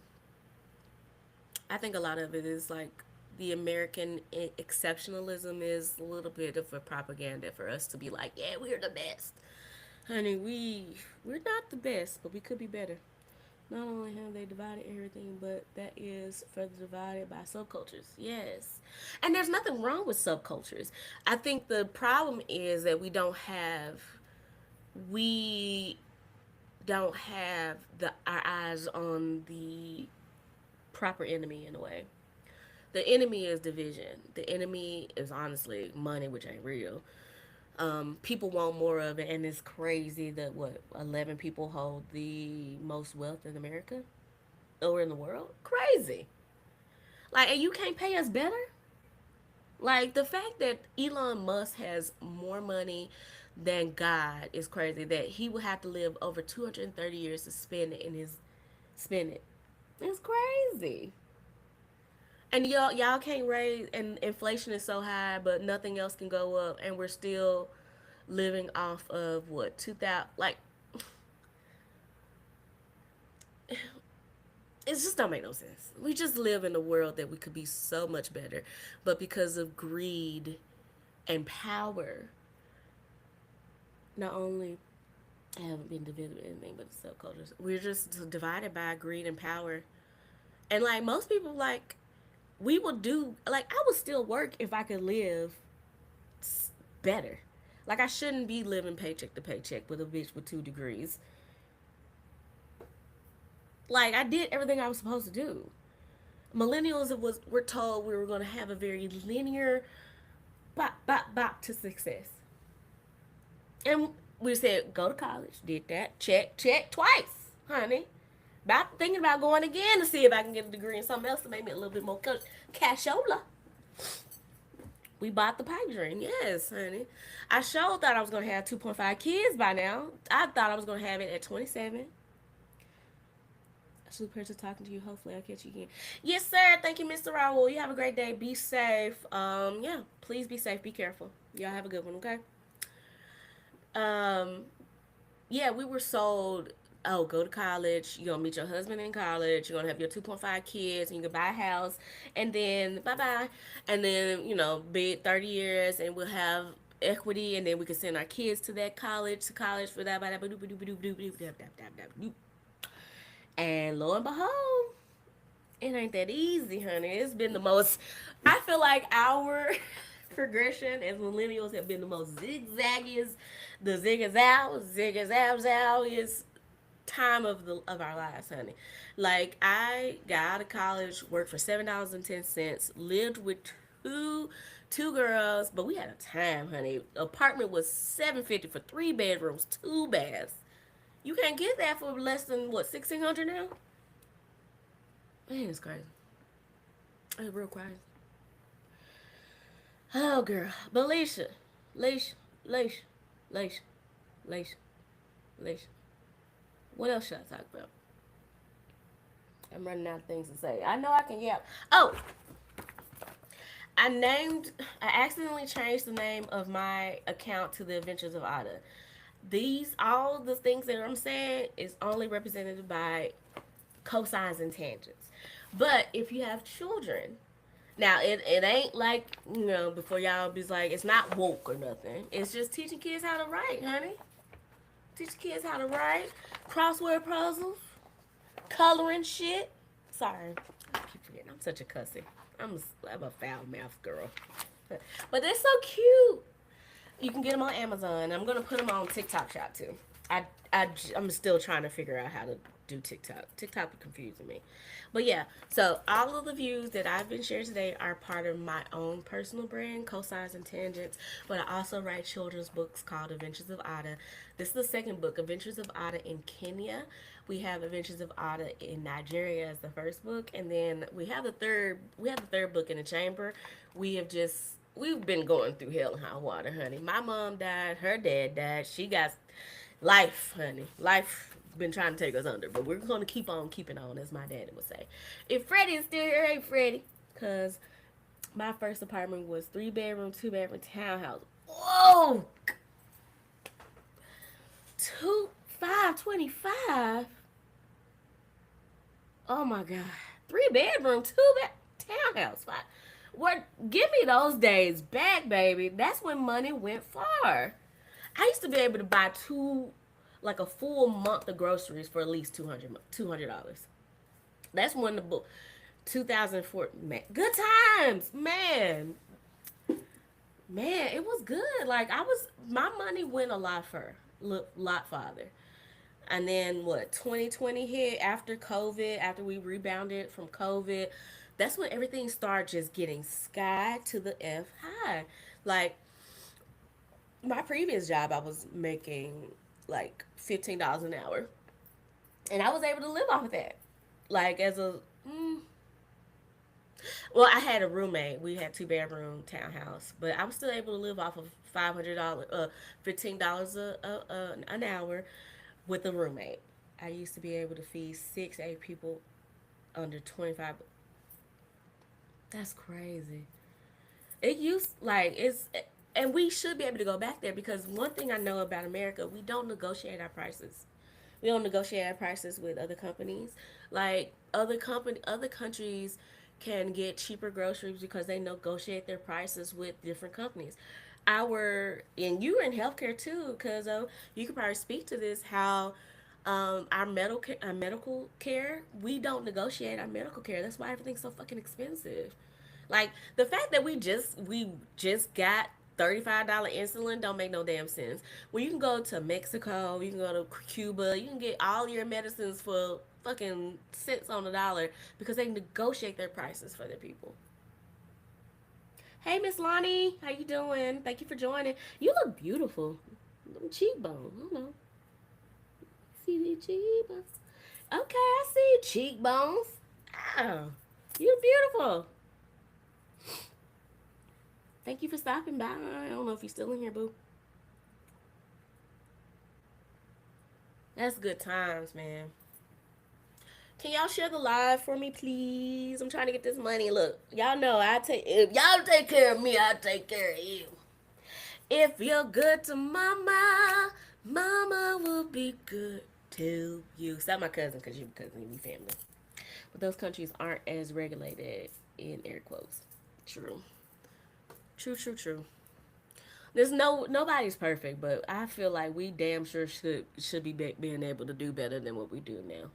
I think a lot of it is like the American exceptionalism is a little bit of a propaganda for us to be like, yeah, we're the best. Honey, we're not the best, but we could be better. Not only have they divided everything, but that is further divided by subcultures. Yes. And there's nothing wrong with subcultures. I think the problem is that we don't have, we don't have our eyes on the proper enemy in a way. The enemy is division. The enemy is honestly money, which ain't real. People want more of it, and it's crazy that what 11 people hold the most wealth in America or in the world. Crazy. Like, and you can't pay us better. Like the fact that Elon Musk has more money than God is crazy. That he would have to live over 230 years to spend it in his spend it. It's crazy. And y'all can't raise, and inflation is so high, but nothing else can go up, and we're still living off of what 2000, like it just don't make no sense. We just live in a world that we could be so much better, but because of greed and power, not only haven't been divided in anything but the subcultures, we're just divided by greed and power. And like most people, like we would do, like I would still work if I could live better. Like I shouldn't be living paycheck to paycheck with a bitch with 2 degrees. Like I did everything I was supposed to do. Millennials, we're told we were going to have a very linear bop bop bop to success, and we said go to college, did that, check check twice, honey. About thinking about going again to see if I can get a degree in something else to make me a little bit more cashola. We bought the pipe dream, yes, honey. I sure thought I was gonna have 2.5 kids by now. I thought I was gonna have it at 27. Super person talking to you. Hopefully, I'll catch you again. Yes, sir. Thank you, Mr. Raul. You have a great day. Be safe. Yeah. Please be safe. Be careful. Y'all have a good one. Okay. Um, yeah. We were sold. Oh, go to college. You're gonna meet your husband in college. You're gonna have your 2.5 kids, and you can buy a house, and then bye bye, and then be 30 years, and we'll have equity, and then we can send our kids to that college for that. And lo and behold, it ain't that easy, honey. It's been the most, I feel like our progression as millennials have been the most zigzaggiest, the ziggazow time of our lives, honey. Like I got out of college, worked for $7.10, lived with two girls, but we had a time, honey. Apartment was $750 for 3 bedrooms, 2 baths. You can't get that for less than what, 1,600 now? Man, it's crazy. It's real crazy. Oh, girl. But Leisha, Leisha, Leisha, Leisha, Leisha, Leisha. What else should I talk about? I'm running out of things to say. I know I can yap. Oh, I accidentally changed the name of my account to the Adventures of Ada. All the things that I'm saying is only represented by cosines and tangents. But if you have children, now it ain't like, before y'all be like, it's not woke or nothing. It's just teaching kids how to write, honey. Teach kids how to write, crossword puzzles, coloring shit. Sorry, I keep forgetting. I'm such a cussy. I'm a foul mouth girl. But they're so cute. You can get them on Amazon. I'm gonna put them on TikTok Shop too. I'm still trying to figure out how to do TikTok. TikTok is confusing me. But yeah, so all of the views that I've been sharing today are part of my own personal brand, Cosines and Tangents. But I also write children's books called Adventures of Ada. This is the second book, Adventures of Ada in Kenya. We have Adventures of Ada in Nigeria as the first book, and then we have the third book in the chamber. We've been going through hell and high water, honey. My mom died, her dad died. She got life, honey. Life been trying to take us under, but we're gonna keep on keeping on, as my daddy would say. If Freddie is still here, hey Freddie, cause my first apartment was 3 bedroom, 2 bedroom townhouse. Whoa, 525. Oh my god, 3 bedroom, 2 bed townhouse. What? Give me those days back, baby. That's when money went far. I used to be able to buy a full month of groceries for at least $200. That's when the book, 2004. Man, good times, man. Man, it was good. Like my money went a lot farther. And then what, 2020 hit after COVID, after we rebounded from COVID. That's when everything started just getting sky to the F high. Like my previous job, I was making like $15 an hour, and I was able to live off of that. Like as a well, I had a roommate. We had 2 bedroom townhouse, but I was still able to live off of $500, $15 an hour with a roommate. I used to be able to feed 6, 8 people under 25. That's crazy. It used like it's, and we should be able to go back there because one thing I know about America, we don't negotiate our prices. We don't negotiate our prices with other companies. Like other countries can get cheaper groceries because they negotiate their prices with different companies. And you were in healthcare too, because you could probably speak to this how our medical care, we don't negotiate our medical care. That's why everything's so fucking expensive. Like the fact that we just got $35 insulin don't make no damn sense. When you can go to Mexico, you can go to Cuba, you can get all your medicines for fucking cents on the dollar because they negotiate their prices for their people. Hey, Miss Lonnie, how you doing? Thank you for joining. You look beautiful. Them cheekbones, I don't know. See the cheekbones? Okay, I see cheekbones. Oh, you're beautiful. Thank you for stopping by. I don't know if you're still in here, boo. That's good times, man. Can y'all share the live for me, please? I'm trying to get this money. Look, y'all know I take. If y'all take care of me, I take care of you. If you're good to mama, mama will be good to you. Stop my cousin, because you cousin, we family. But those countries aren't as regulated in air quotes. True. True, true, true. There's nobody's perfect, but I feel like we damn sure should be being able to do better than what we do now.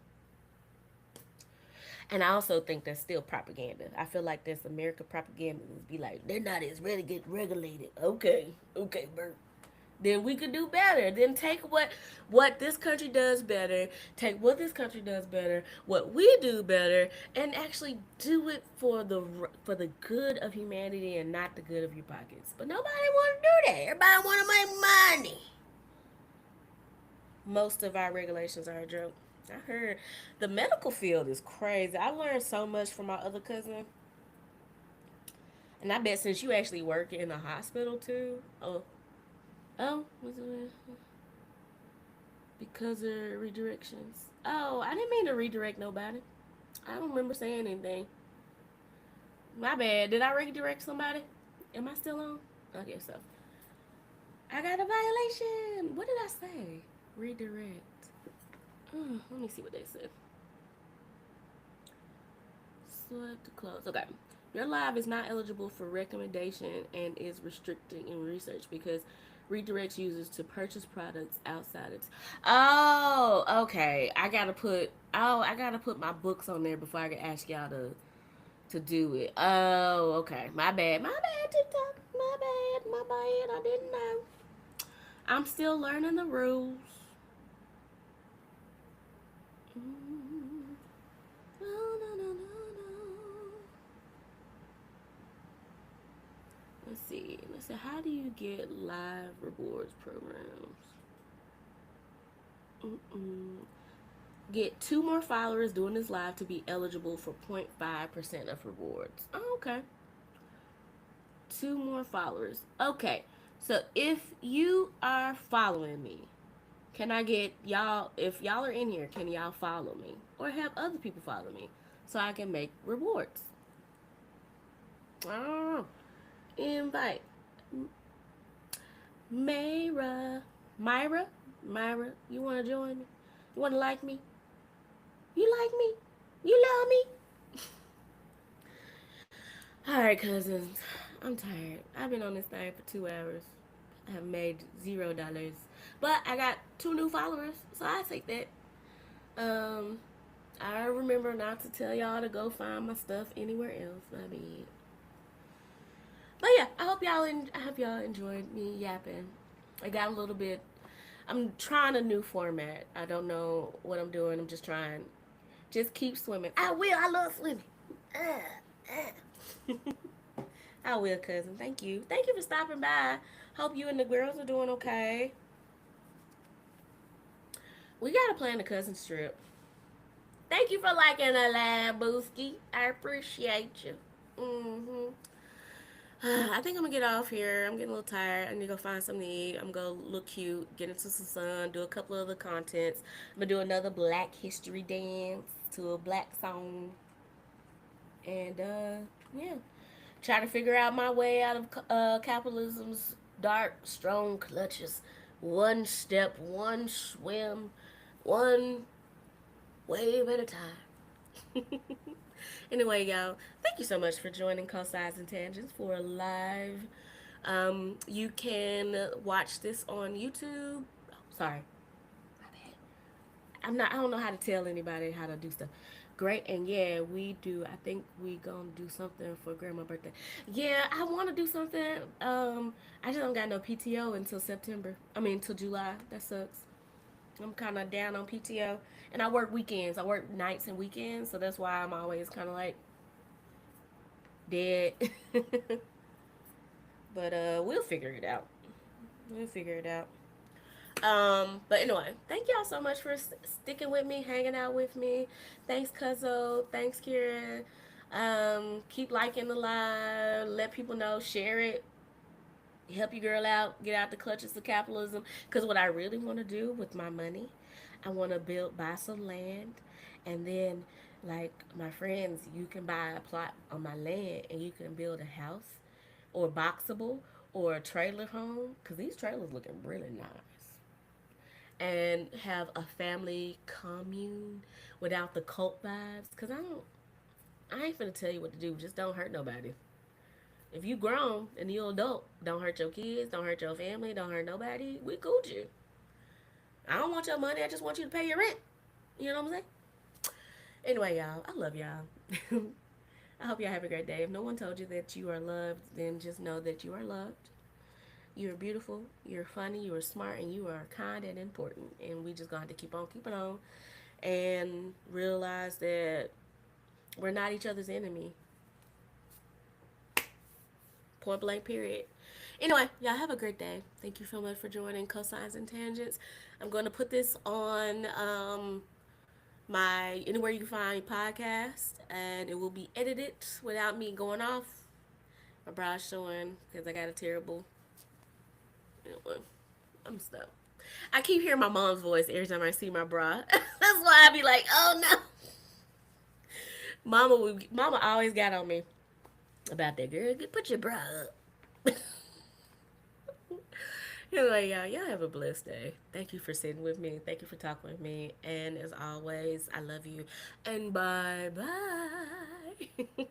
And I also think that's still propaganda. I feel like this America propaganda would be like, they're not as really get regulated. Okay, okay, Bert. Then we could do better. Then take what this country does better, take what this country does better, what we do better, and actually do it for the good of humanity and not the good of your pockets. But nobody want to do that. Everybody want to make money. Most of our regulations are a joke. I heard the medical field is crazy. I learned so much from my other cousin. And I bet since you actually work in a hospital too. Was it because of redirections? Oh, I didn't mean to redirect nobody. I don't remember saying anything. My bad. Did I redirect somebody? Am I still on? I guess so. I got a violation. What did I say? Redirect. Let me see what they said. Select to close. Okay. Your live is not eligible for recommendation and is restricted in research because redirects users to purchase products outside it. Oh, okay. I gotta put my books on there before I can ask y'all to do it. Oh, okay. My bad. My bad, TikTok. My bad. My bad. I didn't know. I'm still learning the rules. No, no, no, no, no. Let's see. How do you get live rewards programs? Get 2 more followers doing this live to be eligible for 0.5% of rewards. Oh, okay. 2 more followers. Okay. So if you are following me, can I get y'all, if y'all are in here, can y'all follow me? Or have other people follow me so I can make rewards? Oh, invite. Myra, you want to join me? You want to like me? You like me? You love me? All right, cousins. I'm tired. I've been on this thing for 2 hours. I have made $0. But I got 2 new followers, so I take that. I remember not to tell y'all to go find my stuff anywhere else. I mean, but yeah, I hope y'all enjoyed me yapping. I got a little bit I'm trying a new format. I don't know what I'm doing. I'm just trying. Just keep swimming. I will. I love swimming. I will, cousin. Thank you. Thank you for stopping by. Hope you and the girls are doing okay. We gotta plan the cousin trip. Thank you for liking the live, Booski. I appreciate you. Mm-hmm. I think I'm gonna get off here. I'm getting a little tired. I need to go find something to eat. I'm gonna look cute, get into some sun, do a couple of other contents. I'm gonna do another Black History dance to a black song, and yeah, try to figure out my way out of capitalism's dark, strong clutches. One step, one swim, one wave at a time. Anyway, y'all, thank you so much for joining Cosides and Tangents for a live. You can watch this on YouTube. Oh, sorry, my bad. I don't know how to tell anybody how to do stuff. Great, and yeah, we do. I think we gonna do something for Grandma's birthday. Yeah, I want to do something. I just don't got no PTO until September. I mean, until July. That sucks. I'm kind of down on PTO, and I work weekends. I work nights and weekends, so that's why I'm always kind of like dead. But we'll figure it out. We'll figure it out. But anyway, thank y'all so much for sticking with me, hanging out with me. Thanks, Cuzzo. Thanks, Kira. Keep liking the live. Let people know. Share it. Help your girl out. Get out the clutches of capitalism. Because what I really want to do with my money, I want to buy some land, and then, like my friends, you can buy a plot on my land, and you can build a house, or boxable, or a trailer home. Because these trailers looking really nice, and have a family commune without the cult vibes. Cause I ain't finna tell you what to do. Just don't hurt nobody. If you grown and you adult, don't hurt your kids, don't hurt your family, don't hurt nobody. We cool you. I don't want your money. I just want you to pay your rent. You know what I'm saying? Anyway, y'all, I love y'all. I hope y'all have a great day. If no one told you that you are loved, then just know that you are loved. You are beautiful, you're funny, you are smart, and you are kind and important. And we just gonna have to keep on keeping on and realize that we're not each other's enemy. Point blank, period. Anyway, y'all have a great day. Thank you so much for joining Cosines and Tangents. I'm going to put this on my anywhere you can find podcast, and it will be edited without me going off. My bra's showing because I got a terrible. Anyway, I'm stuck. I keep hearing my mom's voice every time I see my bra. That's why I be like, oh no. Mama always got on me about that, girl. Put your bra up. Anyway, y'all have a blessed day. Thank you for sitting with me. Thank you for talking with me. And as always, I love you. And bye bye.